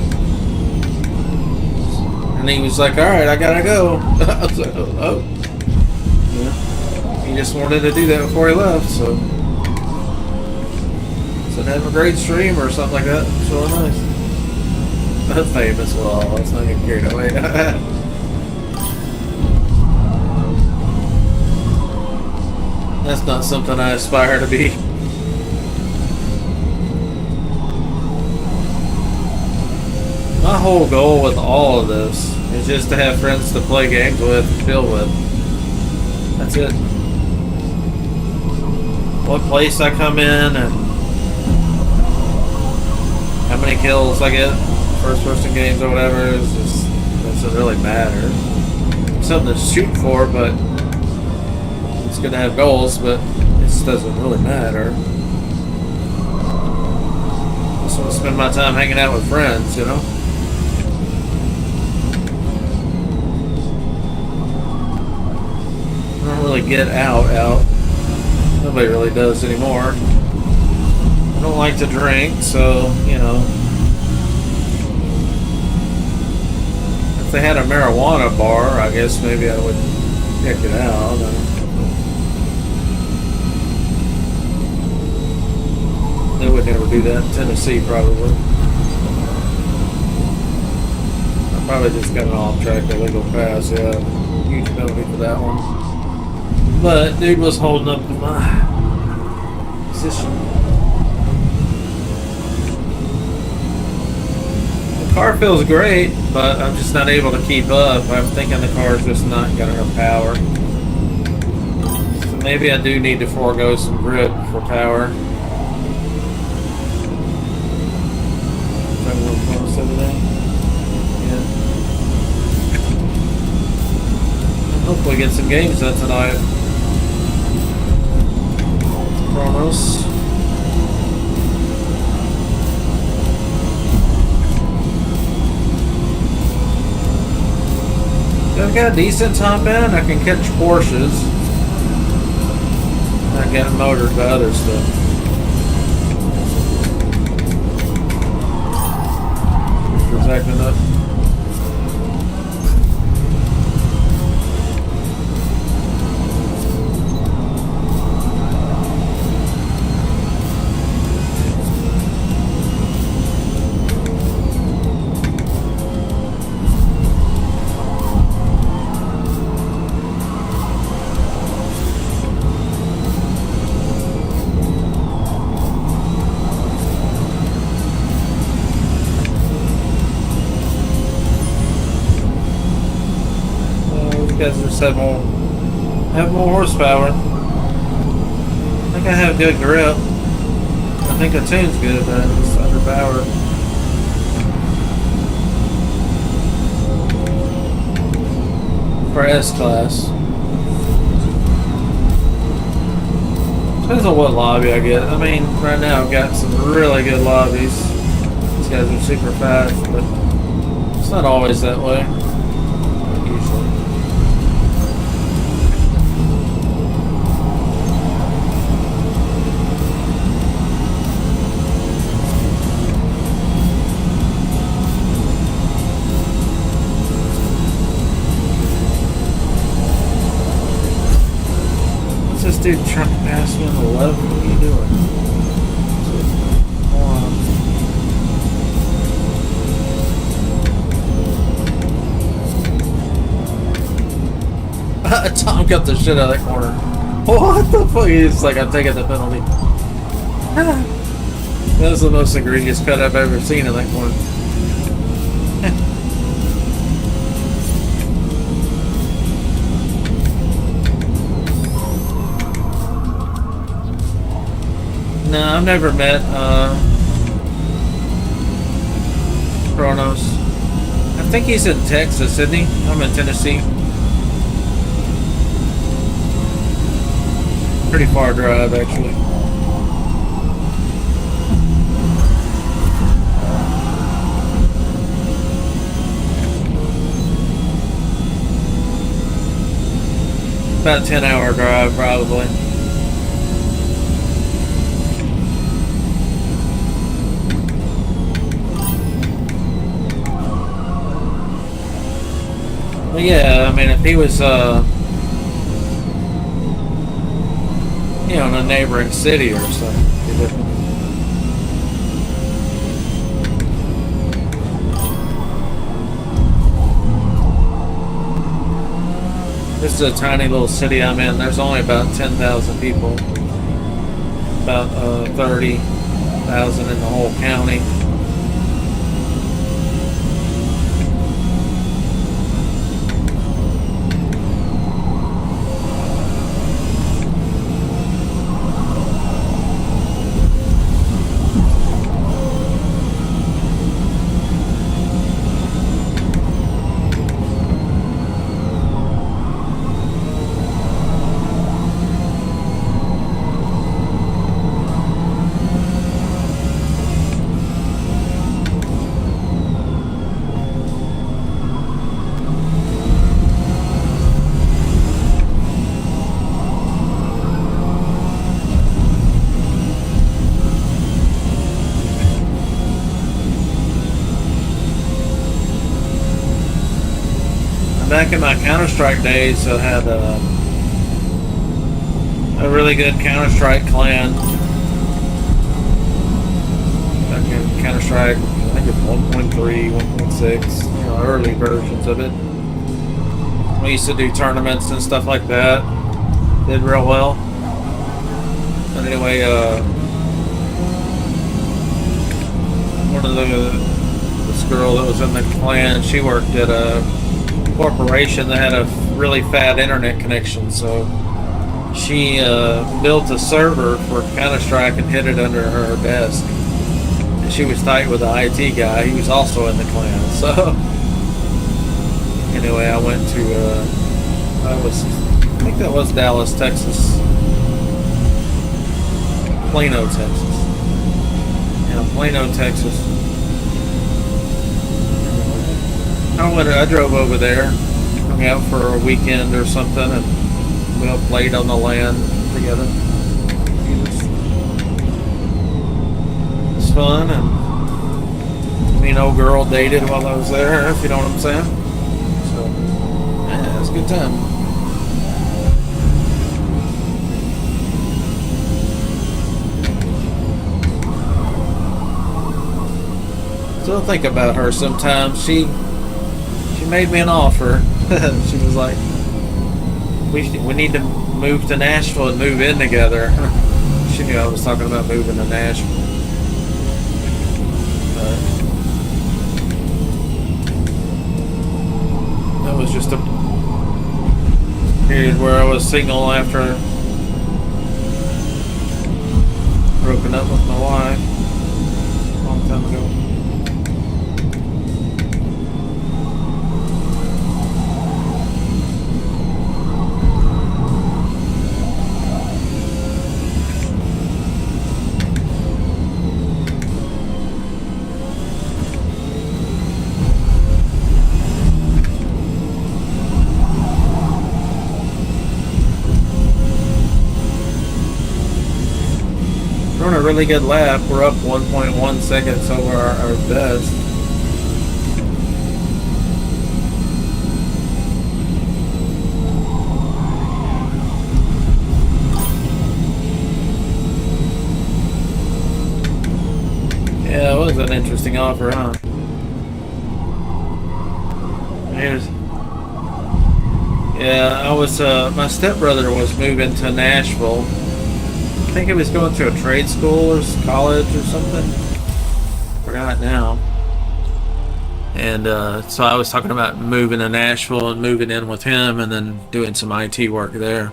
and he was like, alright, I gotta go. I was like, oh. Yeah. He just wanted to do that before he left, so have a great stream or something like that. It's really nice. That's famous. Well, let's not get carried away. That's not something I aspire to be. My whole goal with all of this is just to have friends to play games with and chill with. That's it. What place I come in and how many kills I get, first person games or whatever, is just, doesn't really matter. It's something to shoot for, but it's good to have goals, but it just doesn't really matter. I just want to spend my time hanging out with friends, you know? I don't really get out. Nobody really does anymore. I don't like to drink, so, you know. If they had a marijuana bar, I guess maybe I would check it out. They would never do that in Tennessee, probably. I probably just got an off-track illegal pass, yeah. Huge penalty for that one. But dude was holding up to my position. The car feels great, but I'm just not able to keep up. I'm thinking the car's just not got enough power. So maybe I do need to forego some grip for power. Is that what we're close over there? Yeah. Hopefully get some games done tonight. Chronos. I've got a decent top end. I can catch Porsches. Not getting motored by other stuff. Just acting up. Guys just have more horsepower. I think I have good grip. I think the tune's good, but it's underpowered. For S-Class. Depends on what lobby I get. I mean, right now I've got some really good lobbies. These guys are super fast, but it's not always that way. Usually. This dude trying to pass me on the left. What are you doing? Hold on. Tom got the shit out of that corner. What the fuck? He's like, I'm taking the penalty. That was the most egregious cut I've ever seen in that corner. No, I've never met Kronos. I think he's in Texas, isn't he? I'm in Tennessee. Pretty far drive, actually. About a 10-hour drive, probably. But yeah, I mean, if he was, you know, in a neighboring city or something, it'd be different. This is a tiny little city I'm in. There's only about 10,000 people. About 30,000 in the whole county. Back in my Counter-Strike days, I had a really good Counter-Strike clan. Back in Counter-Strike, I think it's 1.3, 1.6, you know, early versions of it. We used to do tournaments and stuff like that. Did real well. But anyway, this girl that was in the clan, she worked at a corporation that had a really fat internet connection, so she built a server for Counter-Strike and hid it under her desk. And she was tight with the IT guy. He was also in the clan. So anyway, I went to I think that was Dallas, Texas. Plano, Texas. Yeah, Plano, Texas. I drove over there. I hung out for a weekend or something, and we all played on the land together. It's fun, and me and old girl dated while I was there, if you know what I'm saying. So, yeah, it was a good time. Still think about her sometimes. She made me an offer. She was like, we need to move to Nashville and move in together. She knew I was talking about moving to Nashville. But that was just a period where I was single after broken up with my wife a long time ago. We're on a really good lap. We're up 1.1 seconds over our best. Yeah, it was an interesting offer, huh? Yeah, I was, my stepbrother was moving to Nashville. I think he was going to a trade school or college or something. Forgot now. And so I was talking about moving to Nashville and moving in with him and then doing some IT work there.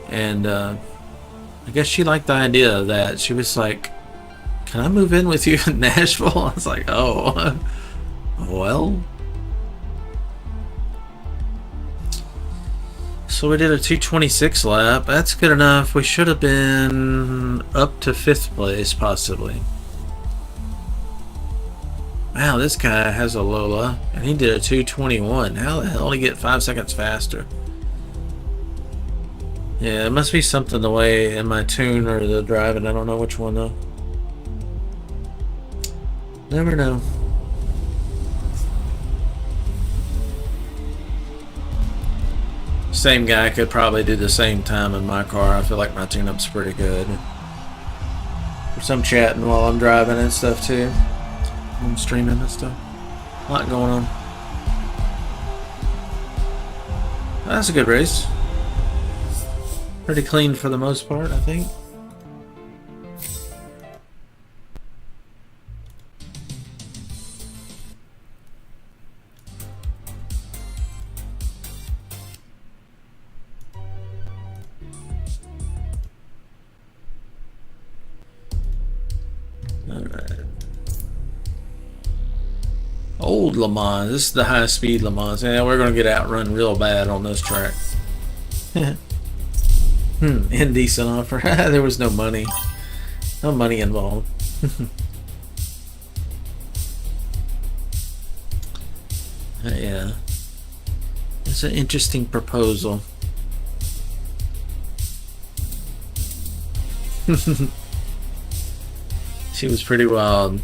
And I guess she liked the idea of that. She was like, "Can I move in with you in Nashville?" I was like, "Oh, well." So we did a 226 lap. That's good enough. We should have been up to 5th place, possibly. Wow, this guy has a Lola, and he did a 221. How the hell did he get 5 seconds faster? Yeah, it must be something the way in my tune or the driving. I don't know which one, though. Never know. Same guy could probably do the same time in my car. I feel like my tune-up's pretty good. There's some chatting while I'm driving and stuff too. I'm streaming and stuff. A lot going on. That's a good race. Pretty clean for the most part, I think. Old Le Mans. This is the high-speed Le Mans. Yeah, we're gonna get outrun real bad on this track. Indecent offer. There was no money. No money involved. Yeah. It's an interesting proposal. She was pretty wild.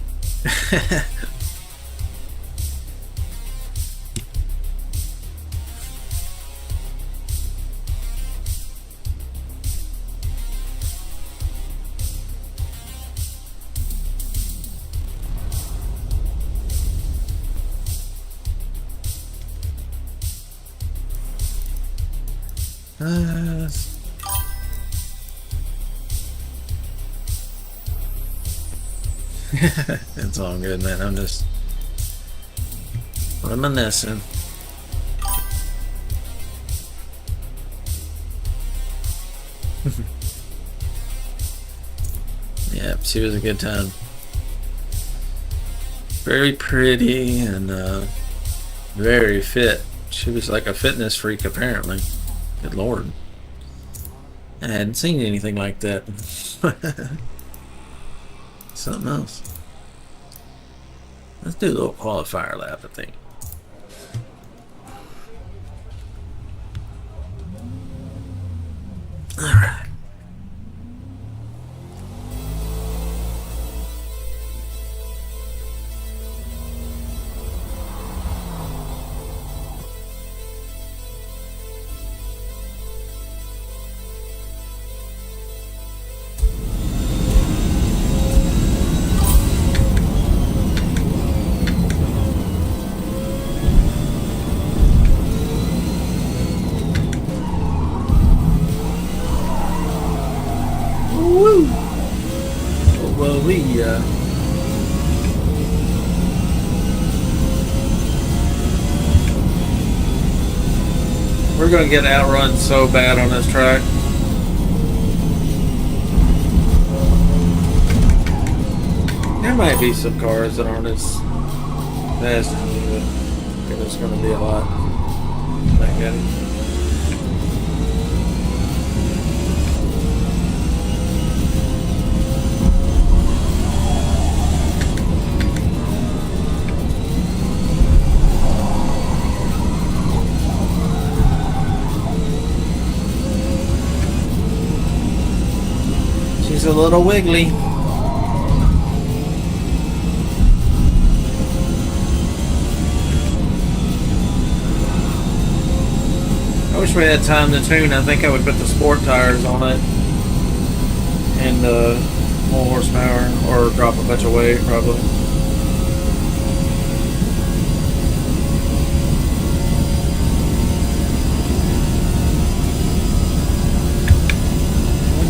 It's all good, man. I'm just reminiscing. Yep, she was a good time. Very pretty and very fit. She was like a fitness freak, apparently. Good lord. I hadn't seen anything like that. Something else. Let's do a little qualifier lap, I think. Alright. Woo! Well, we're gonna get outrun so bad on this track. There might be some cars that aren't as fast as me, but there's gonna be a lot. Like that. She's a little wiggly. I wish we had time to tune. I think I would put the sport tires on it and more horsepower, or drop a bunch of weight probably.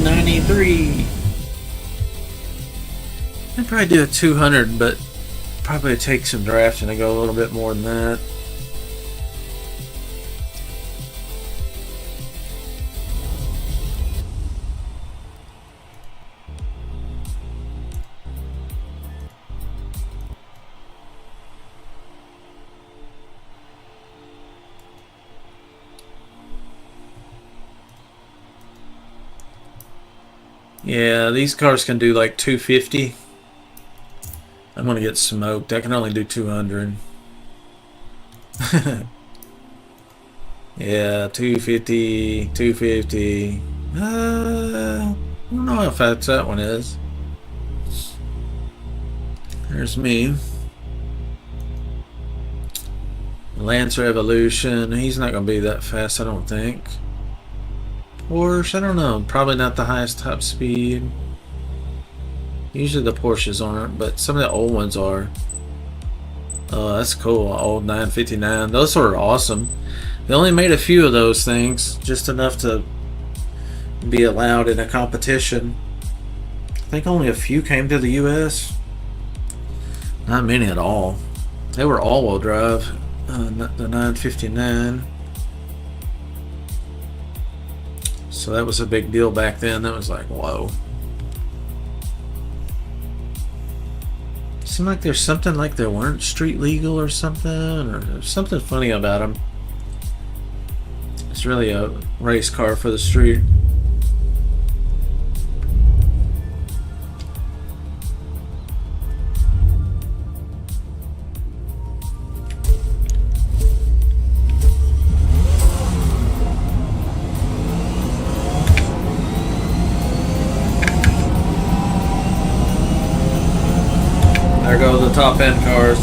$193. I'd probably do a 200, but probably take some drafting to go a little bit more than that. Yeah, these cars can do like 250. I'm gonna get smoked. I can only do 200. Yeah, 250, 250. I don't know how fast that one is. There's me. Lancer Evolution. He's not gonna be that fast, I don't think. Porsche, I don't know. Probably not the highest top speed. Usually the Porsches aren't, but some of the old ones are. Oh, that's cool. Old 959. Those are awesome. They only made a few of those things, just enough to be allowed in a competition. I think only a few came to the US. Not many at all. They were all-wheel drive. The 959. So that was a big deal back then. That was like, whoa. Seemed like there's something like they weren't street legal or something, or there's something funny about them. It's really a race car for the street. There go the top end cars.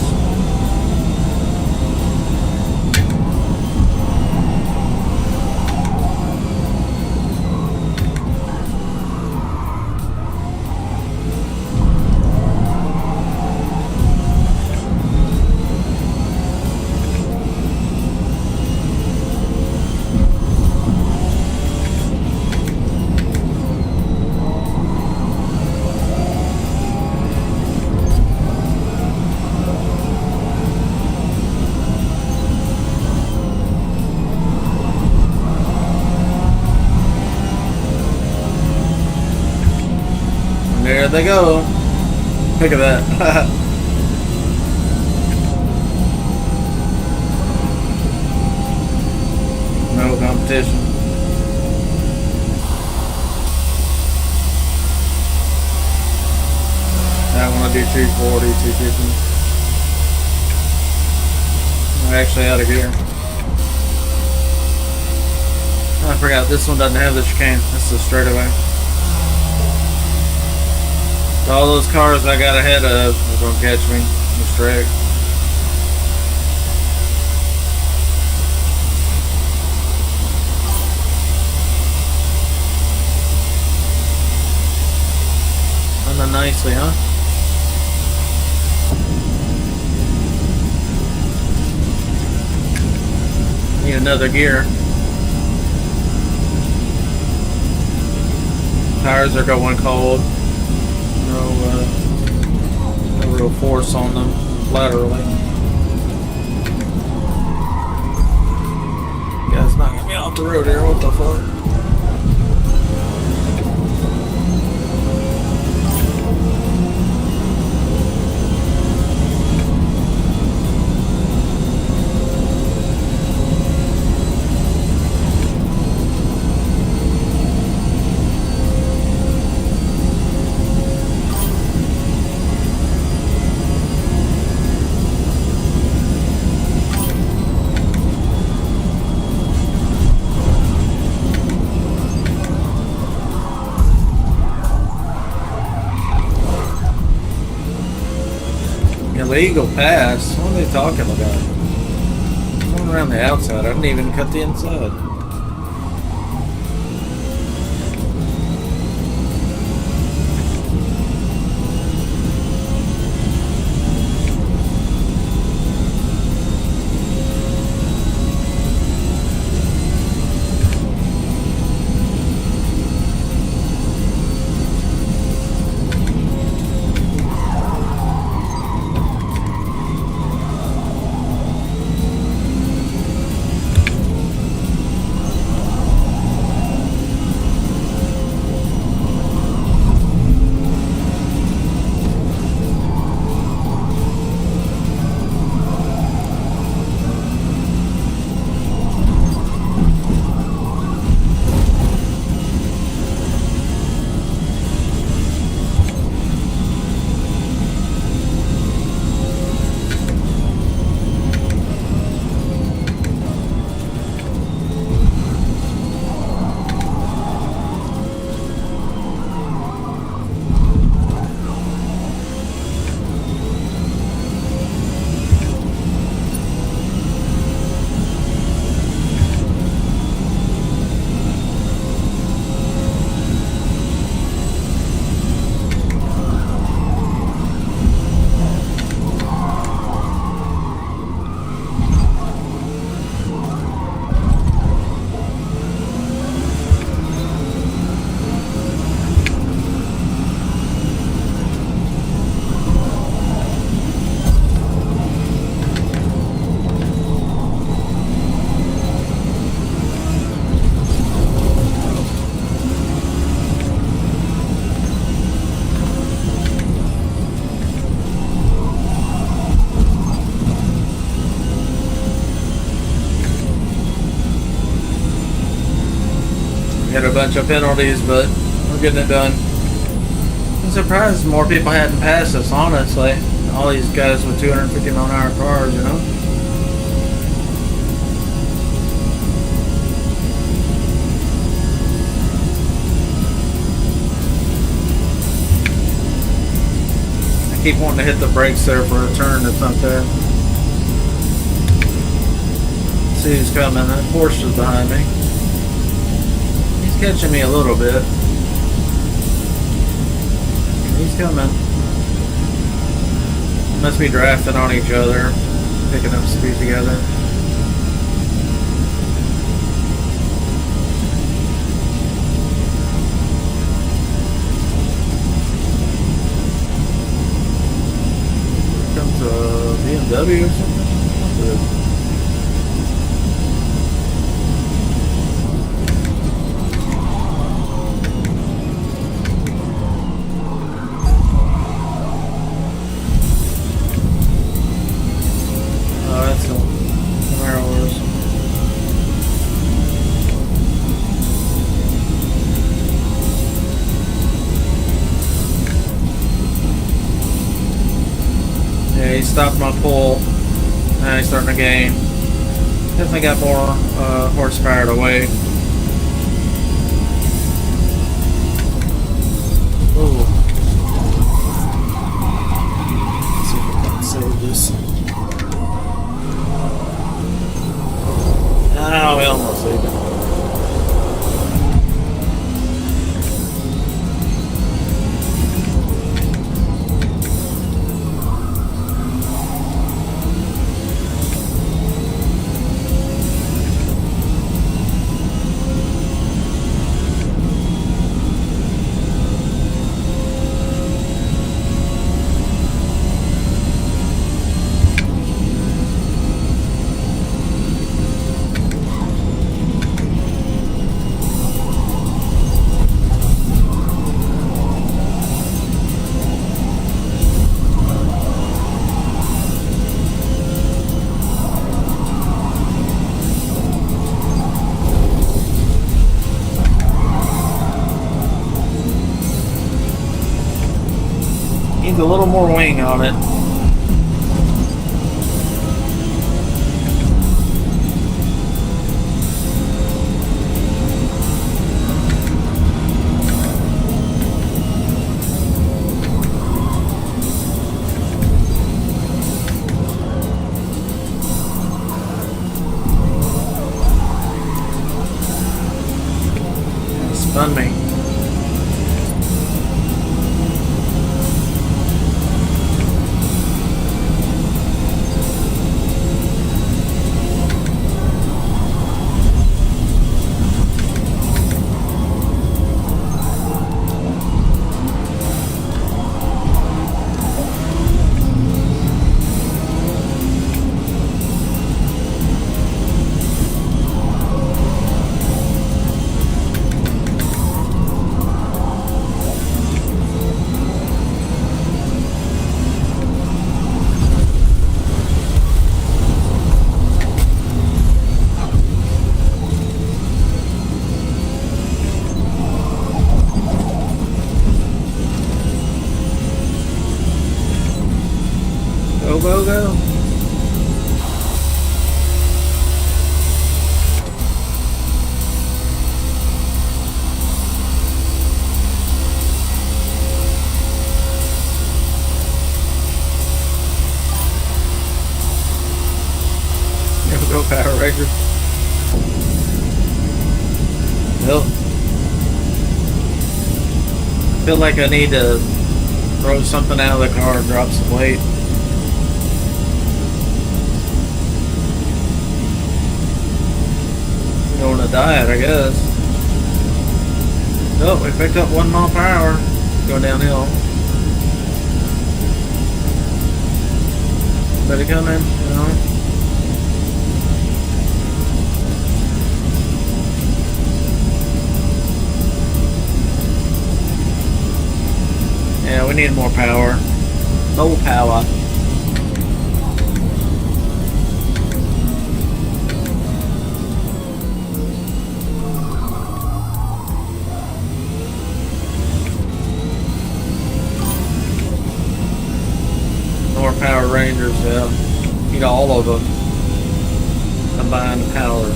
There they go. Look at that. No competition. I want to do 240, 250. I'm actually out of gear. I forgot this one doesn't have the chicane. This is straightaway. So all those cars I got ahead of are gonna catch me. Straight. Running nicely, huh? Need another gear. Tires are going cold. No real force on them laterally. Guy's knocking me off the road here. What the fuck? Illegal pass? What are they talking about? Going around the outside. I didn't even cut the inside. Got a bunch of penalties, but we're getting it done. I'm surprised more people hadn't passed us, honestly. All these guys with 250 mile an hour cars, you know? I keep wanting to hit the brakes there for a turn that's not there. Let's see who's coming. That Porsche is behind me. He's catching me a little bit. He's coming. Must be drafting on each other, picking up speed together. Here comes a BMW or something. He stopped my pull. Now he's starting to gain. Definitely got more horsepower to weight. needs a little more wing on it. Spun me. Go, go, go. Here we go, Power Ranger. Well, I feel like I need to throw something out of the car and drop some weight. Going on a diet, I guess. Oh, we picked up 1 mile per hour. Going downhill. Better come in, you know. Yeah, we need more power. More power. More Power Rangers, yeah. Need all of them. Combined power.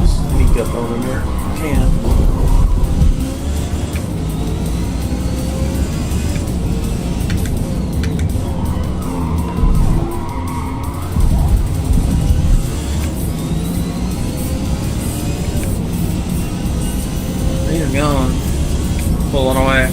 Sneak up over there. Can. Gone. Pulling away.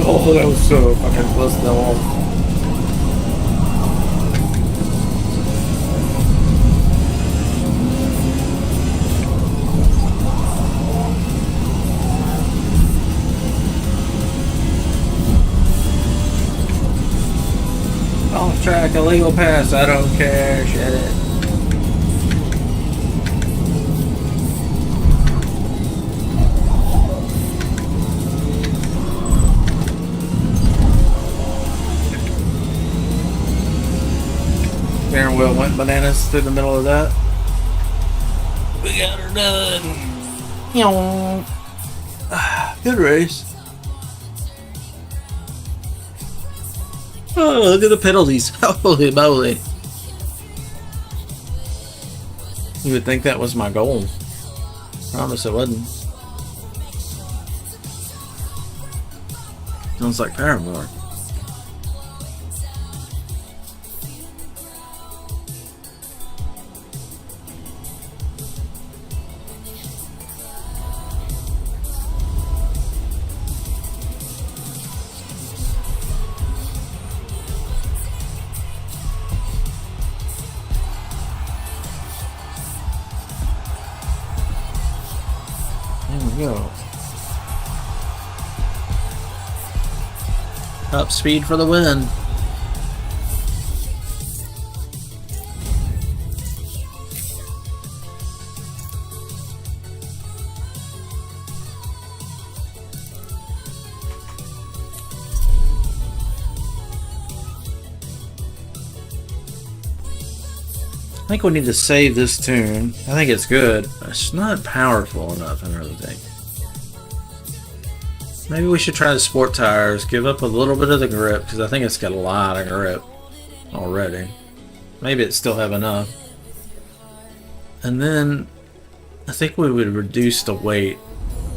Oh, that was so fucking close to the wall. Off track, illegal pass, I don't care, shit it. Steering wheel went bananas through the middle of that. We got her done. Good race. Oh, look at the penalties. Holy moly. You would think that was my goal. Promise it wasn't. Sounds like Paramore. Top speed for the win. I think we need to save this tune. I think it's good. It's not powerful enough, I really think. Maybe we should try the sport tires, give up a little bit of the grip, because I think it's got a lot of grip already. Maybe it still have enough. And then I think we would reduce the weight,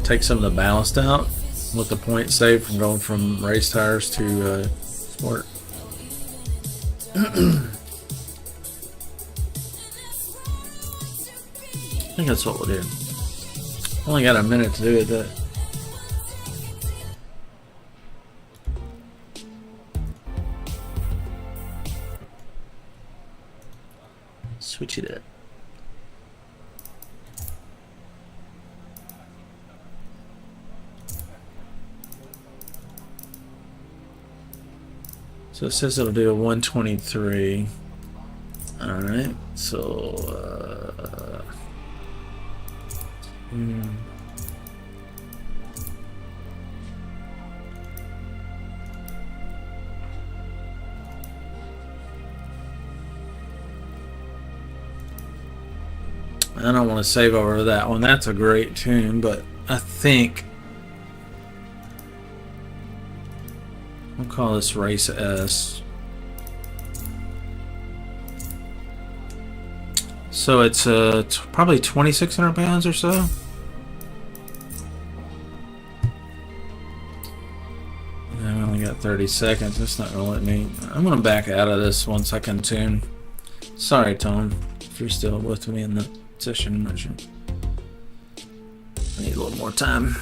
take some of the ballast out, with the point saved from going from race tires to sport. I think that's what we'll do. Only got a minute to do it though. Switch it up. So it says it'll do a 123. Alright, so I don't want to save over that one. That's a great tune, but I think we'll call this Race S. So it's probably 2,600 pounds or so. I only got 30 seconds. That's not gonna let me. I'm gonna back out of this once I can tune. Sorry, Tom, if you're still with me in the session. I need a little more time.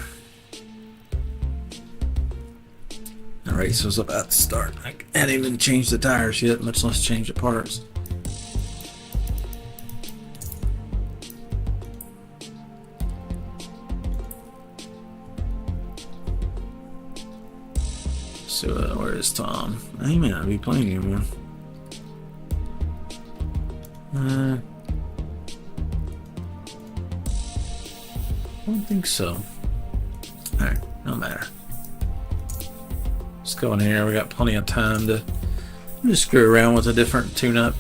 The race was about to start. I hadn't even changed the tires yet, much less change the parts. So where is Tom? He may not be playing anymore. I don't think so. Alright, no matter. Let's go in here. We got plenty of time to just screw around with a different tune-up.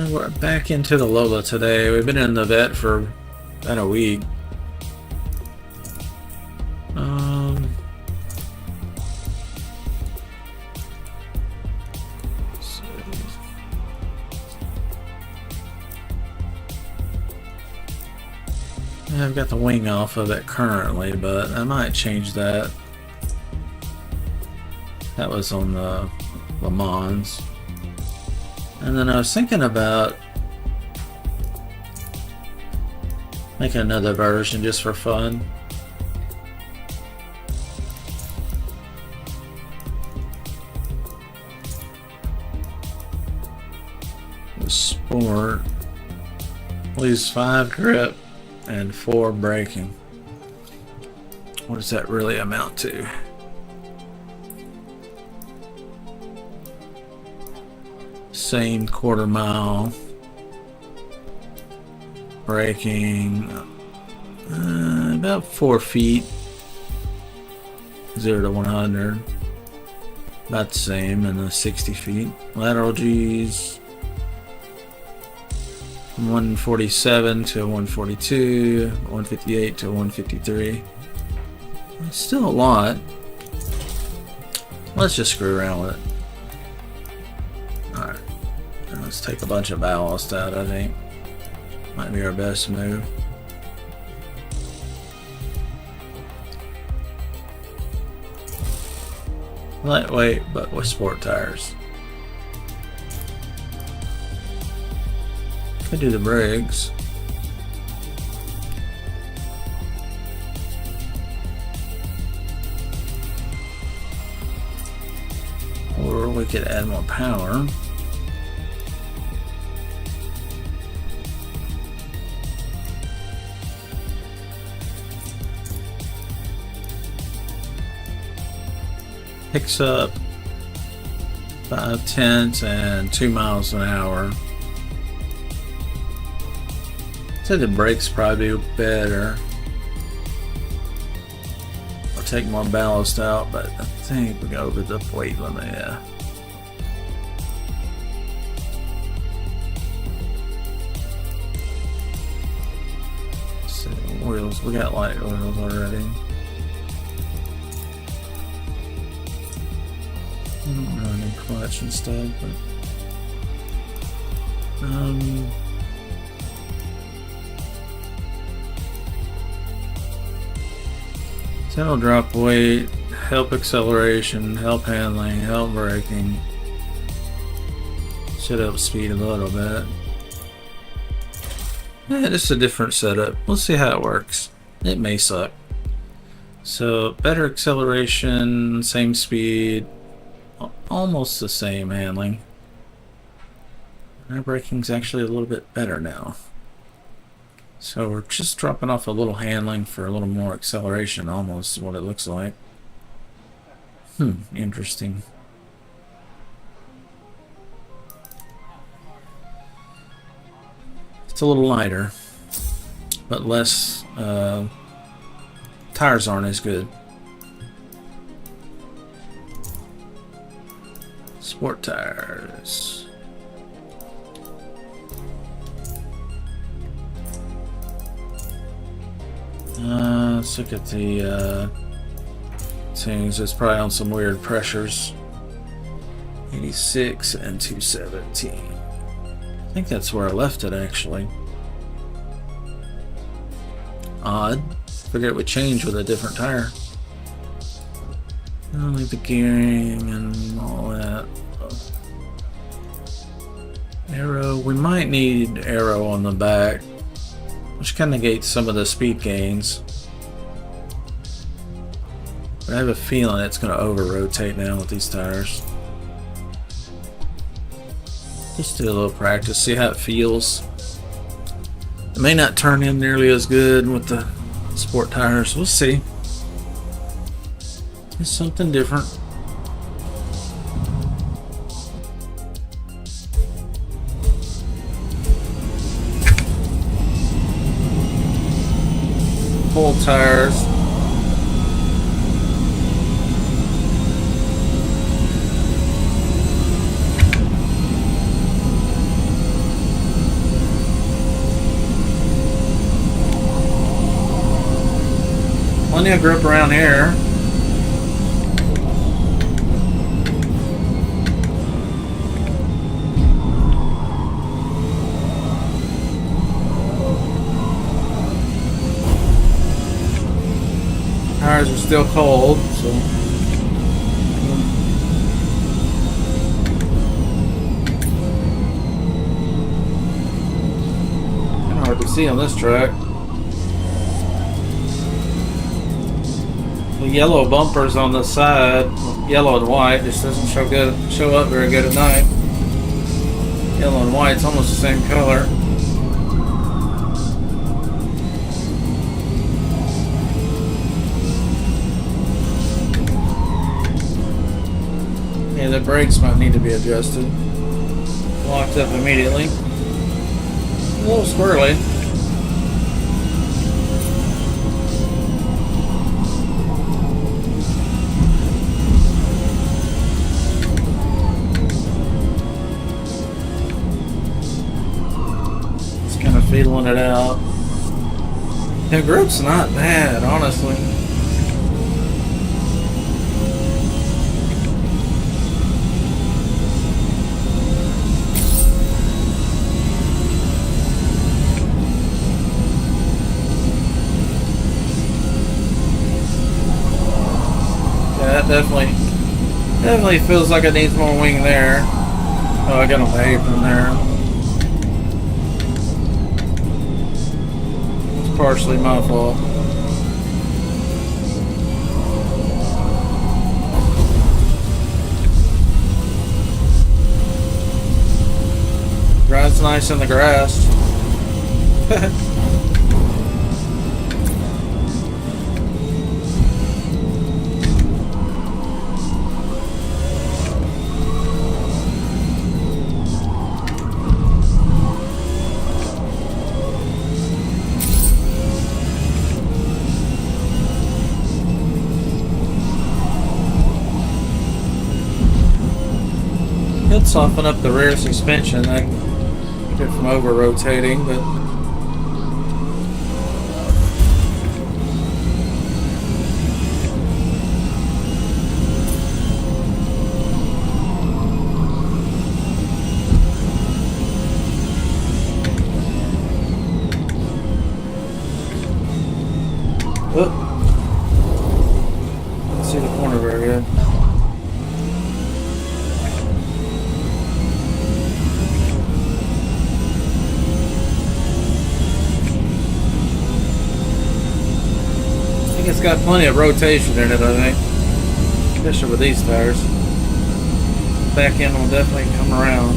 We're back into the Lola today. We've been in the vet for about a week. I've got the wing off of it currently, but I might change that. That was on the Le Mans. And then I was thinking about making another version just for fun. The Sport lose 5 grip and 4 braking. What does that really amount to? Same quarter mile braking, about 4 feet, 0 to 100, about the same in the 60 feet. Lateral G's from 147 to 142, 158 to 153. It's still a lot. Let's just screw around with it. Alright, let's take a bunch of ballast out, I think. Might be our best move. Lightweight, but with sport tires. Could do the brakes. we could add more power. Picks up 5/10 and 2 miles an hour. So the brakes probably be better. I'll take more ballast out, but I think we go over the weight limit. Yeah. So wheels, we got light oils already. I don't know any clutch and stuff, but so it'll drop weight, help acceleration, help handling, help braking. Should help speed a little bit. Yeah, just a different setup. We'll see how it works. It may suck. So better acceleration, same speed. Almost the same handling. Our braking's actually a little bit better now. So we're just dropping off a little handling for a little more acceleration, almost what it looks like. Interesting. It's a little lighter, but less, tires aren't as good. Sport tires. Let's look at the tunes. It's probably on some weird pressures. 86 and 217. I think that's where I left it actually. Odd. Figured it would change with a different tire. Only the gearing and all that. Aero, we might need aero on the back, which kind of negates some of the speed gains. But I have a feeling it's going to over-rotate now with these tires. Just do a little practice, see how it feels. It may not turn in nearly as good with the sport tires. We'll see. It's something different. Full tires. Plenty of grip around here. Tires are still cold, so kind of hard to see on this track. The yellow bumpers on the side, yellow and white, just doesn't show up very good at night. Yellow and white's almost the same color. Yeah, the brakes might need to be adjusted. Locked up immediately. A little squirrely. Just kind of feeling it out. The grip's not bad, honestly. Definitely feels like it needs more wing there. Oh, I got a wave in there. It's partially my fault. It's nice in the grass. It'd soften up the rear suspension. That keep it from over rotating, but can't see the corner very good. It's got plenty of rotation in it, I think, especially with these tires. Back end will definitely come around.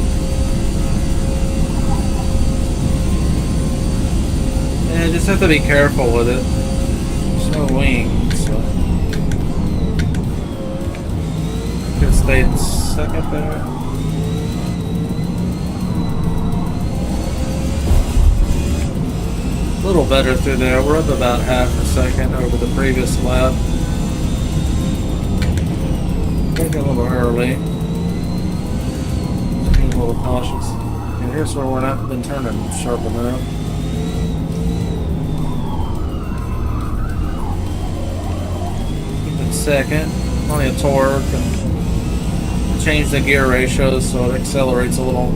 Yeah, just have to be careful with it. There's no wings, so could have stayed second there. A little better through there. We're up about half a second over the previous lap. Maybe a little early. Being a little cautious. And here's where we're not been turning sharp enough. Keep it second. Plenty of torque and change the gear ratios so it accelerates a little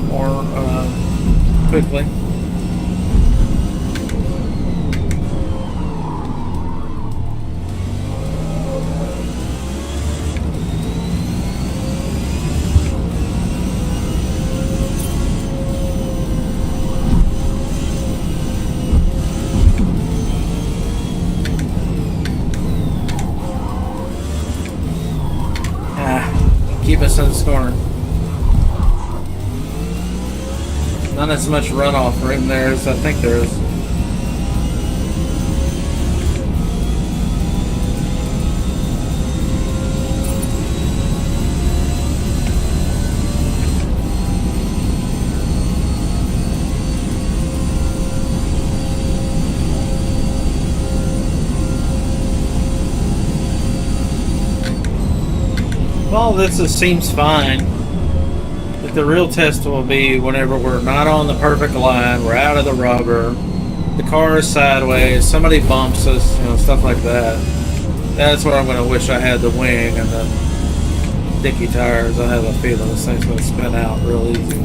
more quickly. Keep us in the corner. Not as much runoff room there as I think there is. All this seems fine, but the real test will be whenever we're not on the perfect line, we're out of the rubber, the car is sideways, somebody bumps us, you know, stuff like that. That's where I'm going to wish I had the wing and the dicky tires. I have a feeling this thing's going to spin out real easy.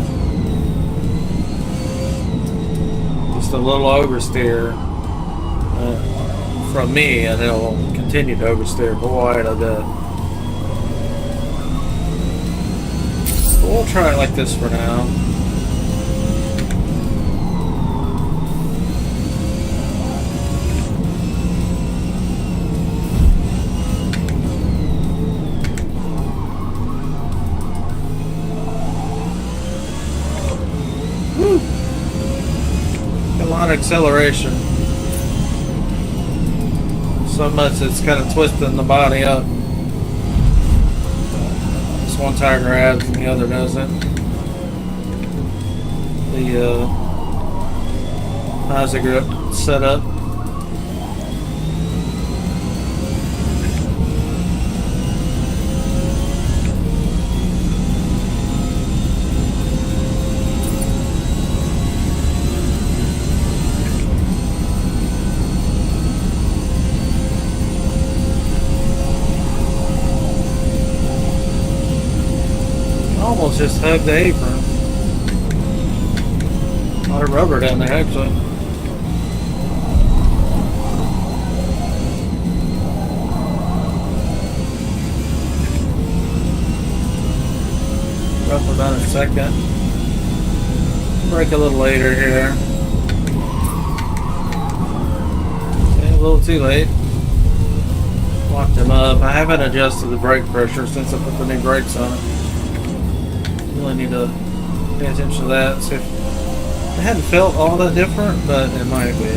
Just a little oversteer from me, and it'll continue to oversteer quite a bit. We'll try it like this for now. Woo! A lot of acceleration. So much it's kind of twisting the body up. One tire grabs and the other doesn't. The Mazda grip setup. Almost just hugged the apron. A lot of rubber down there, actually. Rough about a second. Brake a little later here. Okay, a little too late. Locked him up. I haven't adjusted the brake pressure since I put the new brakes on it. Really need to Pay attention to that. See if it hadn't felt all that different, but it might be.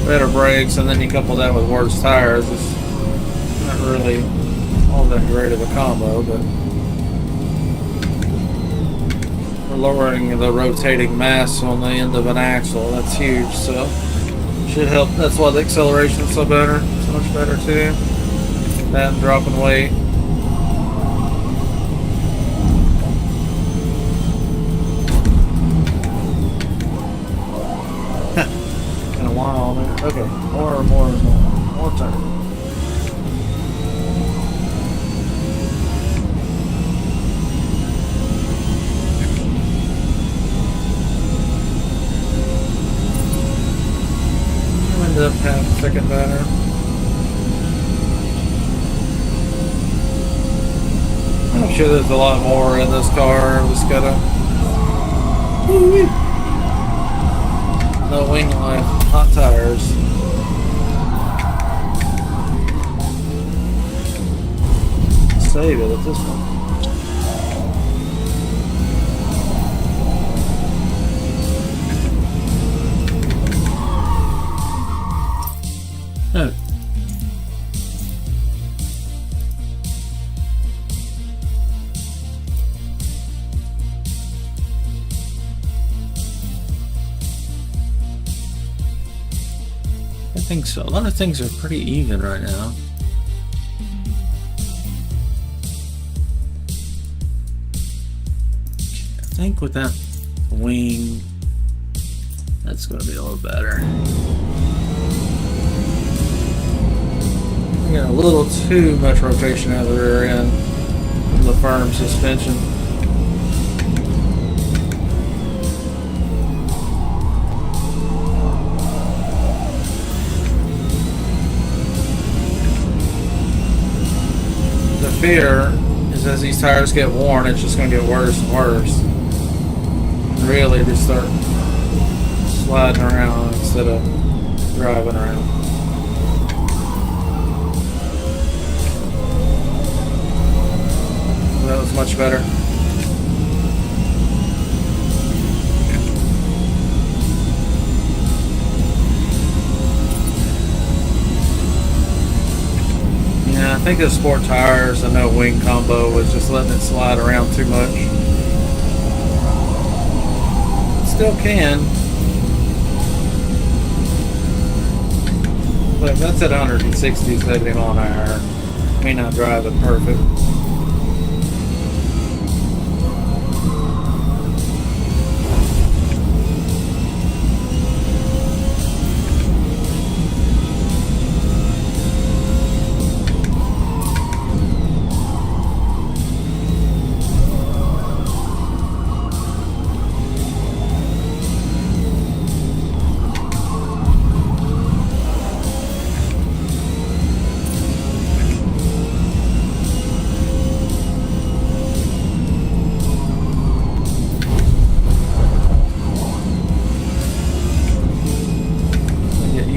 Better brakes, and then you couple that with worse tires. It's not really all that great of a combo, but we're lowering the rotating mass on the end of an axle. That's huge, so should help. That's why the acceleration's so better, so much better too. That and dropping weight. Kind of wild, man. Okay, more turn. End up half a second better. I'm sure there's a lot more in this car. Just gotta. Woo-wee. No wing life, hot tires. Save it at this one. Oh. I think so. A lot of things are pretty even right now. I think with that wing, that's going to be a little better. We got a little too much rotation out of the rear end from the firm suspension. The fear is as these tires get worn, it's just going to get worse and worse. And really just start sliding around instead of driving around. That was much better. Yeah, I think the sport tires and no wing combo was just letting it slide around too much. Still can. But if that's at 160, 70 mile an hour, may not drive it perfect.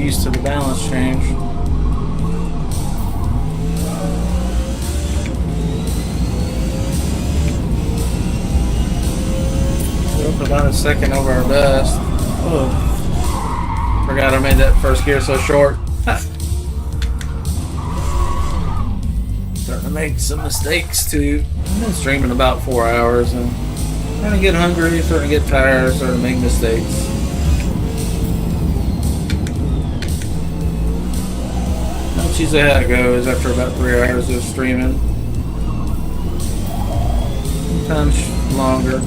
To the balance change. We're up about a second over our best. Oh, forgot I made that first gear so short. Starting to make some mistakes too. I've been streaming about 4 hours and starting to get hungry, starting to get tired, starting to make mistakes. That's usually how it goes after about 3 hours of streaming. Sometimes longer.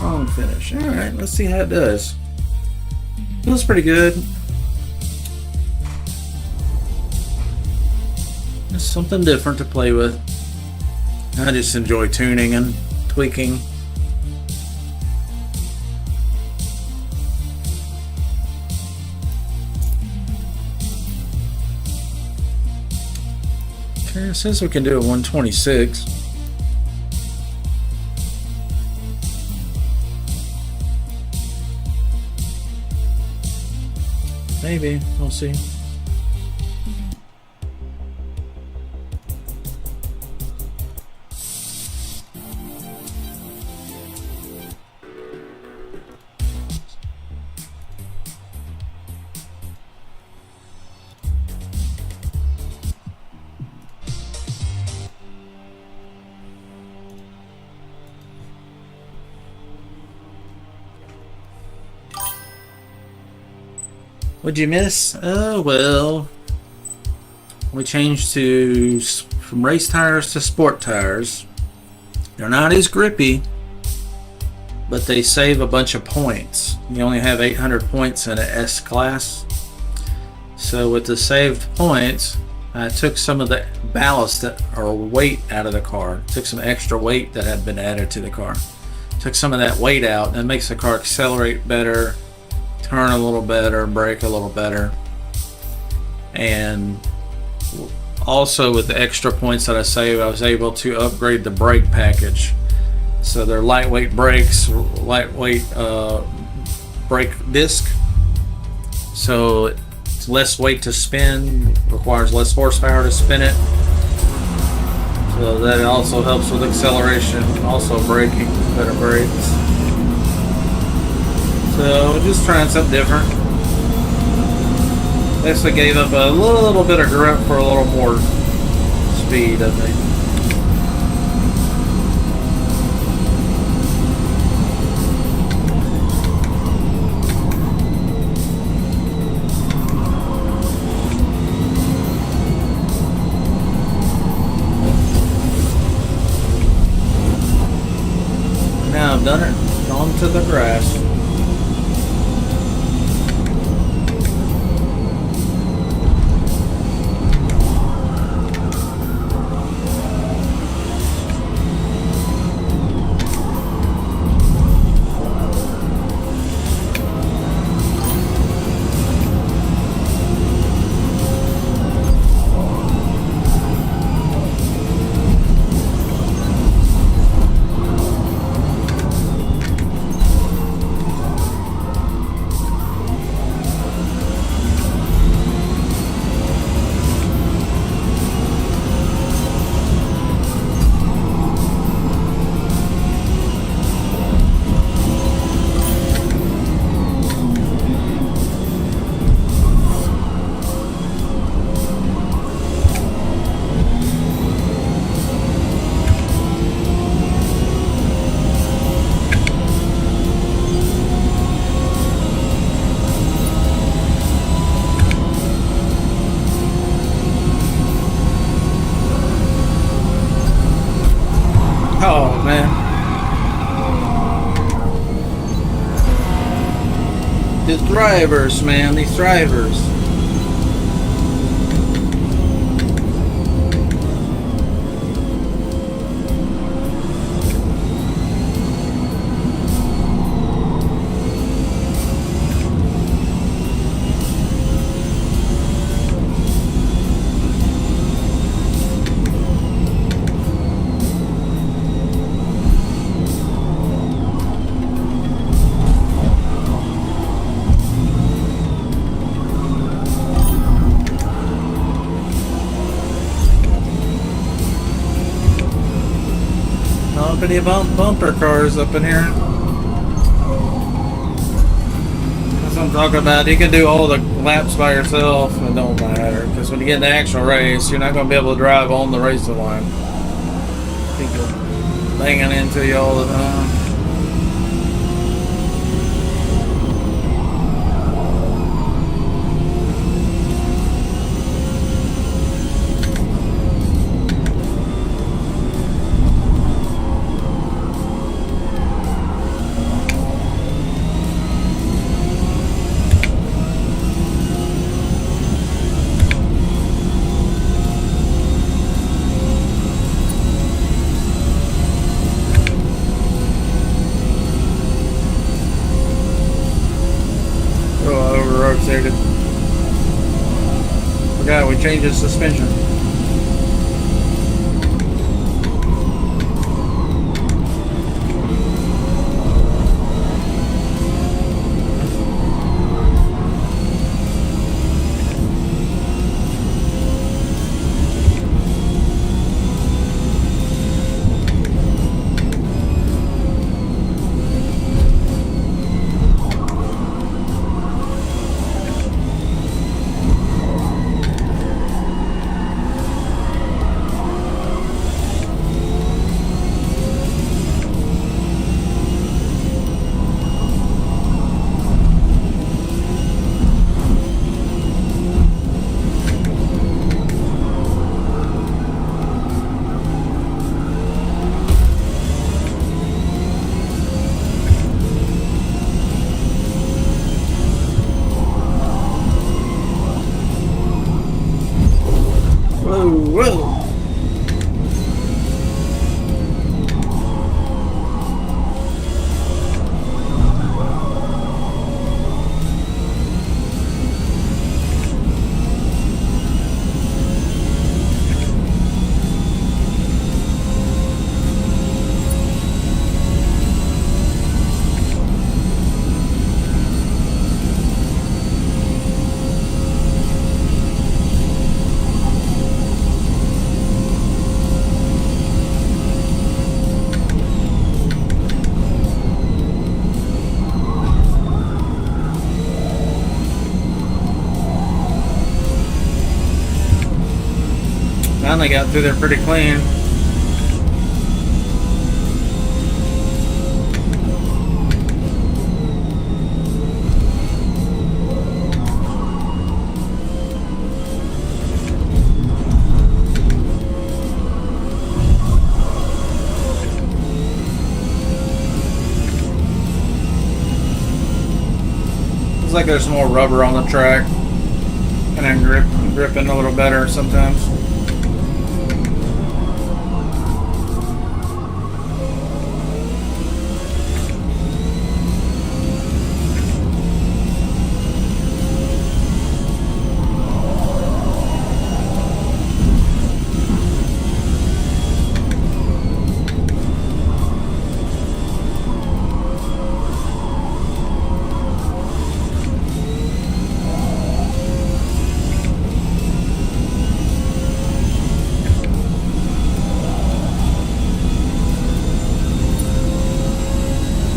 Wrong finish. Alright, let's see how it does. Feels pretty good. It's something different to play with. I just enjoy tuning and tweaking. Okay, it says we can do a 126. Maybe. We'll see. What'd you miss? Oh, well. We changed from race tires to sport tires. They're not as grippy, but they save a bunch of points. You only have 800 points in an S class. So with the saved points, I took some of the ballast or weight out of the car. Took some extra weight that had been added to the car. Took some of that weight out, and it makes the car accelerate better, turn a little better, brake a little better. And also with the extra points that I saved, I was able to upgrade the brake package. So they're lightweight brakes, lightweight brake disc. So it's less weight to spin, requires less horsepower to spin it. So that also helps with acceleration, also braking, better brakes. So just trying something different. Actually gave up a little bit of grip for a little more speed, I think. Now I've done it, onto the grass. Oh man. These drivers, man, these drivers. Any bumper cars up in here. That's what I'm talking about. You can do all the laps by yourself, it don't matter. Because when you get in the actual race, you're not going to be able to drive on the racing line. People banging into you all the time. Rotated. Forgot we changed the suspension. finally got through there pretty clean. Looks like there's more rubber on the track, and I'm gripping a little better sometimes.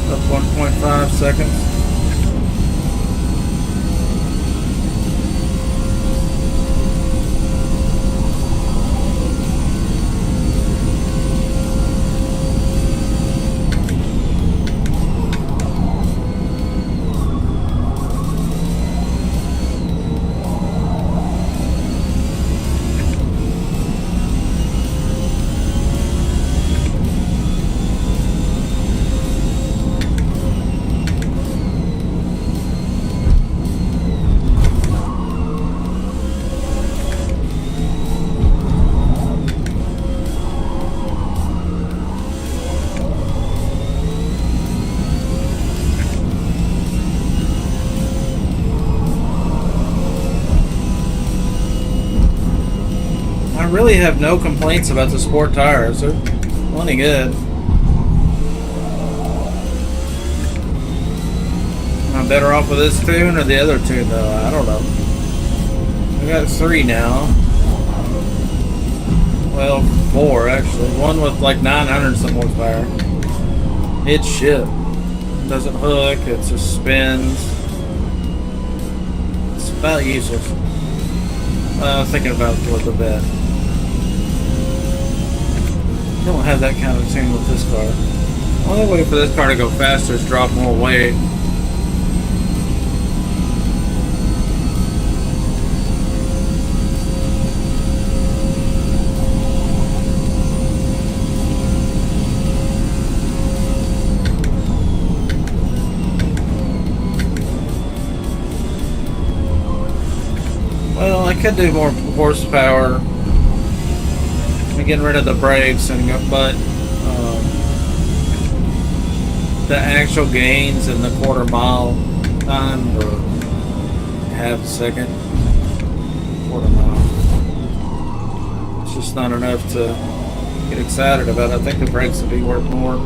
Up 1.5 seconds. I really have no complaints about the sport tires. They're plenty good. Am I better off with this tune or the other tune though? I don't know. I got 3 now. Well, 4 actually. One with like 900 some horsepower. It's shit. It doesn't hook, it just spins. It's about useless. I was thinking about it a little bit. Don't have that kind of tune with this car. The only way for this car to go faster is drop more weight. Well, I could do more horsepower. I'm getting rid of the brakes, but the actual gains in the quarter mile time or half a second, quarter mile, it's just not enough to get excited about. I think the brakes would be worth more.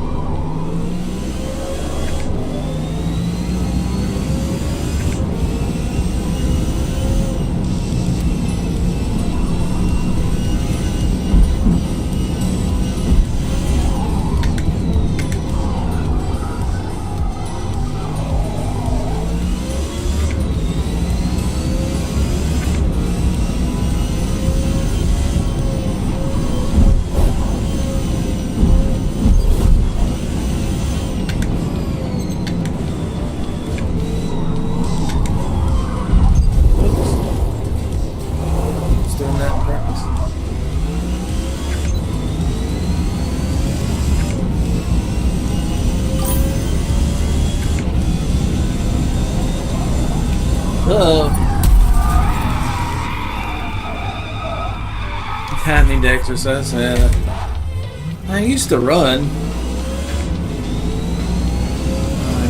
I need to exercise. I used to run.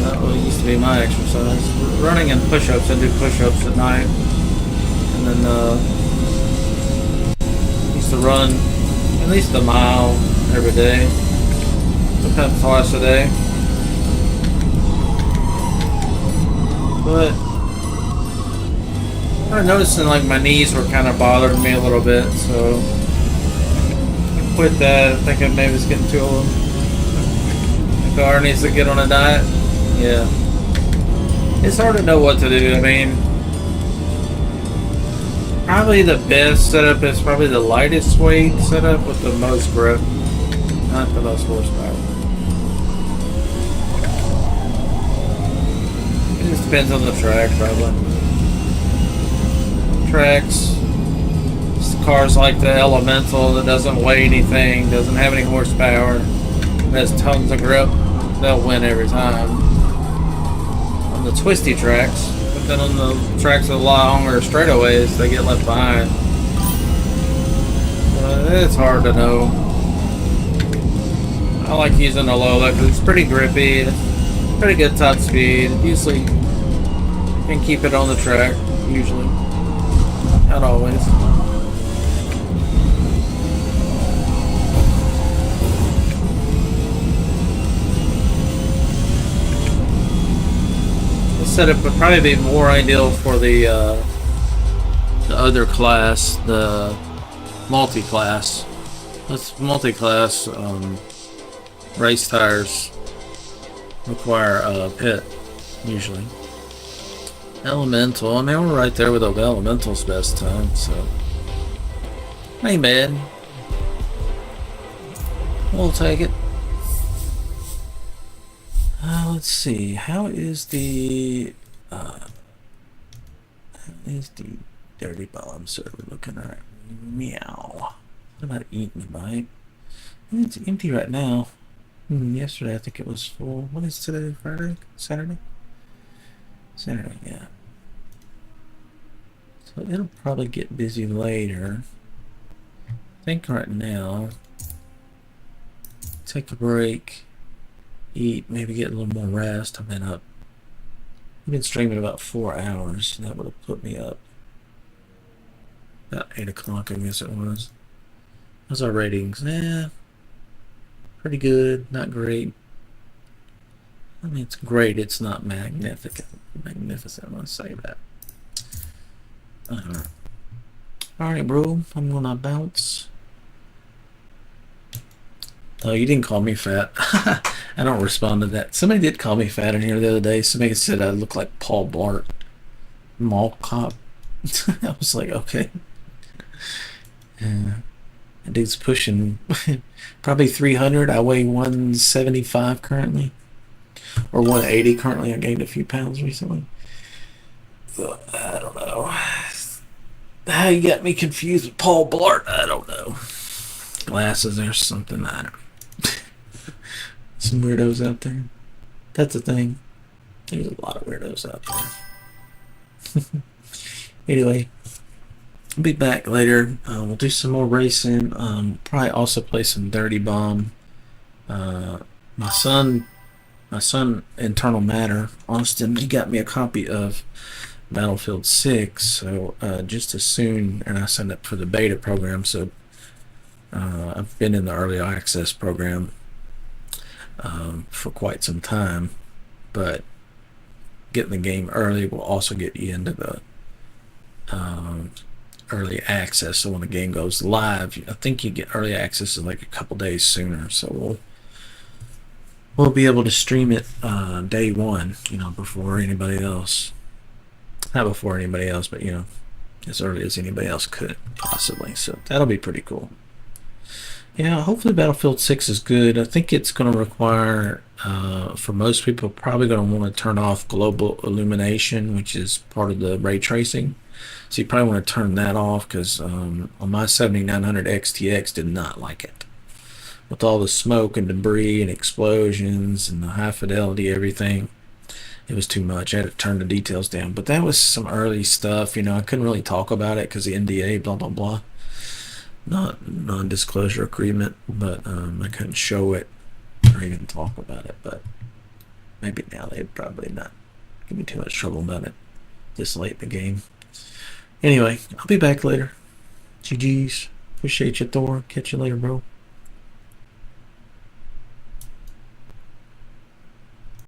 That really used to be my exercise. Running and push-ups. I do push-ups at night. And then used to run at least a mile every day. Sometimes twice a day. But I started noticing like my knees were kind of bothering me a little bit, so I quit that. I think maybe it's getting too old. The car needs to get on a diet. Yeah. It's hard to know what to do. I mean, Probably the best setup is probably the lightest weight setup with the most grip, not the most horsepower. It just depends on the track, probably. Tracks, cars like the Elemental that doesn't weigh anything, doesn't have any horsepower, has tons of grip, they'll win every time. On the twisty tracks, but then on the tracks with a lot longer straightaways, they get left behind. It's hard to know. I like using a Lola because it's pretty grippy, it's pretty good top speed. Usually, you can keep it on the track, usually. Not always. The setup would probably be more ideal for the other class, the multi-class. This multi-class race tires require a pit usually. Elemental, I mean, we're right there with the Elemental's best time, so ain't bad. We'll take it. Let's see, how is the Dirty Bomb server looking? Alright, meow. What about eating the bike? It's empty right now. Yesterday I think it was full. What is today? Friday? Saturday? Saturday, yeah. So it'll probably get busy later. I think right now, take a break, eat, maybe get a little more rest. I've been streaming about 4 hours. That would have put me up about 8 o'clock, I guess it was. How's our ratings? Pretty good, not great. I mean, it's great, it's not magnificent. Magnificent, I want to say that. Alright, bro, I'm gonna bounce. Oh, you didn't call me fat. I don't respond to that. Somebody did call me fat in here the other day. Somebody said I look like Paul Blart. Mall cop. I was like, okay. That dude's pushing probably 300. I weigh 175 currently. Or 180 currently. I gained a few pounds recently. So, I don't know. How you got me confused with Paul Blart? I don't know. Glasses or something. I don't know. Some weirdos out there. That's a thing. There's a lot of weirdos out there. Anyway, I'll be back later. We'll do some more racing. Probably also play some Dirty Bomb. My son, Internal Matter, Austin, he got me a copy of Battlefield 6. So just as soon, and I signed up for the beta program. So I've been in the early access program for quite some time, but getting the game early will also get you into the early access. So when the game goes live, I think you get early access in like a couple days sooner. So we'll be able to stream it day one, before anybody else. Not before anybody else, but as early as anybody else could possibly. So that'll be pretty cool. Yeah, hopefully Battlefield 6 is good. I think it's going to require, for most people, probably going to want to turn off global illumination, which is part of the ray tracing. So you probably want to turn that off, because on my 7900 XTX did not like it. With all the smoke and debris and explosions and the high fidelity, everything, it was too much. I had to turn the details down. But that was some early stuff. I couldn't really talk about it because the NDA, blah, blah, blah. Not non-disclosure agreement, but I couldn't show it or even talk about it. But maybe now they'd probably not give me too much trouble about it this late in the game. Anyway, I'll be back later. GG's. Appreciate you, Thor. Catch you later, bro.